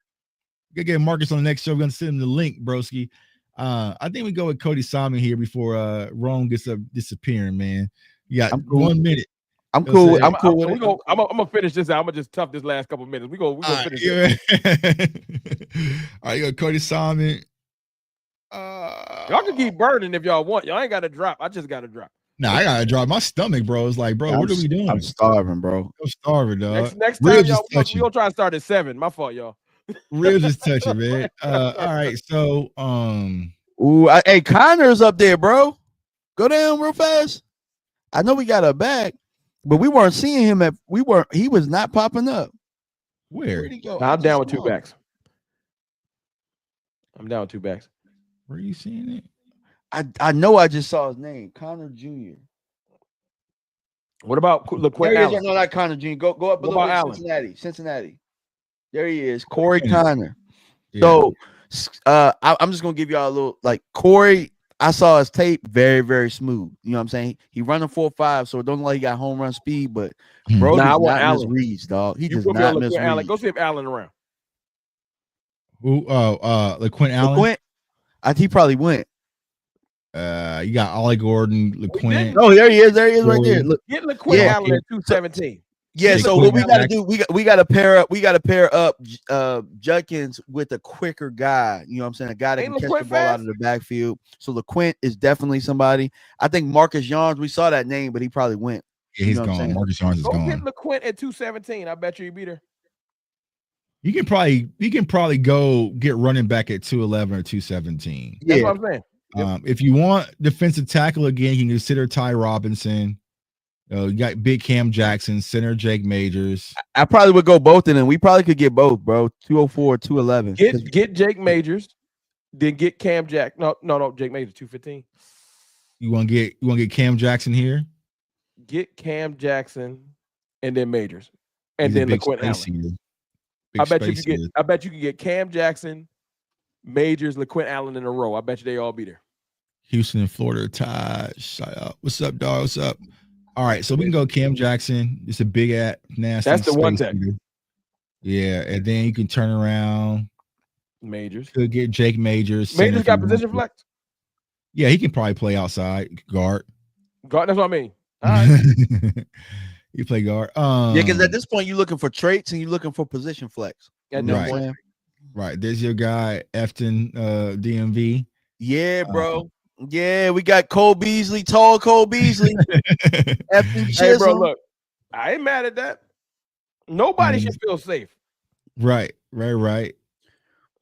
[SPEAKER 1] to get Marcus on the next show. We're going to send him the link, broski. I think we go with Cody Simon here before Rome gets up disappearing, man. You got 1 minute.
[SPEAKER 3] I'm cool. I'm cool with it.
[SPEAKER 2] I'm gonna finish this out. I'm gonna just tough this last couple minutes. We go finish
[SPEAKER 1] it. All right, you got Cody Simon.
[SPEAKER 2] Y'all can keep burning if y'all want. Y'all ain't got to drop. I just got to drop.
[SPEAKER 1] Nah, I gotta drop my stomach, bro. It's like, bro, what are we doing?
[SPEAKER 3] I'm starving, bro.
[SPEAKER 1] I'm starving, dog.
[SPEAKER 2] Next time, y'all, we gonna try to start at 7. My fault, y'all.
[SPEAKER 1] Real just touching, man. All right, so
[SPEAKER 3] hey, Connor's up there, bro. Go down real fast. I know we got a back. But we weren't seeing him he was not popping up.
[SPEAKER 1] Where'd
[SPEAKER 2] he go? I'm down with 2 backs. I'm down with 2 backs.
[SPEAKER 1] Where are you seeing it?
[SPEAKER 3] I know I just saw his name, Connor Jr.
[SPEAKER 2] What about LaQuinn Allen?
[SPEAKER 3] No, not Connor Jr. Go up a little bit. Cincinnati. There he is, Corey Connor. Yeah. So I'm just gonna give y'all a little Corey. I saw his tape, very, very smooth. You know what I'm saying? He running 4.5, so it don't look like he got home run speed, but bro, does not miss reads, dog. He does not miss reads.
[SPEAKER 2] Go see if Allen around.
[SPEAKER 1] Who? LaQuinn Allen.
[SPEAKER 3] LaQuinn? He probably went.
[SPEAKER 1] You got Ollie Gordon, LaQuinn.
[SPEAKER 3] Oh, there he is. There he is, right there.
[SPEAKER 2] Look, get LaQuinn Allen at 217.
[SPEAKER 3] Yeah,
[SPEAKER 2] Get
[SPEAKER 3] so
[SPEAKER 2] LaQuint
[SPEAKER 3] what we got to
[SPEAKER 1] Jackson.
[SPEAKER 3] do, we got to pair up Judkins with a quicker guy. You know what I'm saying? A guy that
[SPEAKER 2] Ain't
[SPEAKER 3] can catch
[SPEAKER 2] LaQuint
[SPEAKER 3] the ball out
[SPEAKER 2] fast?
[SPEAKER 3] of the backfield. So LaQuint is definitely somebody. I think Marcus Yarns, we saw that name, but he probably went.
[SPEAKER 1] Yeah,
[SPEAKER 3] You
[SPEAKER 1] he's
[SPEAKER 3] know what I'm
[SPEAKER 1] gone.
[SPEAKER 3] saying?
[SPEAKER 1] Marcus Yarns is
[SPEAKER 2] Go get
[SPEAKER 1] gone.
[SPEAKER 2] LaQuint at 217. I bet you he beat her.
[SPEAKER 1] You can probably go get running back at 211 or 217.
[SPEAKER 2] That's
[SPEAKER 3] Yeah.
[SPEAKER 2] what I'm saying. Yep.
[SPEAKER 1] If you want defensive tackle again, you can consider Ty Robinson. You got big Cam Jackson, center Jake Majors.
[SPEAKER 3] I probably would go both of them. We probably could get both, bro. 204, 211.
[SPEAKER 2] Get Jake Majors, then get Cam Jack. No, Jake Majors 215.
[SPEAKER 1] You want to get Cam Jackson here?
[SPEAKER 2] Get Cam Jackson and then Majors. And
[SPEAKER 1] He's a
[SPEAKER 2] then
[SPEAKER 1] big
[SPEAKER 2] LaQuint
[SPEAKER 1] space
[SPEAKER 2] Allen.
[SPEAKER 1] eater.
[SPEAKER 2] I bet you could get Cam Jackson, Majors, LaQuint Allen in a row. I bet you they all be there.
[SPEAKER 1] Houston and Florida Tide. Shout out. What's up, dog? What's up? All right, so we can go Cam Jackson. It's a big at nasty.
[SPEAKER 2] That's the one tech.
[SPEAKER 1] Yeah, and then you can turn around.
[SPEAKER 2] Majors.
[SPEAKER 1] Could get Jake Majors.
[SPEAKER 2] Majors got position flex.
[SPEAKER 1] Yeah, he can probably play outside guard.
[SPEAKER 2] Guard. That's what I mean. All right.
[SPEAKER 1] You play guard.
[SPEAKER 3] Yeah, because at this point you're looking for traits and you're looking for position flex.
[SPEAKER 2] At
[SPEAKER 1] this point. Right. There's your guy, Efton DMV.
[SPEAKER 3] Yeah, bro. Yeah, we got Cole Beasley, tall Cole Beasley.
[SPEAKER 2] Efton Chisholm. Hey, bro, look, I ain't mad at that. Nobody should feel safe.
[SPEAKER 1] Right.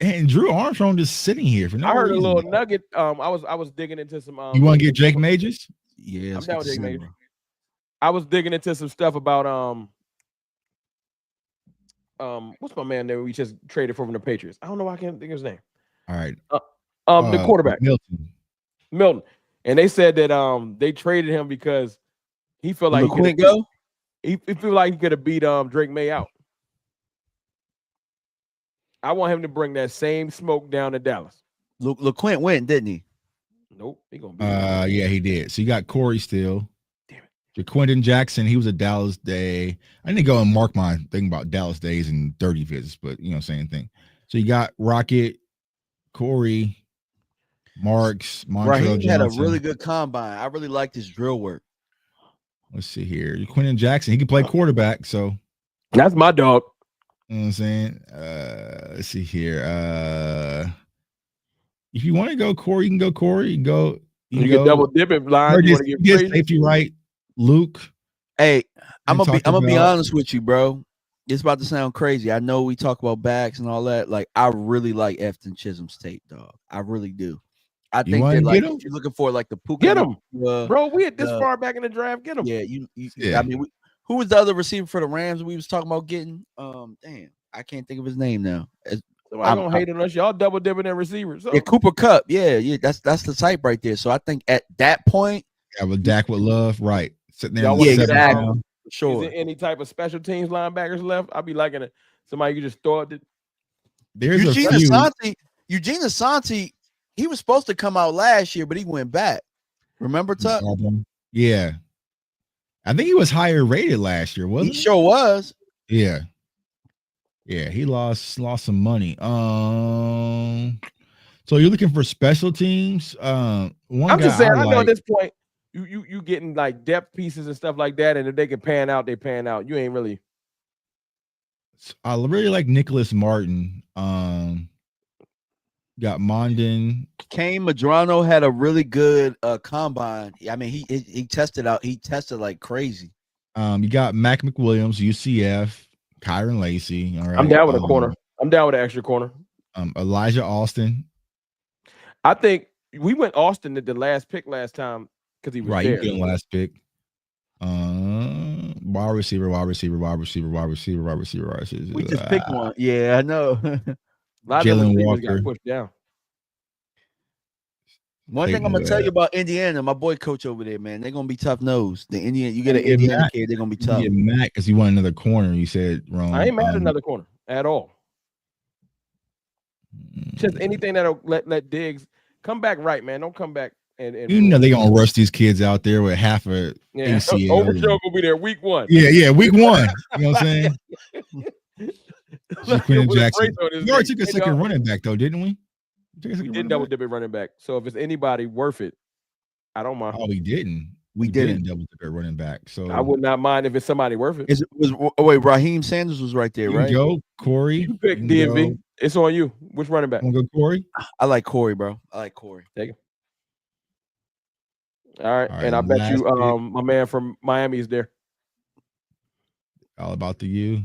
[SPEAKER 1] And Drew Armstrong just sitting here for no reason.
[SPEAKER 2] I heard a little nugget. I was digging into some.
[SPEAKER 1] You want to get Jake Majors?
[SPEAKER 3] Yeah,
[SPEAKER 2] I'm down with Jake Majors. I was digging into some stuff about what's my man that we just traded for from the Patriots? I don't know why I can't think of his name.
[SPEAKER 1] All right.
[SPEAKER 2] The quarterback. Milton. And they said that they traded him because he felt like he feel like he could have beat Drake May out. I want him to bring that same smoke down to Dallas.
[SPEAKER 3] LaQuint went, didn't he?
[SPEAKER 2] Nope. He gonna be
[SPEAKER 1] yeah, he did. So you got Corey still.
[SPEAKER 2] Damn it.
[SPEAKER 1] Jaquindon Jackson, he was a Dallas Day. I didn't go and mark my thing about Dallas Days and 30 visits, but you know, same thing. So you got Rocket, Corey, Marks, Montreal
[SPEAKER 3] Raheem had a really good combine. I really liked his drill work.
[SPEAKER 1] Let's see here. Jaquindon Jackson, he can play quarterback, so
[SPEAKER 2] that's my dog.
[SPEAKER 1] You know what I'm saying? Let's see here. If you want to go Corey, you can go Corey. You can
[SPEAKER 2] get double dipping line. You want to get
[SPEAKER 1] safety right, Luke.
[SPEAKER 3] Hey, I'm gonna be honest with you, bro. It's about to sound crazy. I know we talk about backs and all that. Like, I really like Efton Chisholm's tape, dog. I really do. I think that, like, if you're looking for like the Puka,
[SPEAKER 2] get him, bro. We had this far back in the draft. Get him.
[SPEAKER 3] Yeah, I mean, who was the other receiver for the Rams we was talking about getting? Damn, I can't think of his name now.
[SPEAKER 2] Somebody gonna hate on us. Y'all double dipping in receivers. So.
[SPEAKER 3] Yeah, Cooper Kupp. Yeah, that's the type right there. So I think at that point,
[SPEAKER 1] with Dak with love, right? Sitting there,
[SPEAKER 3] exactly. Sure.
[SPEAKER 2] Is there any type of special teams linebackers left? I'd be liking it. Somebody you just throw it.
[SPEAKER 1] There's
[SPEAKER 3] Eugene Asante. He was supposed to come out last year, but he went back. Remember, Tuck?
[SPEAKER 1] Yeah. I think he was higher rated last year, wasn't he?
[SPEAKER 3] He sure was.
[SPEAKER 1] Yeah. Yeah, he lost some money. So you're looking for special teams? I'm
[SPEAKER 2] just saying, I know at this point, you getting like depth pieces and stuff like that, and if they can pan out, they pan out. You ain't really.
[SPEAKER 1] I really like Nicholas Martin. Got Mondin.
[SPEAKER 3] Kane Madrano had a really good combine. I mean, he tested out. He tested like crazy.
[SPEAKER 1] You got Mac McWilliams, UCF, Kyron Lacey. All right.
[SPEAKER 2] I'm down with a corner. I'm down with an extra corner.
[SPEAKER 1] Elijah Austin.
[SPEAKER 2] I think we went Austin at the last pick last time because he was
[SPEAKER 1] right.
[SPEAKER 2] there.
[SPEAKER 1] You get last pick. Wide receiver.
[SPEAKER 3] We just picked one. Yeah, I know.
[SPEAKER 1] Jalen Walker
[SPEAKER 2] got pushed down.
[SPEAKER 3] One thing I'm gonna tell you about Indiana, my boy coach over there, man, they're gonna be tough nosed. The Indiana, you get an Indiana kid, they're gonna be tough.
[SPEAKER 1] Mac, because you want another corner. You said wrong.
[SPEAKER 2] I ain't mad at another corner at all. Just anything that'll let Diggs come back right, man. Don't come back and
[SPEAKER 1] you know they gonna rush these kids out there with half a ACL.
[SPEAKER 2] Overshow will be there week 1.
[SPEAKER 1] Yeah, week 1. You know what I'm saying? Jackson. We already took a second running back though, didn't we?
[SPEAKER 2] We did double dip it running back. So if it's anybody worth it, I don't mind.
[SPEAKER 1] Oh, we didn't.
[SPEAKER 3] We didn't.
[SPEAKER 1] double dip at running back. So
[SPEAKER 2] I would not mind if it's somebody worth it.
[SPEAKER 3] Wait, Raheem Sanders was right there,
[SPEAKER 1] you
[SPEAKER 3] right?
[SPEAKER 1] can go Corey.
[SPEAKER 2] You pick DMV. It's on you. Which running back?
[SPEAKER 1] Want to go Corey?
[SPEAKER 3] I like Corey, bro. I like Corey.
[SPEAKER 2] Take it. All right, and I bet you, my man from Miami is there.
[SPEAKER 1] All about the U.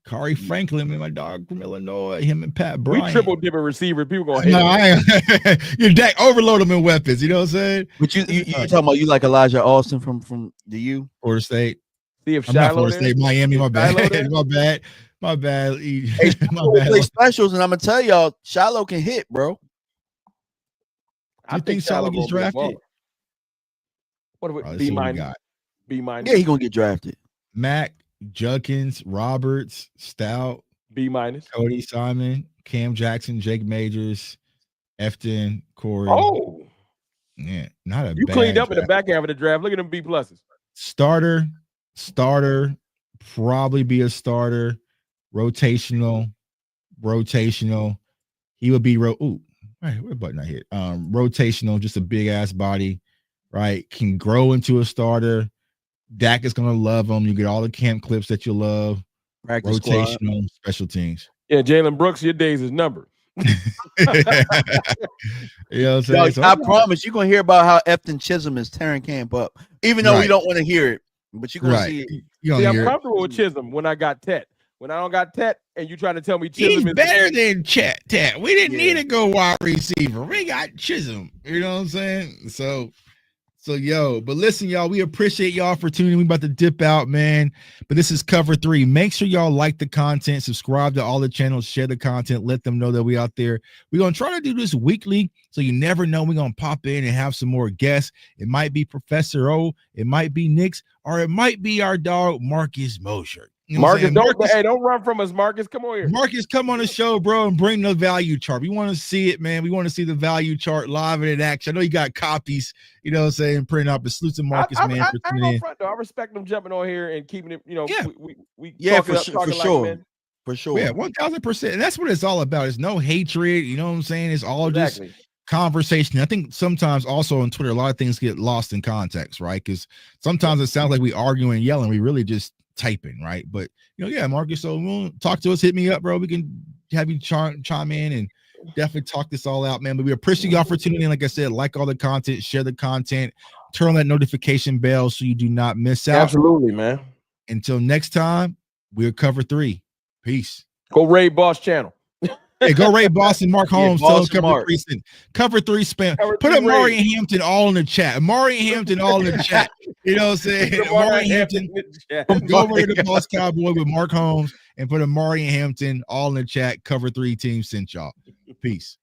[SPEAKER 1] Kari Franklin, man, my dog from Illinois. Him and Pat Bryant.
[SPEAKER 2] We triple dipping receiver. People gonna hate
[SPEAKER 1] no, I your deck overload them in weapons. You know what I'm saying?
[SPEAKER 3] But you talking about you like Elijah Austin from the U?
[SPEAKER 1] Florida State.
[SPEAKER 2] See if
[SPEAKER 1] I'm not
[SPEAKER 2] Shiloh
[SPEAKER 1] Florida State, Miami. My bad. My bad.
[SPEAKER 3] Hey, play specials, and I'm gonna tell y'all, Shiloh can hit, bro.
[SPEAKER 1] I think Shiloh gets drafted.
[SPEAKER 2] What B minus? B minus.
[SPEAKER 3] Yeah, he gonna get drafted.
[SPEAKER 1] Mac, Judkins, Roberts, Stout,
[SPEAKER 2] B minus.
[SPEAKER 1] Cody Simon, Cam Jackson, Jake Majors, Efton, Corey.
[SPEAKER 2] Oh,
[SPEAKER 1] yeah, not a.
[SPEAKER 2] You
[SPEAKER 1] bad
[SPEAKER 2] cleaned up
[SPEAKER 1] draft.
[SPEAKER 2] in the back half of the draft. Look at them B pluses.
[SPEAKER 1] Starter, probably be a starter. Rotational. He would be ooh, right, what button I hit? Rotational, just a big ass body, right? Can grow into a starter. Dak is gonna love him. You get all the camp clips that you love.
[SPEAKER 3] Practice
[SPEAKER 1] Rotational,
[SPEAKER 3] squad.
[SPEAKER 1] special teams.
[SPEAKER 2] Yeah, Jalen Brooks, your days is numbered.
[SPEAKER 1] You know what I'm saying?
[SPEAKER 3] I promise you're gonna hear about how Efton Chisholm is tearing camp up, even though we don't want to hear it. But you're gonna see it.
[SPEAKER 2] See, I'm comfortable with Chisholm when I got Tet. When I don't got Tet, and you trying to tell me Chisholm
[SPEAKER 1] is better than Tet. We didn't need to go wide receiver. We got Chisholm. You know what I'm saying? So but listen, y'all, we appreciate y'all for tuning in. We about to dip out, man. But this is Cover 3. Make sure y'all like the content, subscribe to all the channels, share the content, let them know that we out there. We're gonna try to do this weekly, so you never know. We're gonna pop in and have some more guests. It might be Professor O, it might be Nix, or it might be our dog Marcus Mosher. You know
[SPEAKER 2] Marcus, don't run from us, Marcus. Come on here.
[SPEAKER 1] Marcus, come on the show, bro, and bring the value chart. We want to see it, man. We want to see the value chart live and in action. I know you got copies, you know what I'm saying, print out, but salute to Marcus, man, for tuning in.
[SPEAKER 2] Front, though. I respect them jumping on here and keeping it, you know,
[SPEAKER 3] for sure. For sure.
[SPEAKER 1] Yeah, 1000%. And that's what it's all about. It's no hatred, you know what I'm saying? It's all just conversation. I think sometimes also on Twitter, a lot of things get lost in context, right? Because sometimes it sounds like we arguing and yelling. We really just typing, right? But Marcus, so talk to us, hit me up, bro. We can have you chime in and definitely talk this all out, man. But we appreciate y'all for tuning in. Like I said, like all the content, share the content, turn on that notification bell so you do not miss out.
[SPEAKER 2] Absolutely, man.
[SPEAKER 1] Until next time, we'll Cover 3. Peace.
[SPEAKER 2] Go raid Boss channel.
[SPEAKER 1] Hey, go raid Boston Mark Holmes. Tell Cover 3 spam. Put Amari and Hampton all in the chat. Amari and Hampton all in the chat. You know what I'm saying? Amari and Hampton. Go over to the Boss Cowboy with Mark Holmes and put Amari and Hampton all in the chat. Cover 3 team sent y'all. Peace.